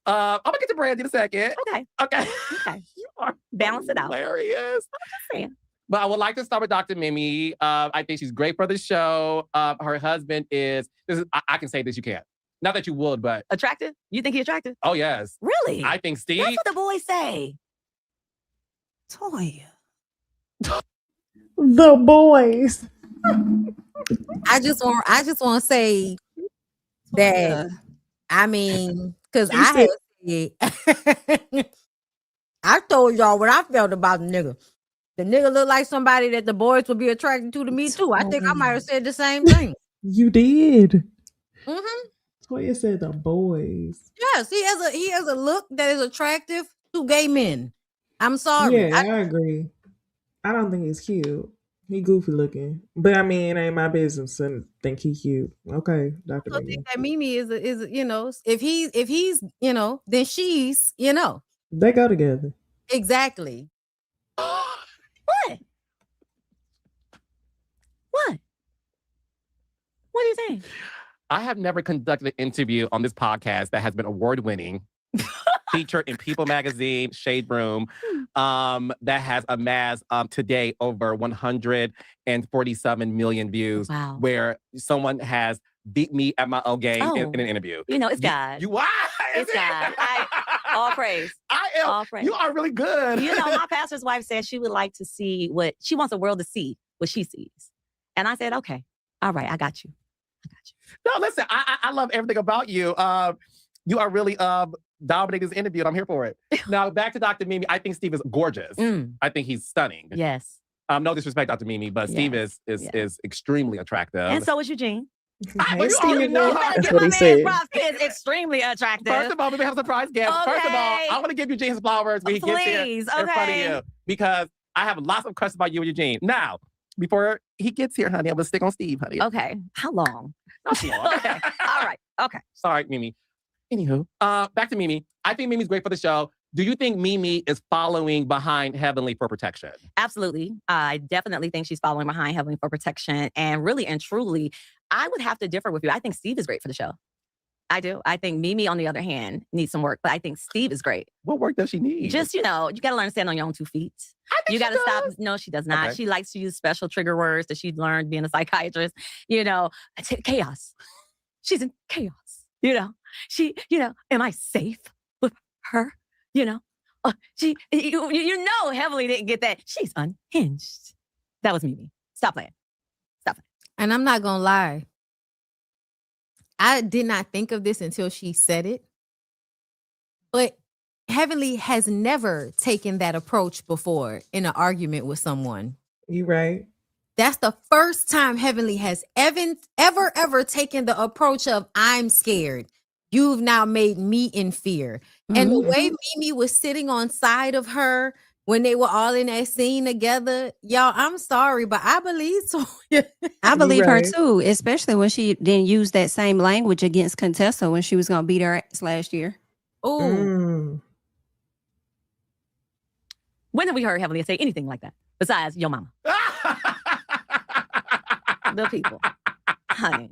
I'm going to get to Brandy in a second. Okay. Okay. You are balance it out. Hilarious. I'm just saying. But I would like to start with Dr. Mimi. I think she's great for the show. Her husband is I can say this, you can't. Not that you would, but... Attractive? You think he's attractive? Oh, yes. Really? I think Steve... That's what the boys say. Toya. The boys. I just want to say that, I mean, because I told y'all what I felt about the nigga. The nigga looked like somebody that the boys would be attracted to me too. I think I might have said the same thing. You did. Mm-hmm. Toya said the boys. Yes, he has a look that is attractive to gay men. I'm sorry. Yeah, I agree. I don't think he's cute. He goofy looking, but I mean, it ain't my business to think he cute. Okay, Dr. I think that Mimi is you know, if he's you know, then she's you know. They go together. Exactly. What? What? What are you saying? I have never conducted an interview on this podcast that has been award-winning, featured in People Magazine, Shade Room, that has amassed today over 147 million views. Wow. Where someone has beat me at my own game in an interview. You know, it's God. You why? It's God. All praise. I am. All praise. You are really good. You know, my pastor's wife said she would like to see she wants the world to see what she sees. And I said, okay, all right, I got you. No, listen, I love everything about you. You are really dominating this interview, and I'm here for it. Now, back to Dr. Mimi. I think Steve is gorgeous. I think he's stunning. Yes. No disrespect, Dr. Mimi, but Steve is extremely attractive. And so is Eugene. But you already know. That's what he said. Is extremely attractive. First of all, we have a surprise guest. Okay. First of all, I want to give Eugene his flowers when he gets here in front of you, because I have lots of questions about you and Eugene. Now, before he gets here, honey, I'm going to stick on Steve, honey. Okay. How long? Not too long. Okay. All right. Okay. Sorry, Mimi. Anywho, back to Mimi. I think Mimi's great for the show. Do you think Mimi is following behind Heavenly for protection? Absolutely. I definitely think she's following behind Heavenly for protection. And really and truly, I would have to differ with you. I think Steve is great for the show. I do. I think Mimi, on the other hand, needs some work, but I think Steve is great. What work does she need? Just, you got to learn to stand on your own 2 feet. You got to stop. No, she does not. Okay. She likes to use special trigger words that she learned being a psychiatrist. Chaos. She's in chaos. Am I safe with her? Heavenly didn't get that. She's unhinged. That was Mimi. Stop playing. And I'm not gonna lie. I did not think of this until she said it. But Heavenly has never taken that approach before in an argument with someone. You right. That's the first time Heavenly has ever taken the approach of, I'm scared. You've now made me in fear. And the way Mimi was sitting on side of her when they were all in that scene together, y'all, I'm sorry, but I believe so. I believe her too, especially when she didn't use that same language against Contessa when she was going to beat her ass last year. Oh. When have we heard Heavenly say anything like that besides your mama? The people. Honey.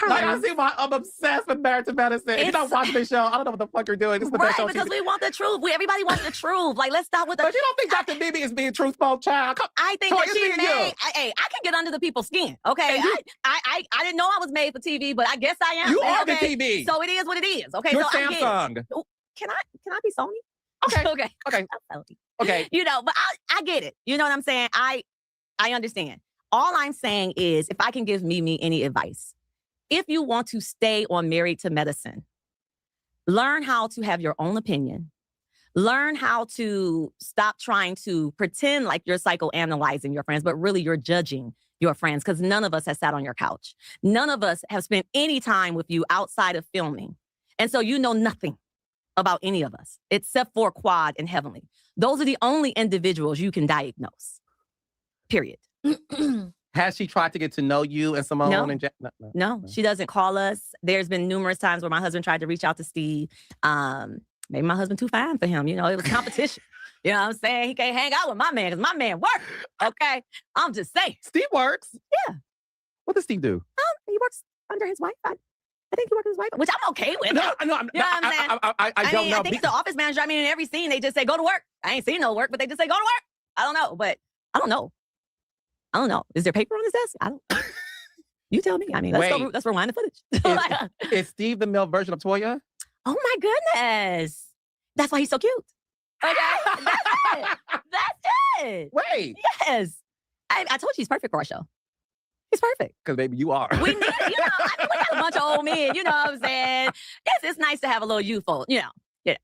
friends. I'm obsessed with married to medicine. If you're not watching this show, I don't know what the fuck you're doing. This is the best show. Because we want the truth. Everybody wants the truth. Like, let's stop with the. But you don't think Dr. Mimi is being truthful, child? I think that she made. Hey, I can get under the people's skin. Okay, I didn't know I was made for TV, but I guess I am. You are the TV. So it is what it is. Okay, You're so Samsung. Can I be Sony? Okay. Okay. You know, but I get it. You know what I'm saying? I understand. All I'm saying is, if I can give Mimi any advice, if you want to stay on Married to Medicine, learn how to have your own opinion. Learn how to stop trying to pretend like you're psychoanalyzing your friends, but really you're judging your friends, because none of us has sat on your couch. None of us have spent any time with you outside of filming. And so you know nothing about any of us, except for Quad and Heavenly. Those are the only individuals you can diagnose. Period. Has she tried to get to know you and Simone? No. And No, she doesn't call us. There's been numerous times where my husband tried to reach out to Steve. Maybe my husband too fine for him. You know, it was competition. You know what I'm saying? He can't hang out with my man because my man works. Okay? I'm just saying. Steve works? Yeah. What does Steve do? He works under his wife. I think he works with his wife, which I'm okay with. No, you know what I'm saying? I don't know. I think he's the office manager. I mean, in every scene, they just say, go to work. I ain't seen no work, but they just say, go to work. I don't know, but I don't know. Is there paper on his desk? I don't. You tell me. I mean, let's rewind the footage. Is Steve the male version of Toya? Oh my goodness. That's why he's so cute. Okay. That's it. Wait. Yes. I told you he's perfect for our show. He's perfect. Because baby, you are. We need it. You know, I mean, we got a bunch of old men. You know what I'm saying? It's nice to have a little youthful, you know. Yeah.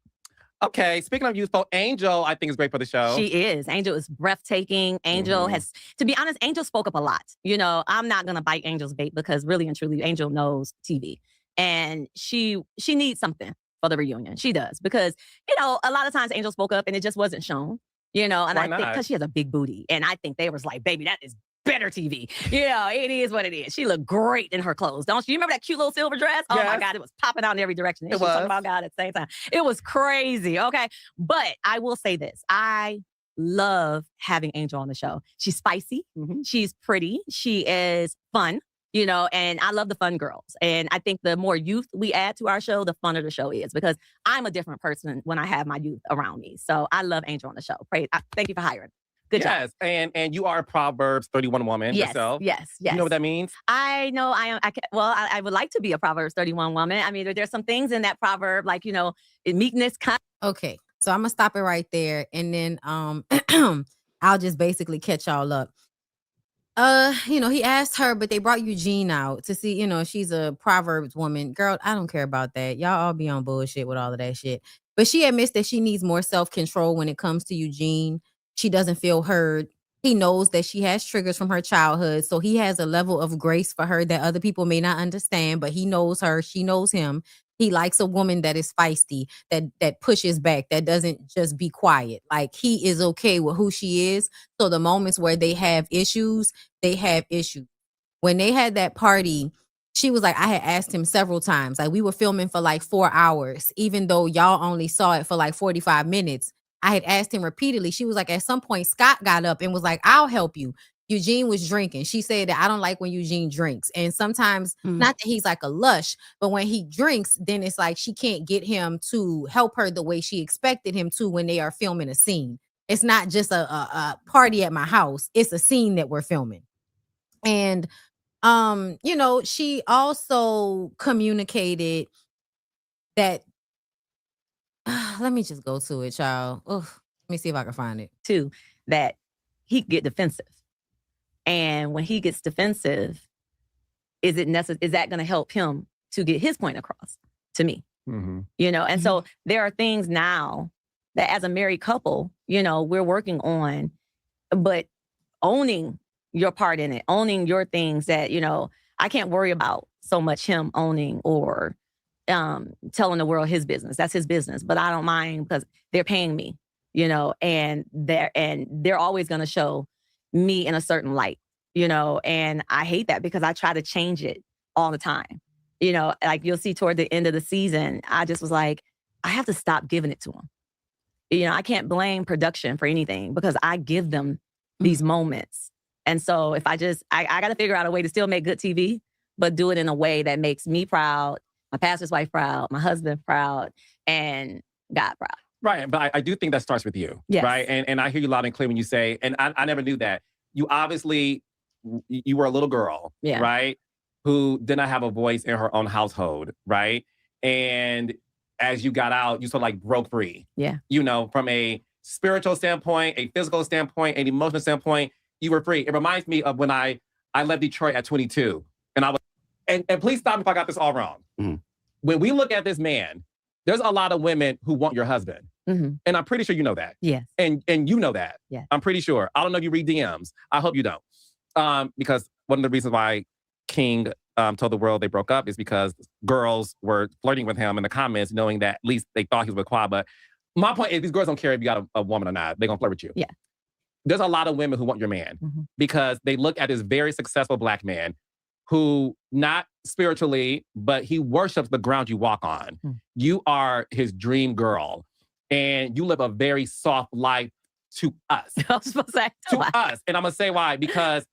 Okay, speaking of youthful, Angel, I think is great for the show. She is. Angel is breathtaking. Angel has, to be honest, Angel spoke up a lot. You know, I'm not going to bite Angel's bait because really and truly, Angel knows TV. And she needs something for the reunion. She does. Because, you know, a lot of times Angel spoke up and it just wasn't shown. You know, and I think because she has a big booty. And I think they was like, baby, that is better TV. You know, it is what it is. She looked great in her clothes. Don't you remember that cute little silver dress? Oh my God, it was popping out in every direction. And she was talking about God at the same time. It was crazy. Okay. But I will say this. I love having Angel on the show. She's spicy. She's pretty. She is fun. You know, and I love the fun girls. And I think the more youth we add to our show, the funner the show is, because I'm a different person when I have my youth around me. So I love Angel on the show. Thank you for hiring. Good job. Yes, and you are a Proverbs 31 woman yourself. Yes. You know what that means? I know I am. I would like to be a Proverbs 31 woman. I mean, there's some things in that proverb, like, you know, meekness. Okay, so I'm gonna stop it right there, and then I'll just basically catch y'all up. You know, he asked her, but they brought Eugene out to see, you know, she's a Proverbs woman. Girl, I don't care about that. Y'all all be on bullshit with all of that shit. But she admits that she needs more self-control when it comes to Eugene. She doesn't feel heard. He knows that she has triggers from her childhood. So he has a level of grace for her that other people may not understand, but he knows her. She knows him. He likes a woman that is feisty, that pushes back, that doesn't just be quiet. Like, he is okay with who she is. So the moments where they have issues, they have issues. When they had that party, she was like, I had asked him several times. Like, we were filming for like 4 hours, even though y'all only saw it for like 45 minutes. I had asked him repeatedly. She was like, at some point, Scott got up and was like, I'll help you. Eugene was drinking. She said that I don't like when Eugene drinks. And sometimes, not that he's like a lush, but when he drinks, then it's like she can't get him to help her the way she expected him to when they are filming a scene. It's not just a party at my house. It's a scene that we're filming. And, you know, she also communicated that, let me just go to it, y'all. Let me see if I can find it. Too, that he get defensive. And when he gets defensive, is that going to help him to get his point across to me? You know, and so there are things now that as a married couple, you know, we're working on, but owning your part in it, owning your things that, you know, I can't worry about so much him owning or telling the world his business. That's his business, but I don't mind because they're paying me, you know, and they're always going to show me in a certain light, you know, and I hate that because I try to change it all the time. You know, like you'll see toward the end of the season, I just was like, I have to stop giving it to them. You know, I can't blame production for anything because I give them these moments. And so if I got to figure out a way to still make good TV, but do it in a way that makes me proud, my pastor's wife proud, my husband proud, and God proud. Right, but I do think that starts with you, Yes. right? And I hear you loud and clear when you say, and I never knew that. You obviously, you were a little girl, Yeah. right? Who did not have a voice in her own household, right? And as you got out, you sort of like broke free. Yeah. You know, from a spiritual standpoint, a physical standpoint, an emotional standpoint, you were free. It reminds me of when I left Detroit at 22. And I was, and please stop me if I got this all wrong. Mm-hmm. When we look at this man, there's a lot of women who want your husband. Mm-hmm. And I'm pretty sure you know that. Yes. And you know that. Yeah. I'm pretty sure. I don't know if you read DMs. I hope you don't. Because one of the reasons why King told the world they broke up is because girls were flirting with him in the comments, knowing that at least they thought he was with Quad. But my point is, these girls don't care if you got a woman or not. They're going to flirt with you. Yeah. There's a lot of women who want your man because they look at this very successful Black man who, not spiritually, but he worships the ground you walk on. You are his dream girl. And you live a very soft life to us. I was supposed to say to us. And I'm going to say why. Because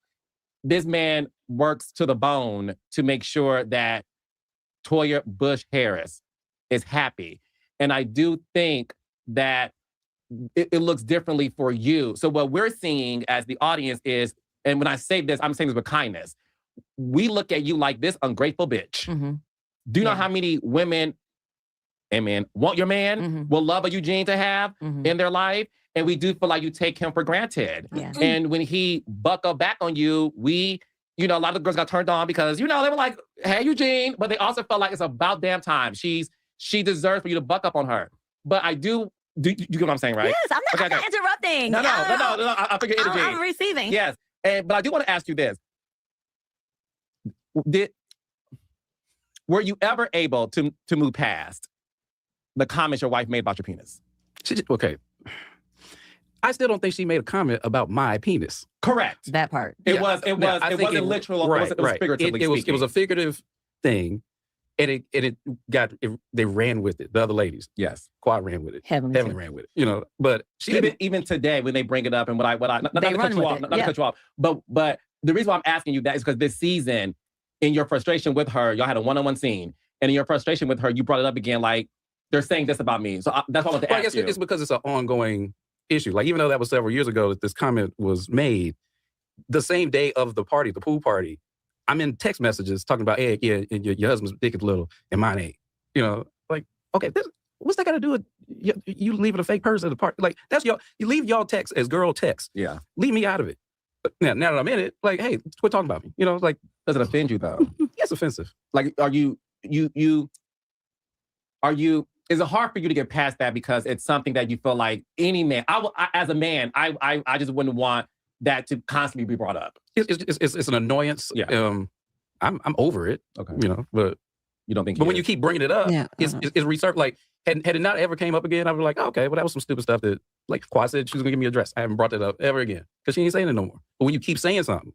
this man works to the bone to make sure that Toya Bush Harris is happy. And I do think that it looks differently for you. So what we're seeing as the audience is, and when I say this, I'm saying this with kindness. We look at you like this ungrateful bitch. Do you know how many women and men want your man, will love a Eugene to have in their life? And we do feel like you take him for granted. Yeah. And when he buckle back on you, a lot of girls got turned on because, they were like, hey, Eugene, but they also felt like it's about damn time. She deserves for you to buck up on her. But I do you get what I'm saying, right? Yes, I'm not interrupting. No, I figure energy. I'm receiving. Yes, but I do want to ask you this. Were you ever able to move past the comments your wife made about your penis? Okay. I still don't think she made a comment about my penis. Correct. That part. It wasn't literal. Right, it was figuratively speaking. It was a figurative thing, and they ran with it. The other ladies, yes, Quad ran with it. Heavenly ran with it. But she even today when they bring it up and not to cut you off, but the reason why I'm asking you that is because this season, in your frustration with her, y'all had a one-on-one scene, and in your frustration with her, you brought it up again, like they're saying this about me. So that's what I want to ask you. It's because it's an ongoing issue. Like, even though that was several years ago that this comment was made, the same day of the party, the pool party, I'm in text messages talking about, hey, yeah, your husband's dick is little and mine ain't. Like, okay, what's that got to do with you leaving a fake person at the party? Like, that's you leave y'all text as girl text. Yeah. Leave me out of it. But now that I'm in it, like, hey, quit talking about me. Like, does it offend you though? Yes, offensive. Like, are you, is it hard for you to get past that because it's something that you feel like any man, as a man, I just wouldn't want that to constantly be brought up. It's an annoyance. Yeah. I'm over it. Okay. But you don't think? But when you keep bringing it up, it's resurfaced. Like, had it not ever came up again, I would be like, okay, well, that was some stupid stuff that, like, Quad said she was gonna give me a dress. I haven't brought that up ever again because she ain't saying it no more. But when you keep saying something,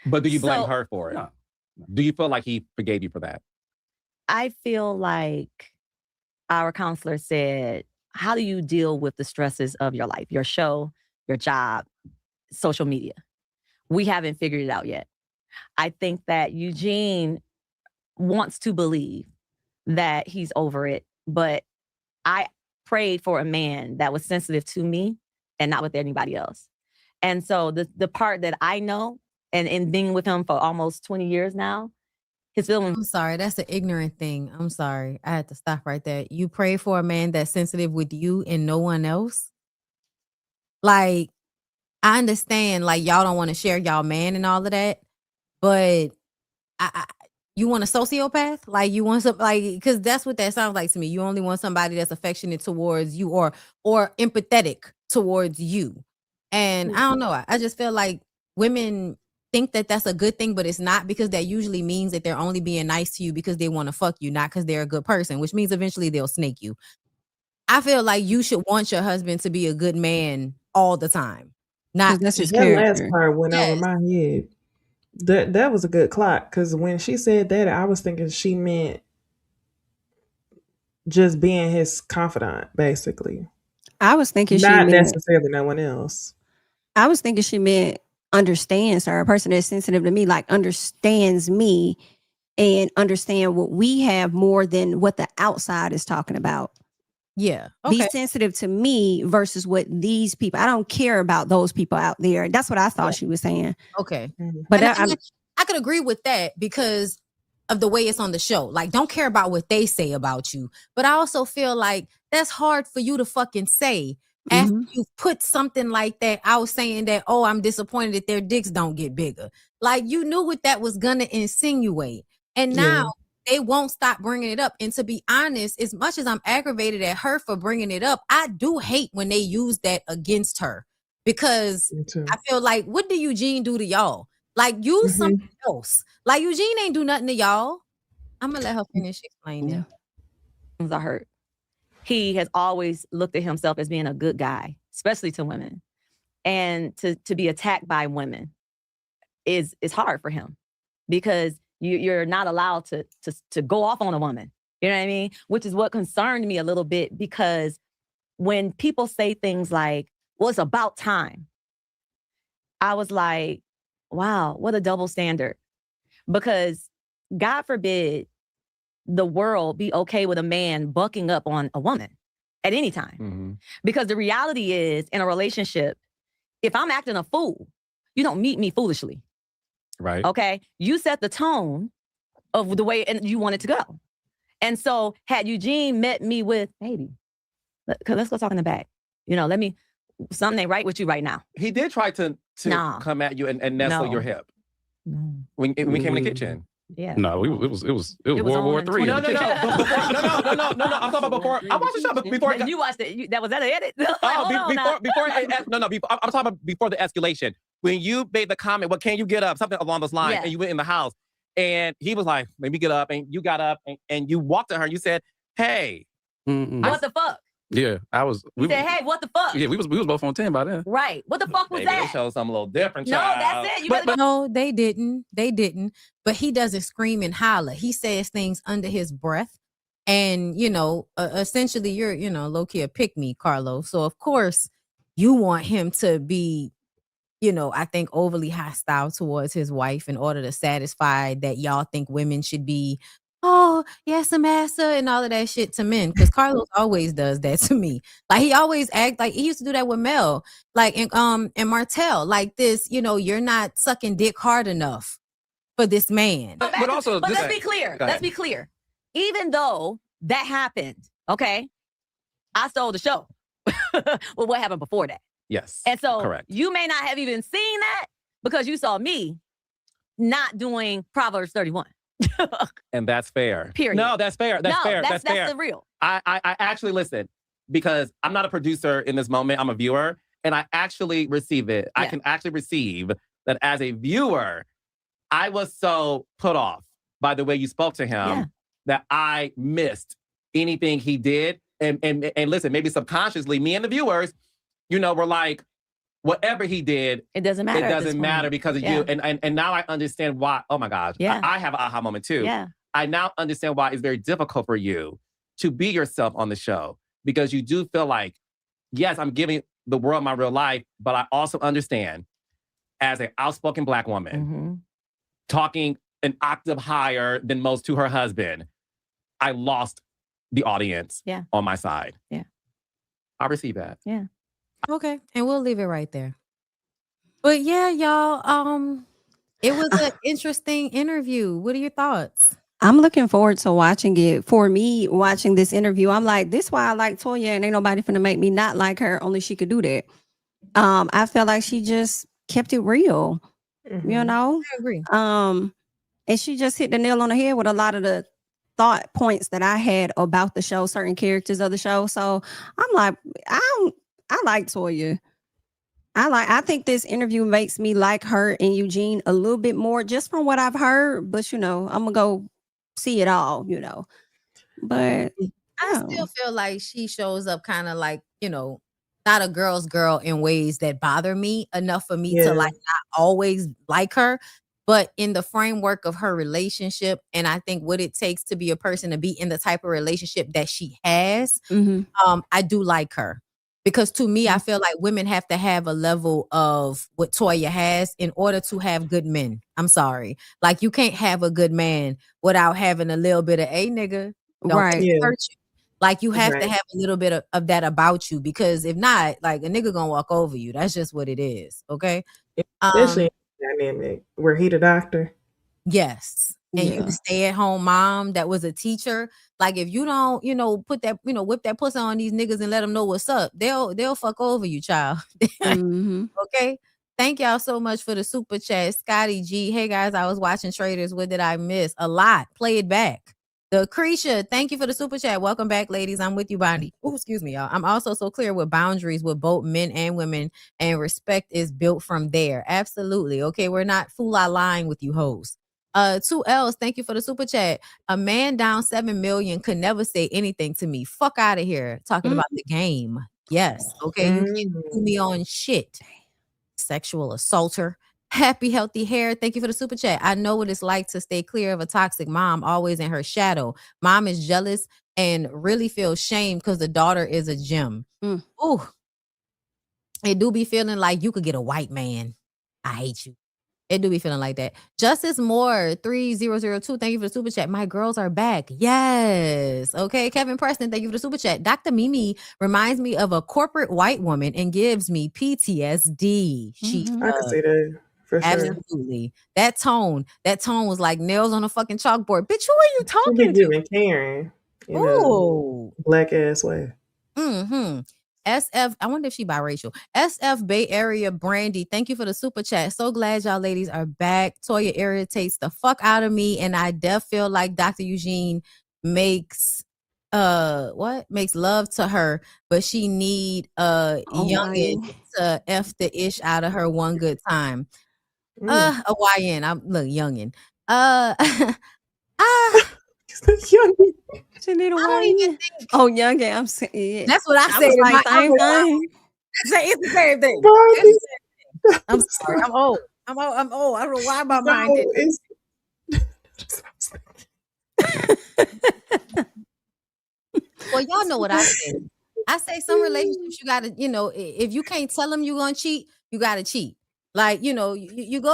but do you blame her for it? No. Do you feel like he forgave you for that? I feel like our counselor said, how do you deal with the stresses of your life, your show, your job, social media? We haven't figured it out yet. I think that Eugene wants to believe that he's over it, but I prayed for a man that was sensitive to me and not with anybody else. And so the part that I know, and in being with him for almost 20 years now, his feelings. I'm sorry, that's an ignorant thing. I'm sorry. I had to stop right there. You pray for a man that's sensitive with you and no one else? Like, I understand, like, y'all don't want to share y'all man and all of that, but you want a sociopath? Like, you want some, like, because that's what that sounds like to me. You only want somebody that's affectionate towards you or empathetic towards you. And I don't know. I just feel like women think that that's a good thing, but it's not, because that usually means that they're only being nice to you because they want to fuck you, not because they're a good person, which means eventually they'll snake you. I feel like you should want your husband to be a good man all the time. Not that's his that last part went over my head. That was a good clock, because when she said that, I was thinking she meant just being his confidant, basically. I was thinking not she meant, necessarily no one else. I was thinking she meant understands her, a person that's sensitive to me, like understands me and understand what we have more than what the outside is talking about. Yeah. Be Okay. sensitive to me versus what these people. I don't care about those people out there. That's what I thought she was saying. Okay. But And I could agree with that because of the way it's on the show. Like, don't care about what they say about you. But I also feel like that's hard for you to fucking say after you put something like that out saying that, oh, I'm disappointed that their dicks don't get bigger. Like, you knew what that was going to insinuate. And now they won't stop bringing it up. And to be honest, as much as I'm aggravated at her for bringing it up, I do hate when they use that against her because I feel like, what did Eugene do to y'all? Like, use something else. Like, Eugene ain't do nothing to y'all. I'm going to let her finish explaining. I heard. He has always looked at himself as being a good guy, especially to women. And to be attacked by women is hard for him because you're not allowed to go off on a woman. You know what I mean? Which is what concerned me a little bit because when people say things like, well, it's about time, I was like, wow, what a double standard. Because God forbid the world be okay with a man bucking up on a woman at any time. Because the reality is, in a relationship, if I'm acting a fool, you don't meet me foolishly. Right. Okay? You set the tone of the way you want it to go. And so had Eugene met me with, baby, let's go talk in the back. You know, something ain't right with you right now. He did try to come at you and nestle your hip. When we came in the kitchen. Yeah. No, it was World War III. No. I'm talking about before. I watched the show before. You watched it. Was that an edit? I'm talking about before the escalation. When you made the comment, well, can you get up? Something along those lines. And you went in the house. And he was like, let me get up. And you got up and you walked to her and you said, hey. What the fuck? Yeah, He said, hey, what the fuck? Yeah, we was both on 10 by then. Right. What the fuck was Maybe that? They showed something a little different, No, child. that's it. But no, they didn't. They didn't. But he doesn't scream and holler. He says things under his breath. And, essentially you're, low-key a pick-me, Carlos. So, of course, you want him to be, I think overly hostile towards his wife in order to satisfy that y'all think women should be, oh, yes, massa, and all of that shit to men. Because Carlos always does that to me. Like, he always act like he used to do that with Mel. Like, and Martell, like this, you're not sucking dick hard enough for this man. But let's be clear. Let's be clear. Even though that happened, okay, I stole the show. Well, what happened before that? Yes. And so correct. You may not have even seen that because you saw me not doing Proverbs 31. And that's fair. Period. No, that's fair. That's fair. That's fair. the real. I actually listen because I'm not a producer in this moment. I'm a viewer, and I actually receive it. Yeah. I can actually receive that as a viewer. I was so put off by the way you spoke to him that I missed anything he did. And listen, maybe subconsciously, me and the viewers, we're like, whatever he did, it doesn't matter. It doesn't matter because of you. And now I understand why. Oh my gosh. Yeah. I have an aha moment too. Yeah. I now understand why it's very difficult for you to be yourself on the show because you do feel like, yes, I'm giving the world my real life, but I also understand as an outspoken Black woman, talking an octave higher than most to her husband, I lost the audience on my side. Yeah. I receive that. Yeah. Okay. And we'll leave it right there. But yeah, y'all, it was an interesting interview. What are your thoughts? I'm looking forward to watching it. For me, watching this interview, I'm like, this is why I like Toya and ain't nobody finna make me not like her. Only she could do that. I felt like she just kept it real, I agree. And she just hit the nail on the head with a lot of the thought points that I had about the show, certain characters of the show. So I'm like, I like Toya. I think this interview makes me like her and Eugene a little bit more just from what I've heard. But, I'm going to go see it all, But I still feel like she shows up kind of like, not a girl's girl in ways that bother me enough for me to like not always like her. But in the framework of her relationship, and I think what it takes to be a person to be in the type of relationship that she has, I do like her. Because to me, I feel like women have to have a level of what Toya has in order to have good men. I'm sorry. Like, you can't have a good man without having a little bit of, hey, nigga, don't let me hurt you. Like, you have to have a little bit of that about you, because if not, like, a nigga gonna walk over you. That's just what it is. Okay. Especially dynamic where he the doctor. Yes. And you the stay-at-home mom that was a teacher. Like, if you don't, put that, whip that pussy on these niggas and let them know what's up, they'll fuck over you, child. Okay. Thank y'all so much for the super chat. Scotty G. Hey guys, I was watching Traders. What did I miss? A lot. Play it back. The Cretia, thank you for the super chat. Welcome back, ladies. I'm with you, Bondy. Oh, excuse me, y'all. I'm also so clear with boundaries with both men and women, and respect is built from there. Absolutely. Okay, we're not lying with you hoes. 2Ls, thank you for the super chat. A man down 7 million could never say anything to me. Fuck out of here. Talking about the game. Yes. Okay. You can't do me on shit. Sexual assaulter. Happy healthy hair. Thank you for the super chat. I know what it's like to stay clear of a toxic mom, always in her shadow. Mom is jealous and really feels shame because the daughter is a gem. Ooh. It do be feeling like you could get a white man. I hate you. It do be feeling like that. Justice Moore 3002. Thank you for the super chat. My girls are back. Yes. Okay. Kevin Preston, thank you for the super chat. Dr. Mimi reminds me of a corporate white woman and gives me PTSD. She I can see that for sure. Absolutely. That tone was like nails on a fucking chalkboard. Bitch, who are you talking She be to? giving Karen in a black ass way. SF, I wonder if she biracial. SF Bay Area Brandy, thank you for the super chat. So glad y'all ladies are back. Toya irritates the fuck out of me, and I feel like Dr. Eugene makes love to her, but she need youngin to F the ish out of her one good time. A YN. I'm look youngin. She need a YN. Oh, youngin. I'm saying That's what I say. said. Like same thing. It's the same thing. It's the same thing. I'm sorry. I'm old. I'm old. I don't know why my mind did. Well, y'all know what I say. I say some relationships you gotta, if you can't tell them you're gonna cheat, you gotta cheat. Like, you go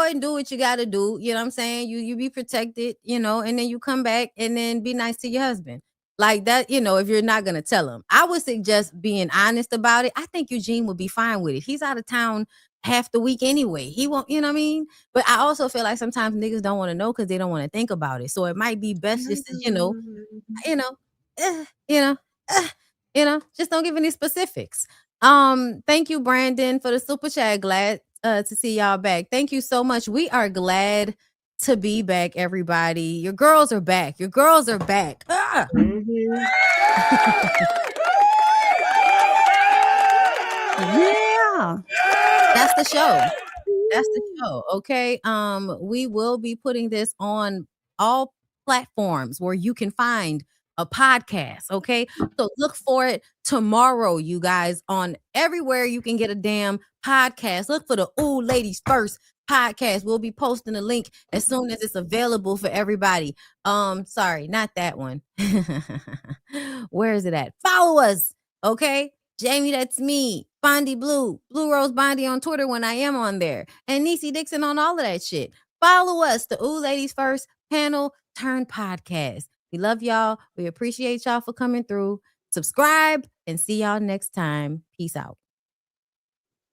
ahead and do what you gotta do. You know what I'm saying? You be protected, and then you come back and then be nice to your husband. Like that, if you're not gonna tell him. I would suggest being honest about it. I think Eugene would be fine with it. He's out of town half the week anyway. He won't, you know what I mean? But I also feel like sometimes niggas don't want to know because they don't want to think about it. So it might be best just to, just don't give any specifics. Thank you, Brandon, for the super chat. Glad to see y'all back. Thank you so much. We are glad to be back, everybody. Your girls are back. Your girls are back. Yeah. That's the show. That's the show. Okay. We will be putting this on all platforms where you can find a podcast. Okay. So look for it tomorrow, you guys, on everywhere you can get a damn podcast. Look for the Ooh Ladies First podcast. We'll be posting a link as soon as it's available for everybody. Sorry, not that one. Where is it at? Follow us. Okay. Jami ThatsMe, Bondy Blue, Blue Rose Bondy on Twitter when I am on there, and Necey Dixon on all of that shit. Follow us, the Ooh Ladies First Panel Turn Podcast. We love y'all. We appreciate y'all for coming through. Subscribe and see y'all next time. Peace out.